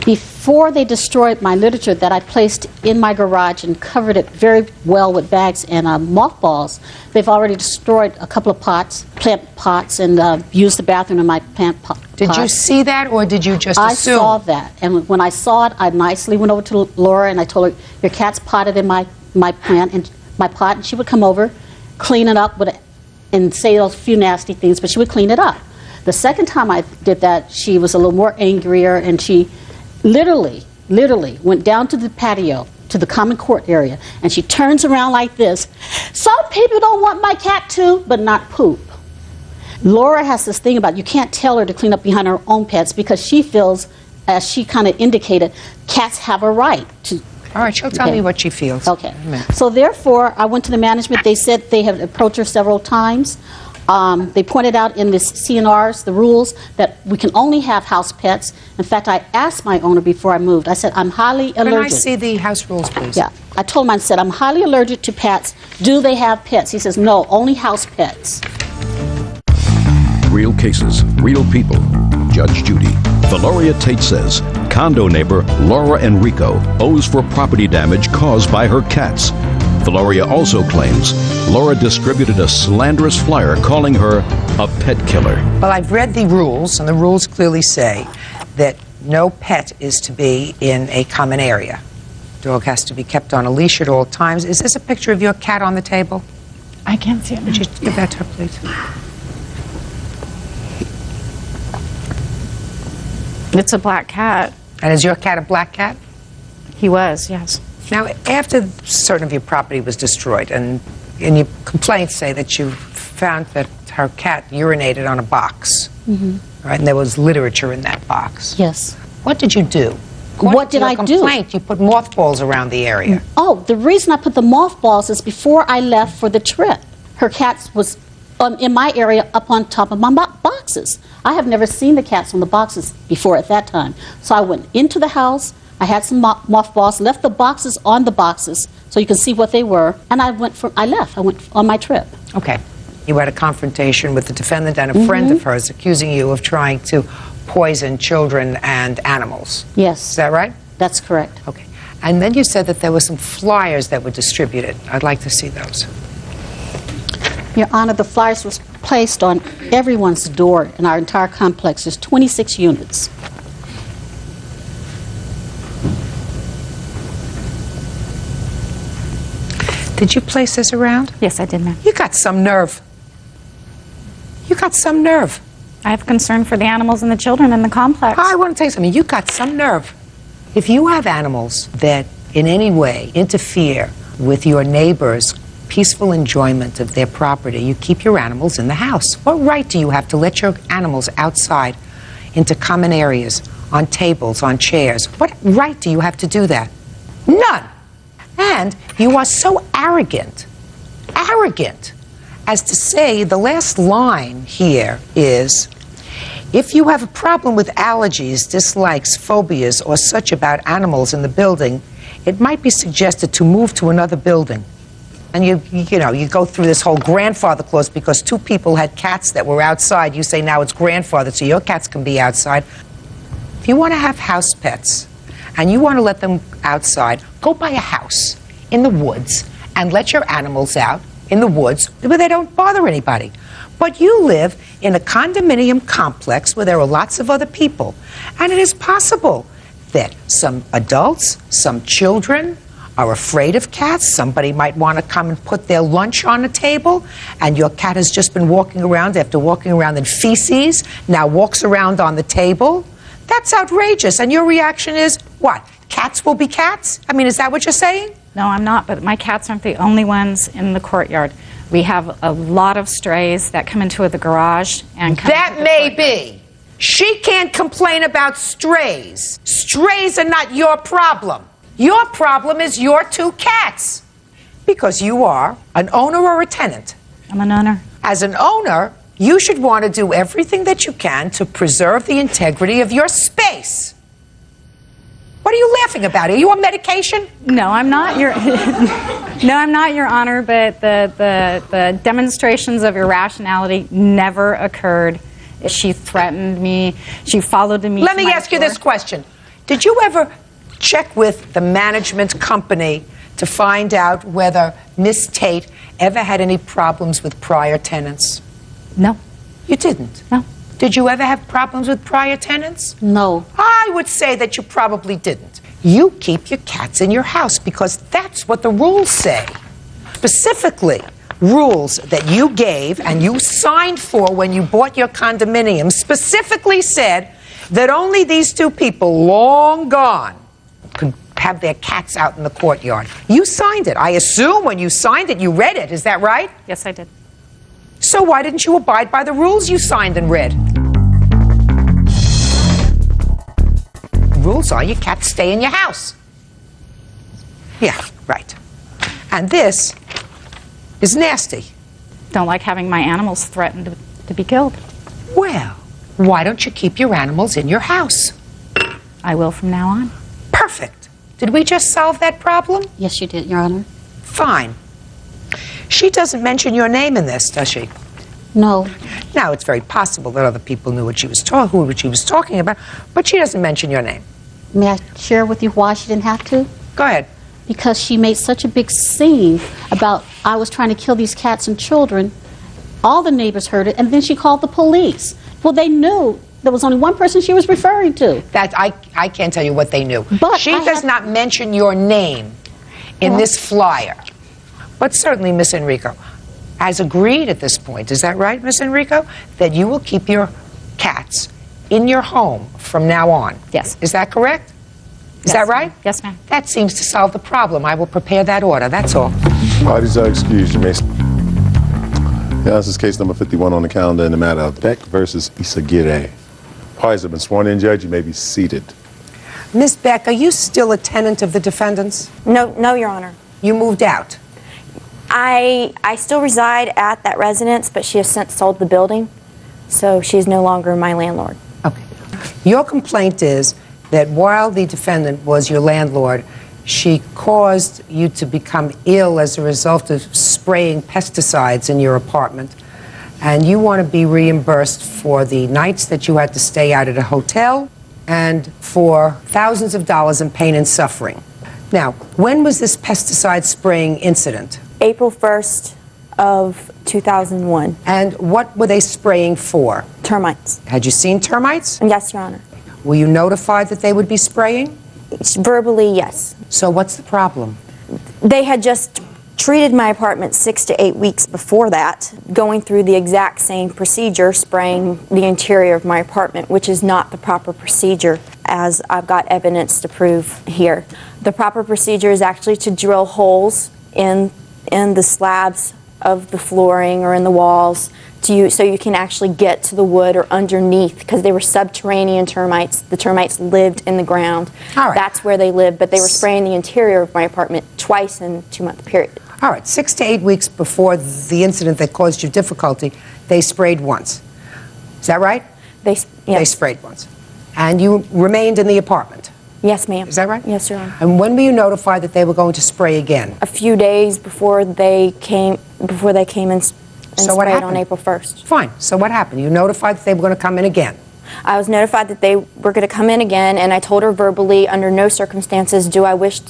before they destroyed my literature that I placed in my garage and covered it very well with bags and mothballs, they've already destroyed a couple of plant pots, and used the bathroom in my plant pot. Did you see that, or did you just assume? I saw that, and when I saw it, I nicely went over to Laura and I told her, your cat's potted in my plant and my pot, and she would come over, clean it up and say those few nasty things, but she would clean it up. The second time I did that, she was a little more angrier, and she literally went down to the patio, to the common court area, and she turns around like this. Some people don't want my cat to, but not poop. Laura has this thing about you can't tell her to clean up behind her own pets because she feels, as she kind of indicated, cats have a right to. All right, she'll tell me what she feels. Okay. So therefore, I went to the management. They said they have approached her several times. They pointed out in the CNRs, the rules, that we can only have house pets. In fact, I asked my owner before I moved. I said, I'm highly allergic. Can I see the house rules, please? Yeah. I told him, I said, I'm highly allergic to pets. Do they have pets? He says, no, only house pets. Real cases, real people. Judge Judy. Valoria Tate says condo neighbor Laura Enrico owes for property damage caused by her cats. Valoria also claims Laura distributed a slanderous flyer calling her a pet killer. Well, I've read the rules, and the rules clearly say that no pet is to be in a common area. Dog has to be kept on a leash at all times. Is this a picture of your cat on the table? I can't see it. Would you give that to her, please? It's a black cat. And is your cat a black cat? He was, yes. Now, after certain of your property was destroyed, and your complaints say that you found that her cat urinated on a box, right? And there was literature in that box. Yes. What did you do? What did I do? Complaint, you put mothballs around the area. Oh, the reason I put the mothballs is before I left for the trip, her cat was in my area up on top of my boxes. I have never seen the cats on the boxes before at that time. So I went into the house, I had some mothballs, left the boxes on the boxes so you can see what they were, and I left. I went on my trip. Okay. You had a confrontation with the defendant and a friend of hers accusing you of trying to poison children and animals. Yes. Is that right? That's correct. Okay. And then you said that there were some flyers that were distributed. I'd like to see those. Your Honor, the flyers was placed on everyone's door in our entire complex. There's 26 units. Did you place this around? Yes, I did, ma'am. You got some nerve. You got some nerve. I have concern for the animals and the children in the complex. I want to tell you something. You got some nerve. If you have animals that in any way interfere with your neighbor's peaceful enjoyment of their property, you keep your animals in the house. What right do you have to let your animals outside into common areas, on tables, on chairs? What right do you have to do that? None. And you are so arrogant, as to say the last line here is, if you have a problem with allergies, dislikes, phobias, or such about animals in the building, it might be suggested to move to another building. And you go through this whole grandfather clause because two people had cats that were outside. You say now it's grandfather, so your cats can be outside. If you want to have house pets and you want to let them outside, go buy a house in the woods and let your animals out in the woods where they don't bother anybody. But you live in a condominium complex where there are lots of other people. And it is possible that some adults, some children are afraid of cats. Somebody might want to come and put their lunch on the table, and your cat has just been walking around after walking around in feces, now walks around on the table. That's outrageous. And your reaction is, what? Cats will be cats? I mean, is that what you're saying? No, I'm not, but my cats aren't the only ones in the courtyard. We have a lot of strays that come into the garage and come That into the may courtyard. be. She can't complain about strays. Strays are not your problem. Your problem is your two cats. Because you are an owner or a tenant. I'm an owner. As an owner, you should want to do everything that you can to preserve the integrity of your space. What are you laughing about? Are you on medication? No, I'm not, Your No, I'm not, Your Honor, but the demonstrations of irrationality never occurred. She threatened me. She followed me. Let me ask you this question. Did you ever check with the management company to find out whether Miss Tate ever had any problems with prior tenants? No. You didn't? No. Did you ever have problems with prior tenants? No. I would say that you probably didn't. You keep your cats in your house because that's what the rules say. Specifically, rules that you gave and you signed for when you bought your condominium specifically said that only these two people, long gone, could have their cats out in the courtyard. You signed it. I assume when you signed it, you read it. Is that right? Yes, I did. So why didn't you abide by the rules you signed and read? The rules are your cats stay in your house. Yeah, right. And this is nasty. Don't like having my animals threatened to be killed. Well, why don't you keep your animals in your house? I will from now on. Perfect. Did we just solve that problem? Yes, you did, Your Honor. Fine. She doesn't mention your name in this, does she? No. Now, it's very possible that other people knew what she was talking about, but she doesn't mention your name. May I share with you why she didn't have to? Go ahead. Because she made such a big scene about I was trying to kill these cats and children. All the neighbors heard it, and then she called the police. Well, they knew there was only one person she was referring to. That I can't tell you what they knew. But she does not mention your name in this flyer. But certainly, Miss Enrico has agreed at this point, is that right, Miss Enrico? That you will keep your cats in your home from now on. Yes. Is that correct? Is Yes, that right? ma'am. Yes, ma'am. That seems to solve the problem. I will prepare that order, that's all. Parties are excused. You may. Yeah, this is case number 51 on the calendar in the matter of Beck versus Isagire. Parties have been sworn in, Judge. You may be seated. Miss Beck, are you still a tenant of the defendants? No, Your Honor. You moved out. I still reside at that residence, but she has since sold the building, so she is no longer my landlord. Okay. Your complaint is that while the defendant was your landlord, she caused you to become ill as a result of spraying pesticides in your apartment, and you want to be reimbursed for the nights that you had to stay out at a hotel and for thousands of dollars in pain and suffering. Now, when was this pesticide spraying incident? April 1st of 2001. And what were they spraying for? Termites. Had you seen termites? Yes, Your Honor. Were you notified that they would be spraying? Verbally, yes. So what's the problem? They had just treated my apartment 6 to 8 weeks before that, going through the exact same procedure, spraying the interior of my apartment, which is not the proper procedure, as I've got evidence to prove here. The proper procedure is actually to drill holes in the slabs of the flooring or in the walls so you can actually get to the wood or underneath, because they were subterranean termites. The termites lived in the ground. All right. That's where they lived, but they were spraying the interior of my apartment twice in a 2-month period. All right, 6 to 8 weeks before the incident that caused you difficulty, they sprayed once. Is that right? Yes. They sprayed once. And you remained in the apartment? Yes, ma'am. Is that right? Yes, Your Honor. And when were you notified that they were going to spray again? A few days before they came and So what sprayed happened? on April 1st. Fine. So what happened? You notified that they were going to come in again? I was notified that they were going to come in again, and I told her verbally, under no circumstances do I wish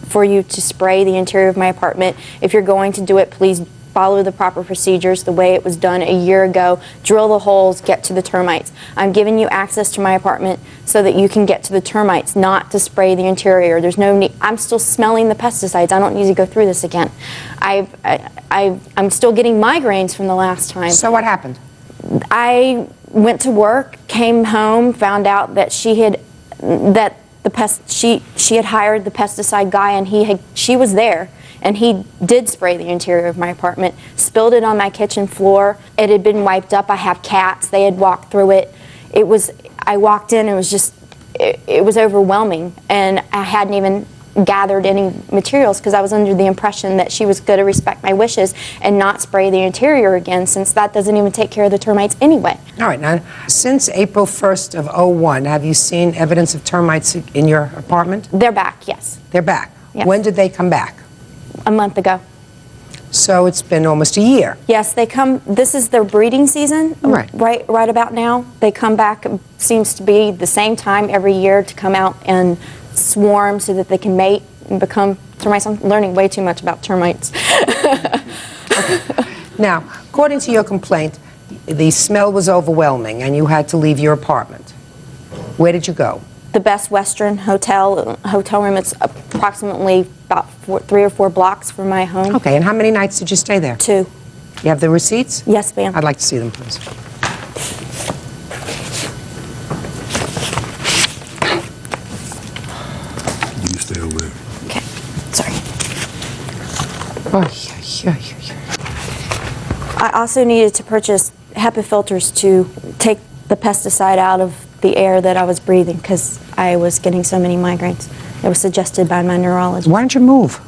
for you to spray the interior of my apartment. If you're going to do it, please follow the proper procedures the way it was done a year ago. Drill the holes, get to the termites. I'm giving you access to my apartment so that you can get to the termites, not to spray the interior. There's no need. I'm still smelling the pesticides. I don't need to go through this again. I'm still getting migraines from the last time. So what happened? I went to work, came home, found out that she had hired the pesticide guy, and she was there, and he did spray the interior of my apartment, spilled it on my kitchen floor. It had been wiped up. I have cats. They had walked through it. I walked in, and it was just, it was overwhelming, and I hadn't even gathered any materials because I was under the impression that she was going to respect my wishes and not spray the interior again, since that doesn't even take care of the termites anyway. All right, now, since April 1st of 01, have you seen evidence of termites in your apartment? They're back, yes. They're back? Yes. When did they come back? A month ago. So it's been almost a year. Yes, they come, this is their breeding season, right about now. They come back, seems to be the same time every year, to come out and swarm so that they can mate and become termites. I'm learning way too much about termites. Okay. Now, according to your complaint, the smell was overwhelming and you had to leave your apartment. Where did you go? The Best Western hotel room. It's approximately about 3 or 4 blocks from my home. Okay, and how many nights did you stay there? 2. You have the receipts? Yes, ma'am. I'd like to see them, please. You stay over there. Okay, sorry. I also needed to purchase HEPA filters to take the pesticide out of the air that I was breathing because I was getting so many migraines. It was suggested by my neurologist. Why don't you move?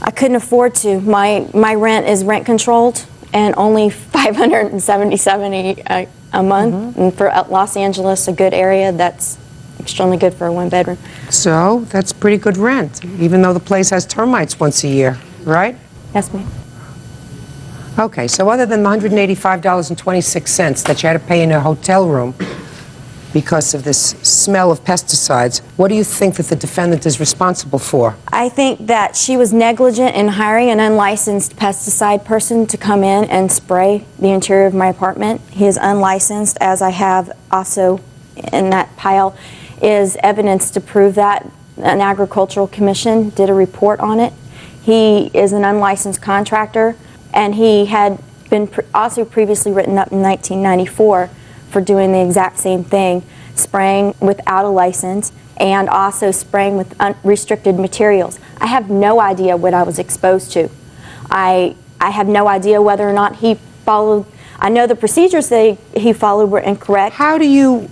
I couldn't afford to. My rent is rent controlled and only $577 a month. And for Los Angeles, a good area, that's extremely good for a 1-bedroom. So that's pretty good rent, even though the place has termites once a year, right? Yes, ma'am. Okay, so other than the $185.26 that you had to pay in a hotel room because of this smell of pesticides, what do you think that the defendant is responsible for? I think that she was negligent in hiring an unlicensed pesticide person to come in and spray the interior of my apartment. He is unlicensed, as I have also in that pile is evidence to prove that. An agricultural commission did a report on it. He is an unlicensed contractor, and he had been also previously written up in 1994 for doing the exact same thing, spraying without a license and also spraying with unrestricted materials. I have no idea what I was exposed to. I have no idea whether or not he followed. I know the procedures that he followed were incorrect. How do you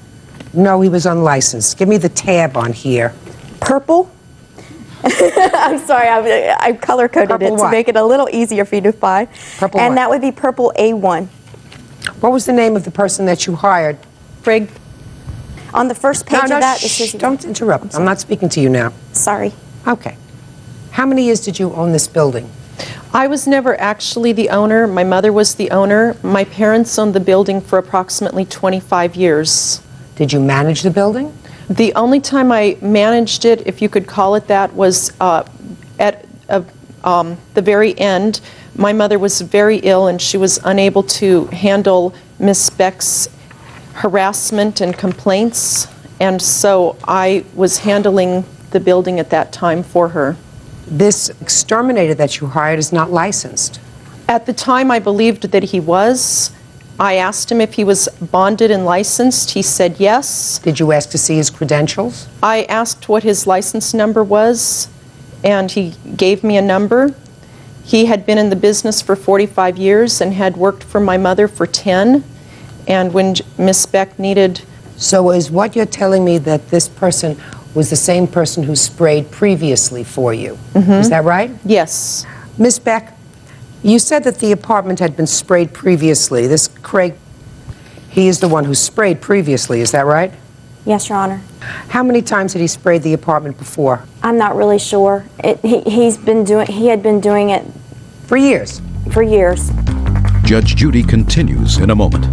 know he was unlicensed? Give me the tab on here. Purple? I'm sorry, I color-coded it to make it a little easier for you to find. Purple and what? that would be purple A1. What was the name of the person that you hired? Frigg? On the first page of that, it says... Don't interrupt. I'm not speaking to you now. Sorry. Okay. How many years did you own this building? I was never actually the owner. My mother was the owner. My parents owned the building for approximately 25 years. Did you manage the building? The only time I managed it, if you could call it that, was at the very end. My mother was very ill and she was unable to handle Miss Beck's harassment and complaints, and so I was handling the building at that time for her. This exterminator that you hired is not licensed. At the time, I believed that he was. I asked him if he was bonded and licensed. He said yes. Did you ask to see his credentials? I asked what his license number was, and he gave me a number. He had been in the business for 45 years and had worked for my mother for 10. And when Miss Beck needed... So is what you're telling me that this person was the same person who sprayed previously for you? Mm-hmm. Is that right? Yes. Miss Beck, you said that the apartment had been sprayed previously. This Craig, he is the one who sprayed previously, is that right? Yes, Your Honor. How many times had he sprayed the apartment before? I'm not really sure. He had been doing it for years. For years. Judge Judy continues in a moment.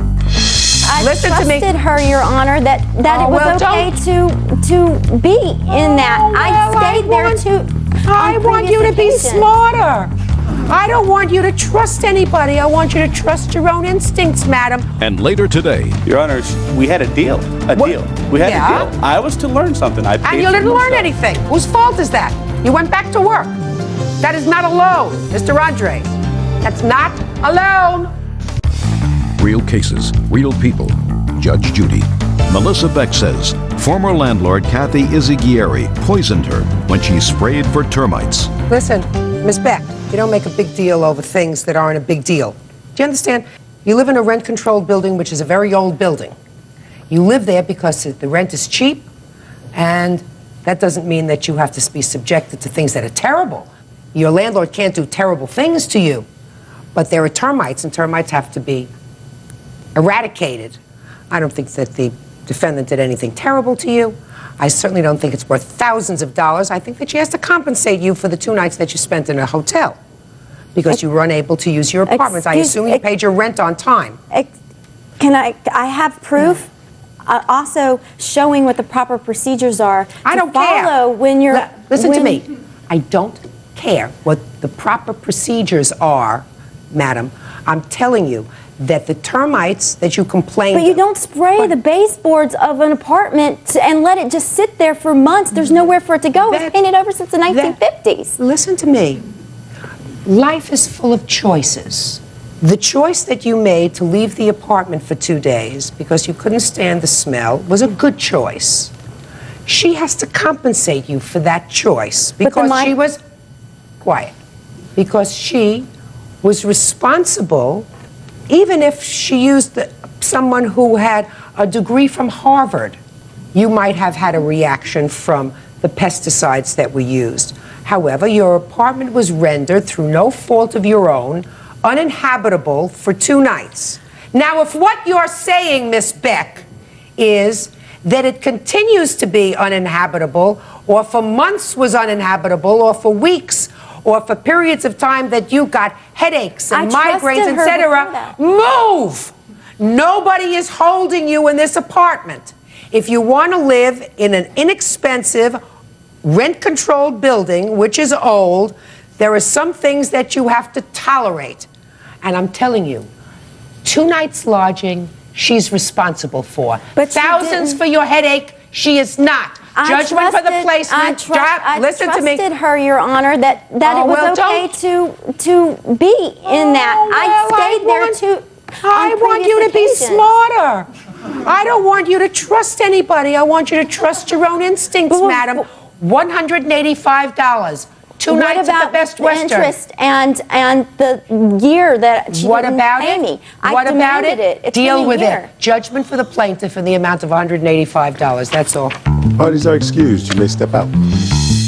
I Listen to me. trusted her, Your Honor, that it was okay to be in that. I stayed there too. I want you to be smarter. I don't want you to trust anybody. I want you to trust your own instincts, madam. And later today, Your Honor, we had a deal. We had a deal. I was to learn something. I paid And you for didn't the learn stuff. anything. Whose fault is that? You went back to work. That is not a loan, Mr. Andre. That's not a loan. real cases, real people. Judge Judy. Melissa Beck says former landlord Kathy Izaguirre poisoned her when she sprayed for termites. Listen, Miss Beck, you don't make a big deal over things that aren't a big deal. Do you understand? You live in a rent-controlled building, which is a very old building. You live there because the rent is cheap, and that doesn't mean that you have to be subjected to things that are terrible. Your landlord can't do terrible things to you, but there are termites, and termites have to be eradicated. I don't think that the defendant did anything terrible to you. I certainly don't think it's worth thousands of dollars. I think that she has to compensate you for the 2 nights that you spent in a hotel because you were unable to use your apartments. I assume you paid your rent on time. I have proof also showing what the proper procedures are I don't follow care. When you're... Listen to me. I don't care what the proper procedures are, madam. I'm telling you that the termites that you complained But you don't spray the baseboards of an apartment and let it just sit there for months. There's nowhere for it to go. It's painted over since the 1950s. Listen to me. Life is full of choices. The choice that you made to leave the apartment for 2 days because you couldn't stand the smell was a good choice. She has to compensate you for that choice because she was quiet. Because she was responsible, even if she used someone who had a degree from Harvard, you might have had a reaction from the pesticides that were used. However, your apartment was rendered, through no fault of your own, uninhabitable for 2 nights. Now, if what you're saying, Miss Beck, is that it continues to be uninhabitable, or for months was uninhabitable, or for weeks, or for periods of time that you got headaches and migraines, etc., move! Nobody is holding you in this apartment. If you want to live in an inexpensive, rent-controlled building, which is old, there are some things that you have to tolerate. And I'm telling you, 2 nights lodging, she's responsible for. But thousands for your headache, she is not. Judgment for the placement. Listen to me. I trusted her, Your Honor, that it was okay to be in that. I stayed there too. I want you to be smarter. I don't want you to trust anybody. I want you to trust your own instincts, madam. $185. 2 nights at the Best Western. The interest and the year that she didn't pay me? What about it? It's Deal been a with year. it. Judgment for the plaintiff in the amount of $185. That's all. Parties are excused. You may step out.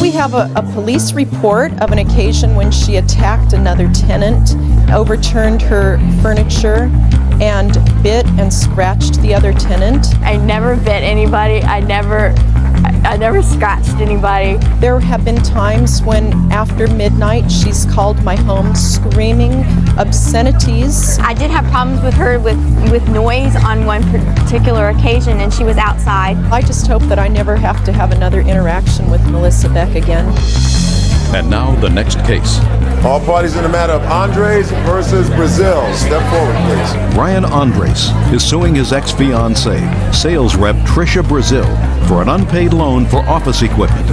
We have a police report of an occasion when she attacked another tenant, overturned her furniture, and bit and scratched the other tenant. I never bit anybody. I never scratched anybody. There have been times when after midnight she's called my home screaming obscenities. I did have problems with her with noise on one particular occasion, and she was outside. I just hope that I never have to have another interaction with Melissa Beck again. And now the next case. All parties in the matter of Andres versus Brazil. Step forward, please. Ryan Andres is suing his ex-fiancée, sales rep Trisha Brazil, for an unpaid loan for office equipment.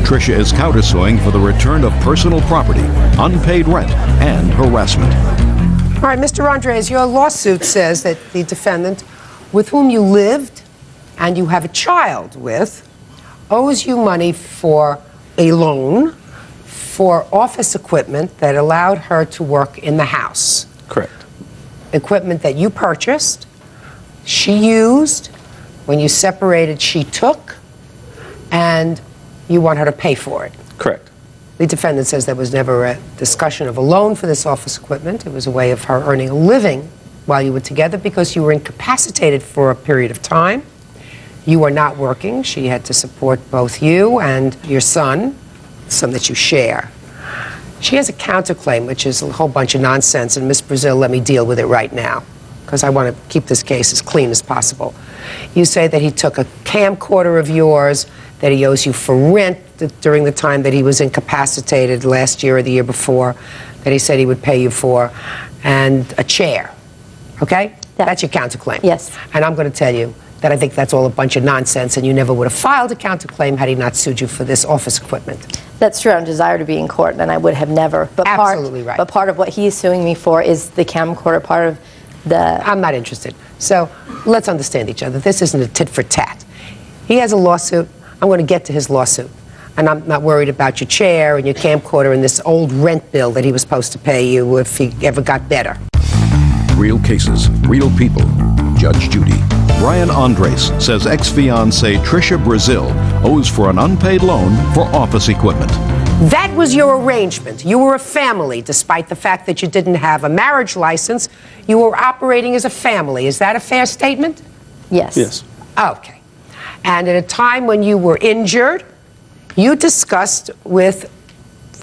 Trisha is countersuing for the return of personal property, unpaid rent, and harassment. All right, Mr. Andres, your lawsuit says that the defendant, with whom you lived and you have a child with, owes you money for a loan for office equipment that allowed her to work in the house. Correct. Equipment that you purchased, she used, when you separated, she took, and you want her to pay for it. Correct. The defendant says there was never a discussion of a loan for this office equipment. It was a way of her earning a living while you were together because you were incapacitated for a period of time. You were not working. She had to support both you and your son that you share. She has a counterclaim, which is a whole bunch of nonsense, and Miss Brazil, let me deal with it right now, because I want to keep this case as clean as possible. You say that he took a camcorder of yours, that he owes you for rent during the time that he was incapacitated last year or the year before, that he said he would pay you for, and a chair, okay? That's your counterclaim. Yes. And I'm going to tell you that I think that's all a bunch of nonsense, and you never would have filed a counterclaim had he not sued you for this office equipment. That's true. I'm desired to be in court, then I would have never. But Absolutely right. But part of what he's suing me for is the camcorder, part of the... I'm not interested. So let's understand each other. This isn't a tit for tat. He has a lawsuit. I'm going to get to his lawsuit. And I'm not worried about your chair and your camcorder and this old rent bill that he was supposed to pay you if he ever got better. Real cases, real people. Judge Judy. Ryan Andres says ex-fiancée Trisha Brazil owes for an unpaid loan for office equipment. That was your arrangement. You were a family, despite the fact that you didn't have a marriage license. You were operating as a family. Is that a fair statement? Yes. Yes. Okay. And at a time when you were injured, you discussed with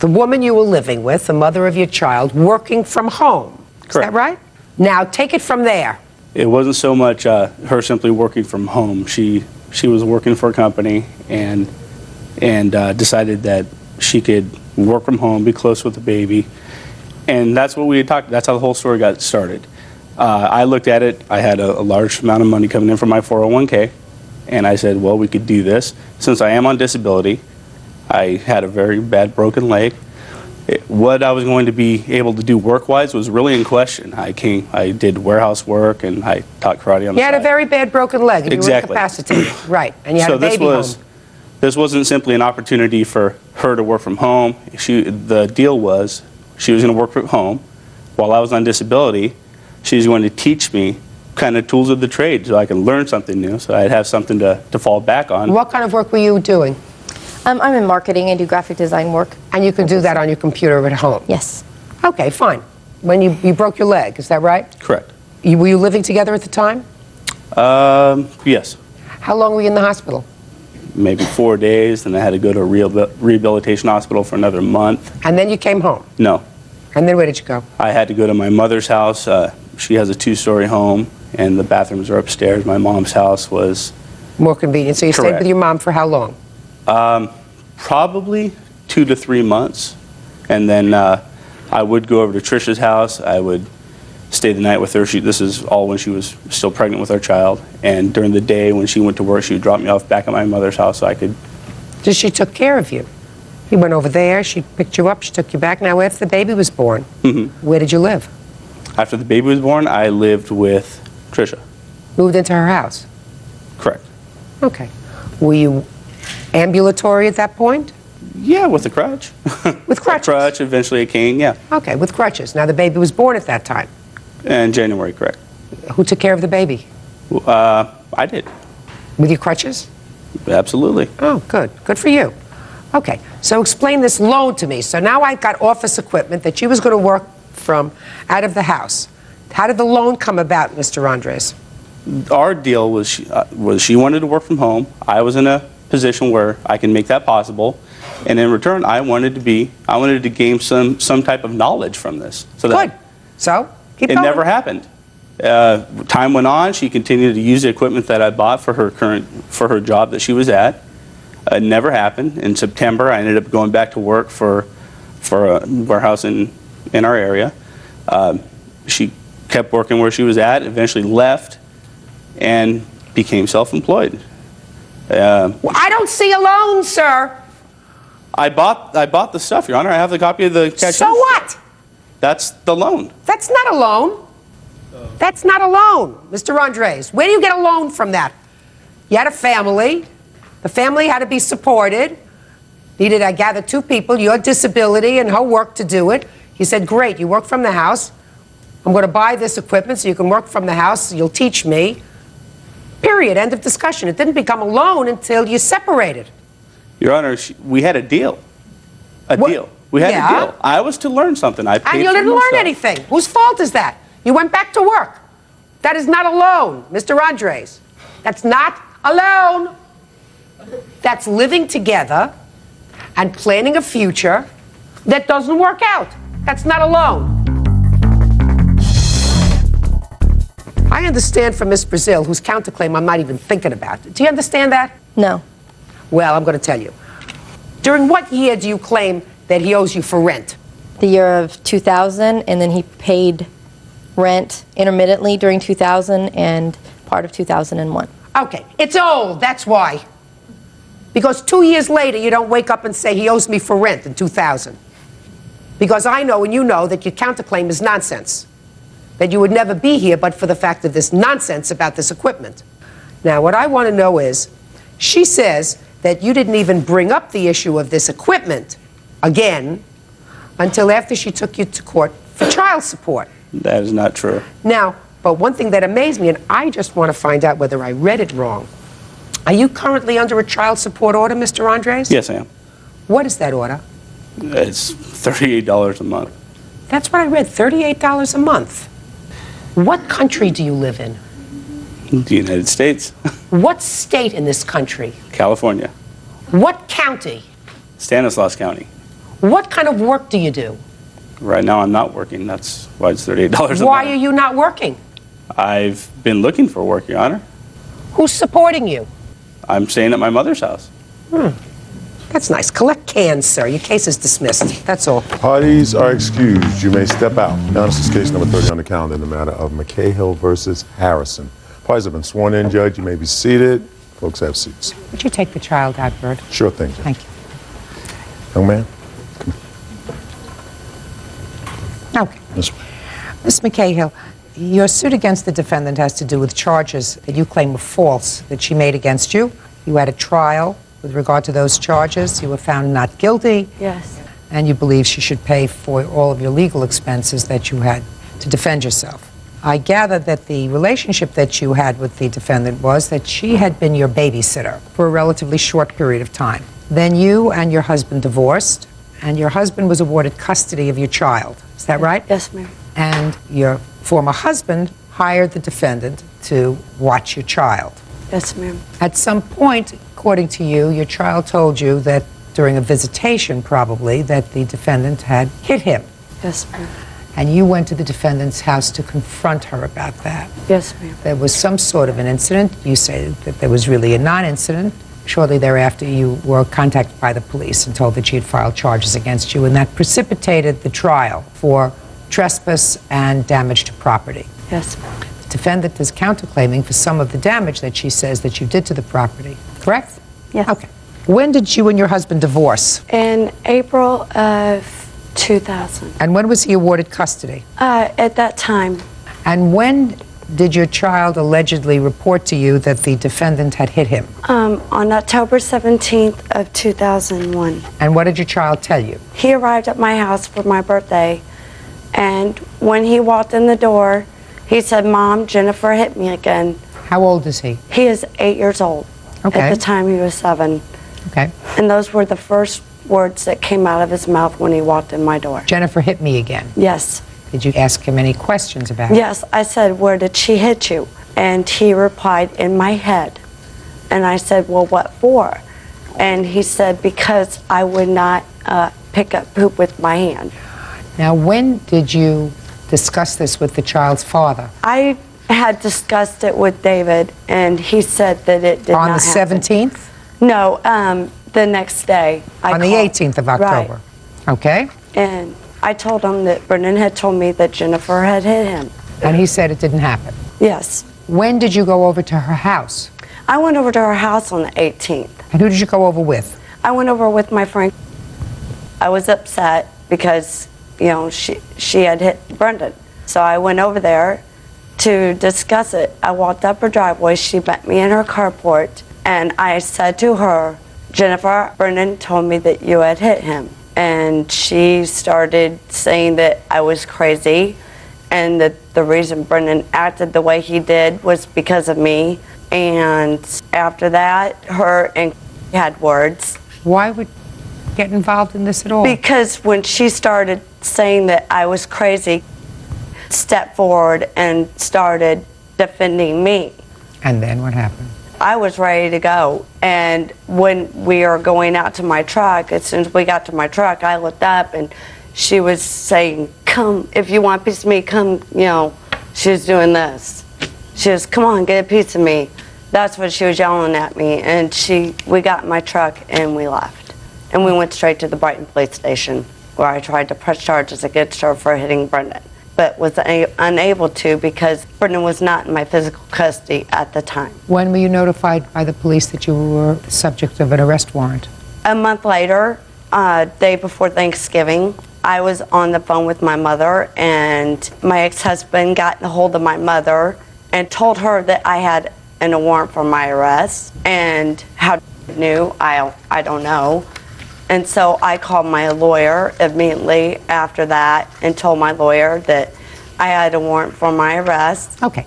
the woman you were living with, the mother of your child, working from home. Is that right? Now, take it from there. It wasn't so much her simply working from home. She was working for a company and decided that she could work from home, be close with the baby, and that's what we had talked. That's how the whole story got started. I looked at it. I had a large amount of money coming in from my 401k, and I said, well, we could do this. Since I am on disability, I had a very bad broken leg. What I was going to be able to do work-wise was really in question. I did warehouse work, and I taught karate on the side. You had a very bad broken leg, and you were incapacitated. Right, and you had a baby home. This wasn't simply an opportunity for her to work from home. The deal was she was going to work from home while I was on disability. She was going to teach me kind of tools of the trade so I can learn something new, so I'd have something to fall back on. What kind of work were you doing? I'm in marketing. I do graphic design work. And you can do that on your computer at home? Yes. Okay, fine. When you broke your leg, is that right? Correct. Were you living together at the time? Yes. How long were you in the hospital? Maybe 4 days, and I had to go to a rehabilitation hospital for another month. And then you came home? No. And then where did you go? I had to go to my mother's house. She has a 2-story home, and the bathrooms are upstairs. My mom's house was... More convenient. So you stayed with your mom for how long? Probably 2 to 3 months. And then I would go over to Trisha's house. I would stay the night with her. This is all when she was still pregnant with our child. And during the day when she went to work, she would drop me off back at my mother's house so I could... Just she took care of you. You went over there, she picked you up, she took you back. Now, after the baby was born, where did you live? After the baby was born, I lived with Trisha. Moved into her house? Correct. Okay. Were you ambulatory at that point? Yeah, with a crutch. With crutches? A crutch, eventually a cane, yeah. Okay, with crutches. Now, the baby was born at that time? In January, correct. Who took care of the baby? I did. With your crutches? Absolutely. Oh, good. Good for you. Okay, so explain this loan to me. So now I've got office equipment that she was going to work from out of the house. How did the loan come about, Mr. Andres? Our deal was she wanted to work from home. I was in a position where I can make that possible. And in return, I wanted to gain some type of knowledge from this. So that Good. So, keep it going. never happened. Time went on. She continued to use the equipment that I bought for her job that she was at. It never happened. In September, I ended up going back to work for a warehouse in our area. She kept working where she was at, eventually left, and became self-employed. Well, I don't see a loan, sir. I bought the stuff, Your Honor. I have the copy of the cash. So what? That's the loan. That's not a loan. That's not a loan, Mr. Andres. Where do you get a loan from that? You had a family. The family had to be supported. Needed, I gather, 2 people, your disability and her work to do it. You said, great, you work from the house. I'm going to buy this equipment so you can work from the house. You'll teach me. Period. End of discussion. It didn't become a loan until you separated. Your Honor, we had a deal. Deal. We had a deal. I was to learn something. I paid And you for didn't my learn stuff. anything. Whose fault is that? You went back to work. That is not a loan, Mr. Andres. That's not a loan. That's living together and planning a future that doesn't work out. That's not a loan. I understand from Miss Brazil, whose counterclaim I'm not even thinking about. Do you understand that? No. Well, I'm going to tell you. During what year do you claim that he owes you for rent? The year of 2000, and then he paid rent intermittently during 2000 and part of 2001. Okay, it's old, that's why. Because 2 years later, you don't wake up and say he owes me for rent in 2000. Because I know and you know that your counterclaim is nonsense. That you would never be here but for the fact of this nonsense about this equipment. Now, what I want to know is, she says that you didn't even bring up the issue of this equipment again until after she took you to court for child support. That is not true. Now, but one thing that amazed me, and I just want to find out whether I read it wrong. Are you currently under a child support order, Mr. Andres? Yes, I am. What is that order? It's $38 a month. That's what I read, $38 a month. What country do you live in? The United States. What state in this country? California. What county? Stanislaus County. What kind of work do you do? Right now I'm not working. That's why it's $38 a month. Why are you not working? I've been looking for work, Your Honor. Who's supporting you? I'm staying at my mother's house. That's nice. Collect cans, sir. Your case is dismissed. That's all. Parties are excused. You may step out. Now, this is case number 30 on the calendar in the matter of McCahill versus Harrison. Parties have been sworn in, Judge. You may be seated. Folks have seats. Would you take the child out, Bert? Sure thing, Judge. Thank you. Young man. Okay. Yes. Ms. McCahill, your suit against the defendant has to do with charges that you claim were false that she made against you. You had a trial with regard to those charges. You were found not guilty. Yes. And you believe she should pay for all of your legal expenses that you had to defend yourself. I gather that the relationship that you had with the defendant was that she had been your babysitter for a relatively short period of time. Then you and your husband divorced, and your husband was awarded custody of your child. Is that right? Yes, ma'am. And your former husband hired the defendant to watch your child. Yes, ma'am. At some point, according to you, your child told you that during a visitation, probably, that the defendant had hit him. Yes, ma'am. And you went to the defendant's house to confront her about that. Yes, ma'am. There was some sort of an incident. You say that there was really a non-incident. Shortly thereafter, you were contacted by the police and told that she had filed charges against you, and that precipitated the trial for trespass and damage to property. Yes, ma'am. The defendant is counterclaiming for some of the damage that she says that you did to the property, correct? Yes. Okay. When did you and your husband divorce? In April of 2000. And when was he awarded custody? At that time. And when did your child allegedly report to you that the defendant had hit him? On October 17th of 2001. And what did your child tell you? He arrived at my house for my birthday, and when he walked in the door, he said, "Mom, Jennifer hit me again." How old is he? He is 8 years old. Okay. At the time, he was 7. Okay. And those were the first words that came out of his mouth when he walked in my door. Jennifer hit me again. Yes. Did you ask him any questions about it? Yes, I said, "Where did she hit you?" And he replied, "In my head." And I said, "Well, what for?" And he said, because I would not pick up poop with my hand. Now, when did you discuss this with the child's father? I had discussed it with David, and he said that it did On not the happen. 17th? No, the next day. On the 18th of October? Right. Okay. And I told him that Brendan had told me that Jennifer had hit him. And he said it didn't happen? Yes. When did you go over to her house? I went over to her house on the 18th. And who did you go over with? I went over with my friend. I was upset because, you know, she had hit Brendan. So I went over there to discuss it. I walked up her driveway. She met me in her carport. And I said to her, Jennifer, Brendan told me that you had hit him. And she started saying that I was crazy and that the reason Brendan acted the way he did was because of me. And after that, her and had words. Why would you get involved in this at all? Because when she started saying that I was crazy, stepped forward and started defending me. And then what happened? I was ready to go, and when we were going out to my truck, as soon as we got to my truck, I looked up and she was saying, come, if you want a piece of me, come, you know, she was doing this. She was, come on, get a piece of me. That's what she was yelling at me, and we got in my truck and we left. And we went straight to the Brighton police station where I tried to press charges against her for hitting Brendan, but was unable to because Brendan was not in my physical custody at the time. When were you notified by the police that you were the subject of an arrest warrant? A month later, day before Thanksgiving, I was on the phone with my mother, and my ex-husband got a hold of my mother and told her that I had a warrant for my arrest. And how he knew, I don't know. And so I called my lawyer immediately after that and told my lawyer that I had a warrant for my arrest. Okay.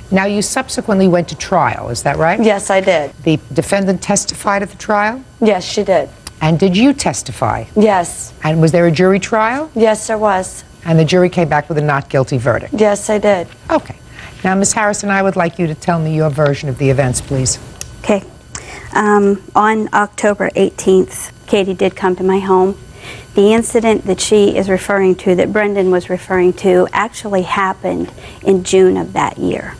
Now, you subsequently went to trial, is that right? Yes, I did. The defendant testified at the trial? Yes, she did. And did you testify? Yes. And was there a jury trial? Yes, there was. And the jury came back with a not guilty verdict? Yes, I did. Okay. Now, Ms. Harrison, I would like you to tell me your version of the events, please. Okay. On October 18th, Katie did come to my home. The incident that she is referring to, that Brendan was referring to, actually happened in June of that year,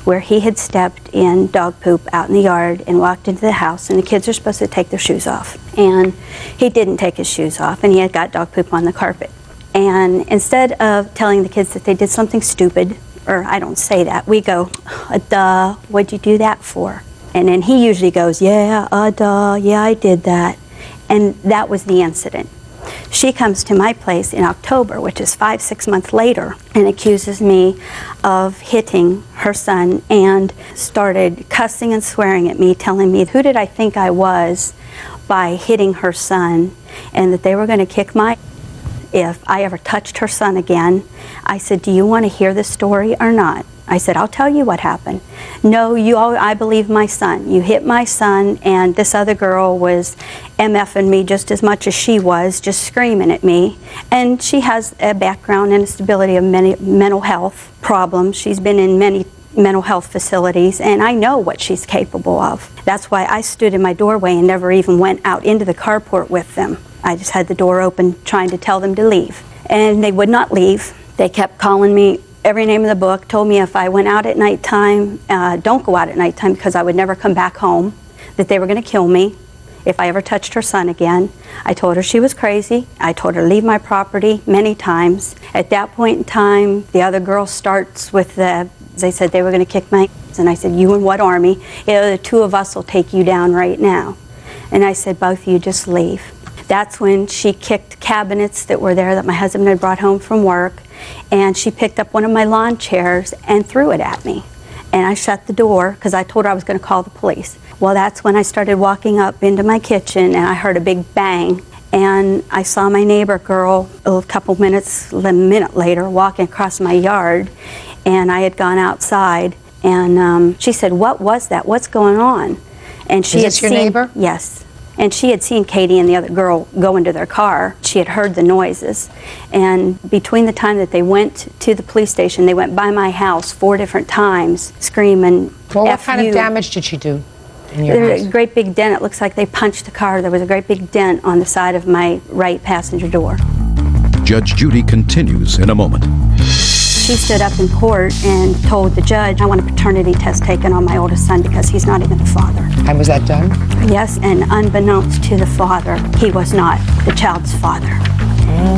where he had stepped in dog poop out in the yard and walked into the house, and the kids are supposed to take their shoes off. And he didn't take his shoes off, and he had got dog poop on the carpet. And instead of telling the kids that they did something stupid, or I don't say that, we go, duh, what'd you do that for? And then he usually goes, yeah, duh, yeah, I did that. And that was the incident. She comes to my place in October, which is 5-6 months later, and accuses me of hitting her son and started cussing and swearing at me, telling me who did I think I was by hitting her son, and that they were going to kick my if I ever touched her son again. I said, do you want to hear the story or not? I said, I'll tell you what happened. No, I believe my son. You hit my son, and this other girl was MFing me just as much as she was, just screaming at me. And she has a background and a stability of many mental health problems. She's been in many mental health facilities, and I know what she's capable of. That's why I stood in my doorway and never even went out into the carport with them. I just had the door open trying to tell them to leave. And they would not leave. They kept calling me every name in the book, told me if I went out at nighttime, don't go out at nighttime because I would never come back home, that they were going to kill me if I ever touched her son again. I told her she was crazy. I told her to leave my property many times. At that point in time, the other girl starts with they said they were going to kick my ass, and I said, you and what army? The two of us will take you down right now. And I said, both of you just leave. That's when she kicked cabinets that were there that my husband had brought home from work, and she picked up one of my lawn chairs and threw it at me. And I shut the door because I told her I was going to call the police. Well, that's when I started walking up into my kitchen, and I heard a big bang. And I saw my neighbor girl a minute later walking across my yard, and I had gone outside. And she said, what was that? What's going on? And she Is had this your seen, neighbor? Yes. And she had seen Katie and the other girl go into their car. She had heard the noises. And between the time that they went to the police station, they went by my house 4 different times screaming, Well, what F kind you. of damage did she do? in your There's house? a great big dent. It looks like they punched the car. There was a great big dent on the side of my right passenger door. Judge Judy continues in a moment. She stood up in court and told the judge, I want a paternity test taken on my oldest son because he's not even the father. And was that done? Yes, and unbeknownst to the father, he was not the child's father.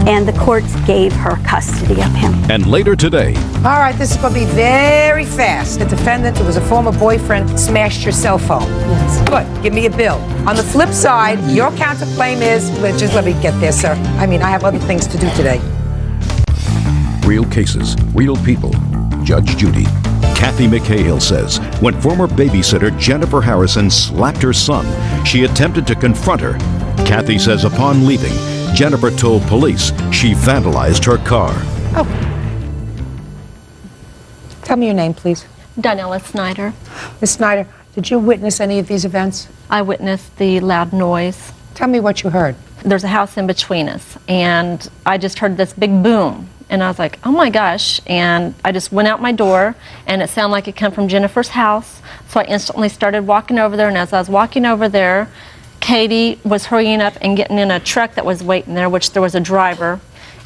And the courts gave her custody of him. And later today, All right, this is going to be very fast. The defendant, who was a former boyfriend, smashed your cell phone. Yes. Good. Give me a bill. On the flip side, your counterclaim is, just let me get there, sir. I mean, I have other things to do today. real cases, real people. Judge Judy. Kathy McCahill says when former babysitter Jennifer Harrison slapped her son, she attempted to confront her. Kathy says upon leaving, Jennifer told police she vandalized her car. Oh. Tell me your name, please. Daniela Snyder. Ms. Snyder, did you witness any of these events? I witnessed the loud noise. Tell me what you heard. There's a house in between us, and I just heard this big boom. And I was like, oh my gosh. And I just went out my door, and it sounded like it came from Jennifer's house. So I instantly started walking over there, and as I was walking over there, Katie was hurrying up and getting in a truck that was waiting there, which there was a driver,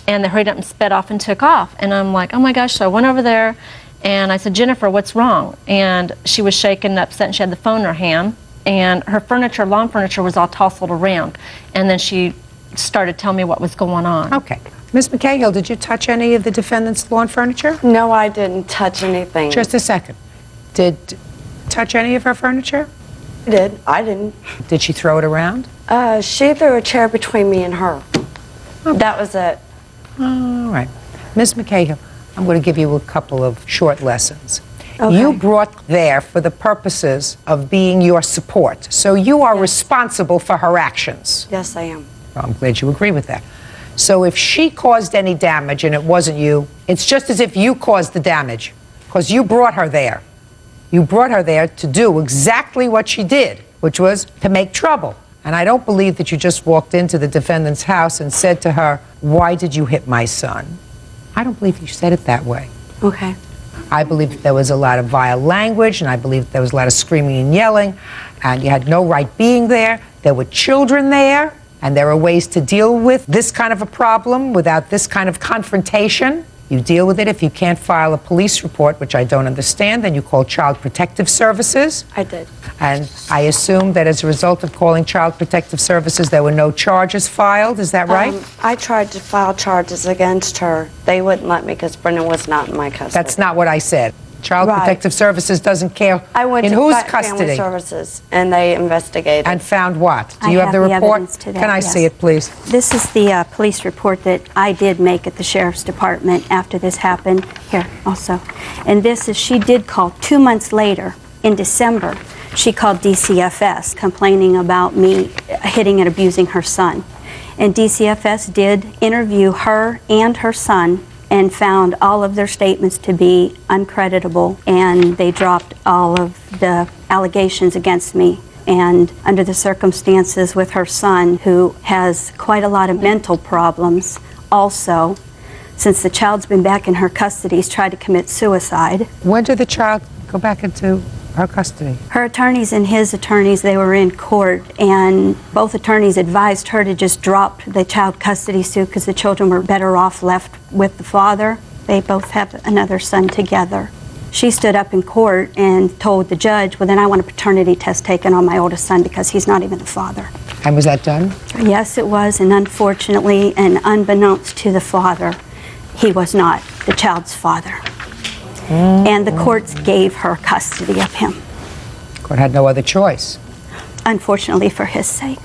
and they hurried up and sped off and took off. And I'm like, oh my gosh. So I went over there, and I said, Jennifer, what's wrong? And she was shaking and upset, and she had the phone in her hand, and her furniture, lawn furniture, was all tousled around. And then she started telling me what was going on. Okay. Ms. McCahill, did you touch any of the defendant's lawn furniture? No, I didn't touch anything. Just a second. Did touch any of her furniture? I did. I didn't. Did she throw it around? She threw a chair between me and her. Okay. That was it. All right. Ms. McCahill, I'm going to give you a couple of short lessons. Okay. You brought there for the purposes of being your support. So you are responsible for her actions. Yes, I am. Well, I'm glad you agree with that. So if she caused any damage and it wasn't you, it's just as if you caused the damage, because you brought her there. You brought her there to do exactly what she did, which was to make trouble. And I don't believe that you just walked into the defendant's house and said to her, why did you hit my son? I don't believe you said it that way. Okay. I believe that there was a lot of vile language, and I believe that there was a lot of screaming and yelling, and you had no right being there. There were children there. And there are ways to deal with this kind of a problem without this kind of confrontation. You deal with it if you can't file a police report, which I don't understand, then you call Child Protective Services. I did. And I assume that as a result of calling Child Protective Services, there were no charges filed. Is that right? I tried to file charges against her. They wouldn't let me because Brendan was not in my custody. That's not what I said. Child Protective Services doesn't care I went in to whose Family custody. Services, and they investigated. And found what? Do I you have the report? evidence to that, Can I yes. see it, please? This is the police report that I did make at the Sheriff's Department after this happened. Here, also. And this is, she did call 2 months later, in December, she called DCFS complaining about me hitting and abusing her son. And DCFS did interview her and her son and found all of their statements to be uncreditable, and they dropped all of the allegations against me. And under the circumstances with her son, who has quite a lot of mental problems also, since the child's been back in her custody, he's tried to commit suicide. When did the child go back into her custody? Her attorneys and his attorneys, they were in court, and both attorneys advised her to just drop the child custody suit because the children were better off left with the father. They both have another son together. She stood up in court and told the judge, well, then I want a paternity test taken on my oldest son because he's not even the father. And was that done? Yes, it was, and unfortunately, and unbeknownst to the father, he was not the child's father. And the courts gave her custody of him. Court had no other choice. Unfortunately for his sake.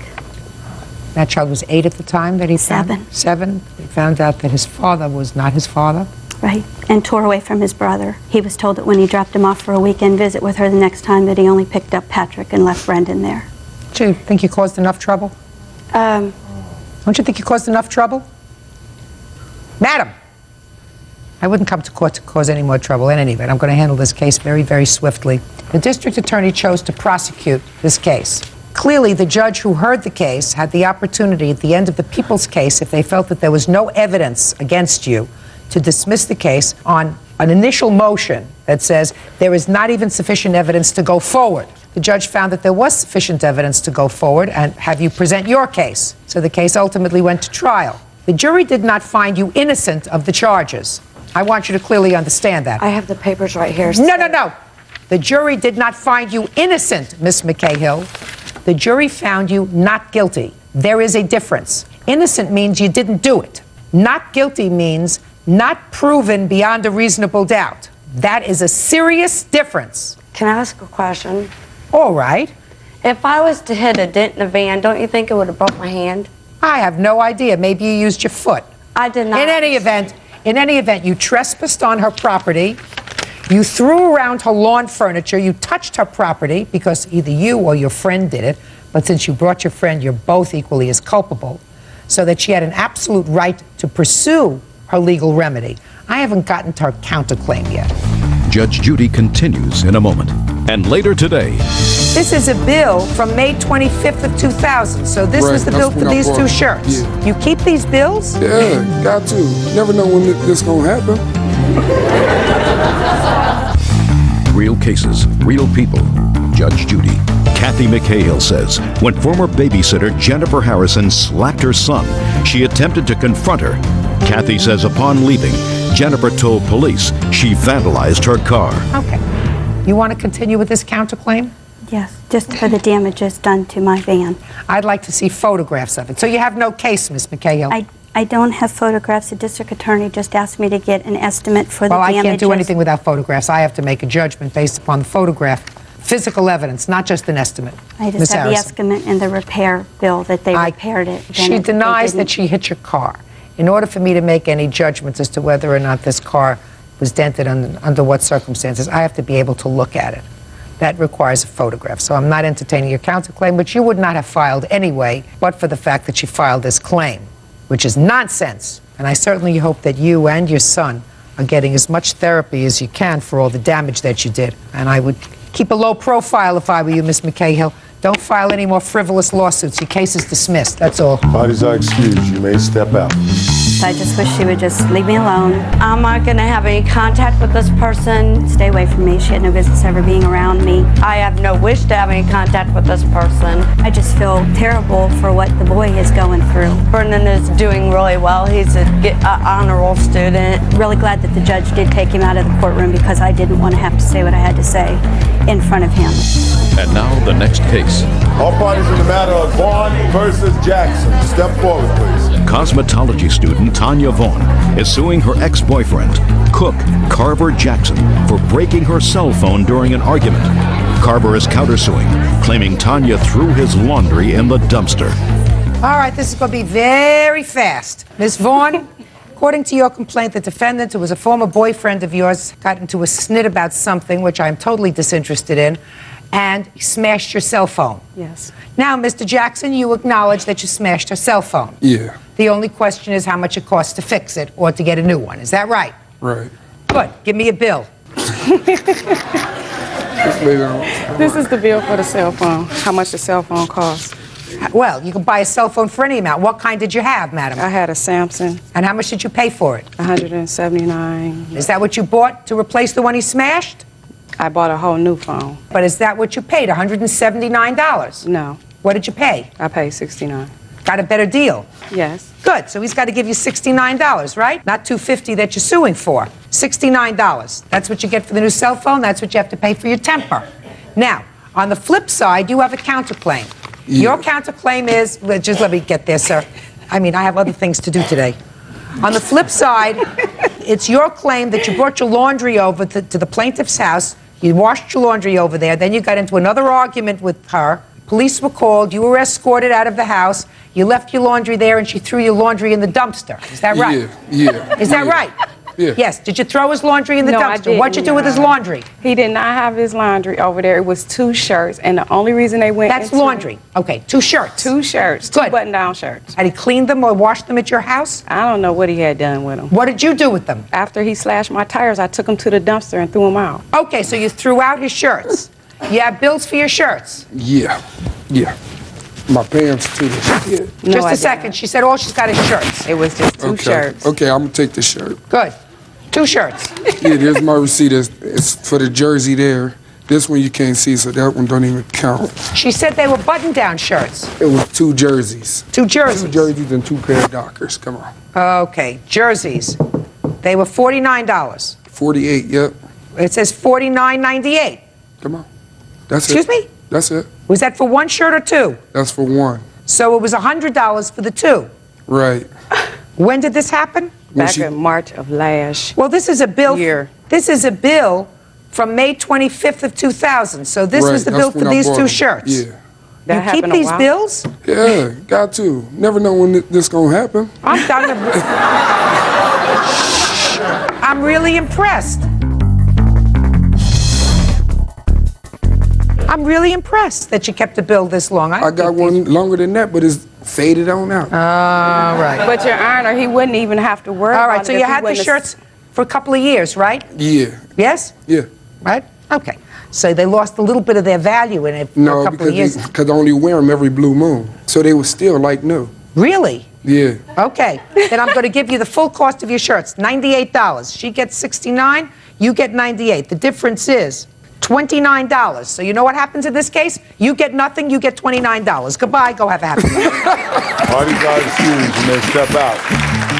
That child was 8 at the time that he found? 7. 7? He found out that his father was not his father? Right, and tore away from his brother. He was told that when he dropped him off for a weekend visit with her the next time that he only picked up Patrick and left Brendan there. Do you think you caused enough trouble? Don't you think you caused enough trouble? Madam! I wouldn't come to court to cause any more trouble in any event. I'm going to handle this case very, very swiftly. The district attorney chose to prosecute this case. Clearly, the judge who heard the case had the opportunity at the end of the people's case, if they felt that there was no evidence against you, to dismiss the case on an initial motion that says there is not even sufficient evidence to go forward. the judge found that there was sufficient evidence to go forward and have you present your case. So the case ultimately went to trial. The jury did not find you innocent of the charges. I want you to clearly understand that. I have the papers right here. No. The jury did not find you innocent, Miss McCahill. The jury found you not guilty. There is a difference. Innocent means you didn't do it. Not guilty means not proven beyond a reasonable doubt. That is a serious difference. Can I ask a question? All right. If I was to hit a dent in the van, don't you think it would have broke my hand? I have no idea. Maybe you used your foot. I did not. In any event, you trespassed on her property. You threw around her lawn furniture. You touched her property because either you or your friend did it. But since you brought your friend, you're both equally as culpable. So that she had an absolute right to pursue her legal remedy. I haven't gotten to her counterclaim yet. Judge Judy continues in a moment. And later today, This is a bill from May 25th of 2000. So this was the bill for these two shirts. Yeah. You keep these bills? Yeah, got to. Never know when this gonna happen. real cases, real people. Judge Judy. Kathy McCahill says when former babysitter Jennifer Harrison slapped her son, she attempted to confront her. Kathy says upon leaving, Jennifer told police she vandalized her car. Okay. You want to continue with this counterclaim? Yes, just for the damages done to my van. I'd like to see photographs of it. So you have no case, Ms. McCahill? I don't have photographs. The district attorney just asked me to get an estimate for the damages. Well, I can't do anything without photographs. I have to make a judgment based upon the photograph. Physical evidence, not just an estimate. I just Ms. have Harrison. the estimate and the repair bill that they repaired it. She denies that she hit your car. In order for me to make any judgments as to whether or not this car was dented under what circumstances, I have to be able to look at it. That requires a photograph. So I'm not entertaining your counterclaim, which you would not have filed anyway, but for the fact that she filed this claim, which is nonsense. And I certainly hope that you and your son are getting as much therapy as you can for all the damage that you did. And I would keep a low profile if I were you, Ms. McCahill. Don't file any more frivolous lawsuits. Your case is dismissed. That's all. Parties are excused. You may step out. I just wish she would just leave me alone. I'm not going to have any contact with this person. Stay away from me. She had no business ever being around me. I have no wish to have any contact with this person. I just feel terrible for what the boy is going through. Brendan is doing really well. He's an honor roll student. Really glad that the judge did take him out of the courtroom because I didn't want to have to say what I had to say in front of him. And now the next case. All parties in the matter of Vaughn versus Jackson. Step forward, please. Cosmetology student Tanya Vaughn is suing her ex-boyfriend, Cook Carver Jackson, for breaking her cell phone during an argument. Carver is countersuing, claiming Tanya threw his laundry in the dumpster. All right, this is going to be very fast. Ms. Vaughn, according to your complaint, the defendant, who was a former boyfriend of yours, got into a snit about something, which I'm totally disinterested in, and smashed your cell phone. Yes. Now, Mr. Jackson, you acknowledge that you smashed her cell phone. Yeah, The only question is how much it costs to fix it or to get a new one. Is that right? right. Good. Give me a bill. This is the bill for the cell phone, how much the cell phone costs. Well, you can buy a cell phone for any amount. What kind did you have, madam? I had a Samsung, And how much did you pay for it? $179. Is that what you bought to replace the one he smashed? I bought a whole new phone. But is that what you paid, $179? No, What did you pay? I paid $69. Got a better deal. Yes. Good. So he's got to give you $69, right? Not $250 that you're suing for. $69. That's what you get for the new cell phone. That's what you have to pay for your temper. Now, on the flip side, you have a counterclaim. Your counterclaim is, just let me get there, sir. I mean, I have other things to do today. On the flip side, it's your claim that you brought your laundry over to the plaintiff's house. You washed your laundry over there. Then you got into another argument with her. Police were called. You were escorted out of the house. You left your laundry there, and she threw your laundry in the dumpster. Is that right? Yeah. Is that right? Yeah. Yes. Did you throw his laundry in the No, dumpster? I didn't, What'd you do with his laundry? He did not have his laundry over there. It was 2 shirts, and the only reason they went That's laundry. Okay, 2 shirts. 2 shirts, 2 button-down shirts. Had he cleaned them or washed them at your house? I don't know what he had done with them. What did you do with them? After he slashed my tires, I took them to the dumpster and threw them out. Okay, so you threw out his shirts. You have bills for your shirts. Yeah. My pants too. Yeah. Just a second. She said all she's got is shirts. It was just 2 shirts. Okay, I'm gonna take the shirt. Good. 2 shirts. Yeah, there's my receipt. It's for the jersey there. This one you can't see, so that one don't even count. She said they were button-down shirts. It was 2 jerseys. 2 jerseys? 2 jerseys and 2 pair of Dockers. Come on. Okay, jerseys. They were $49. 48, yep. It says $49.98. Come on. That's Excuse it. me? That's it. Was that for 1 shirt or 2? That's for 1. So it was $100 for the 2. Right. When did this happen? Back in March of last Well, this is a bill. year. This is a bill from May 25th of 2000. So this Right, was the that's bill for when I these bought 2 them. shirts. Yeah. That You keep happened a these while- bills? Yeah, got to. Never know when this gonna happen. I'm really impressed. I'm really impressed that you kept the bill this long. I got one longer than that, but it's faded on out. All right. But Your Honor, he wouldn't even have to worry All about right, it so if you he had the wouldn't have- shirts for a couple of years, right? Yeah. Yes? Yeah. Right? Okay. So they lost a little bit of their value in it for a No, couple of years. because I only wear them every blue moon. So they were still like new. Really? Yeah. Okay. Then I'm going to give you the full cost of your shirts, $98. She gets $69, you get $98. The difference is $29. So you know what happens in this case? You get nothing, you get $29. Goodbye, go have a happy life. All these are excused, you may step out.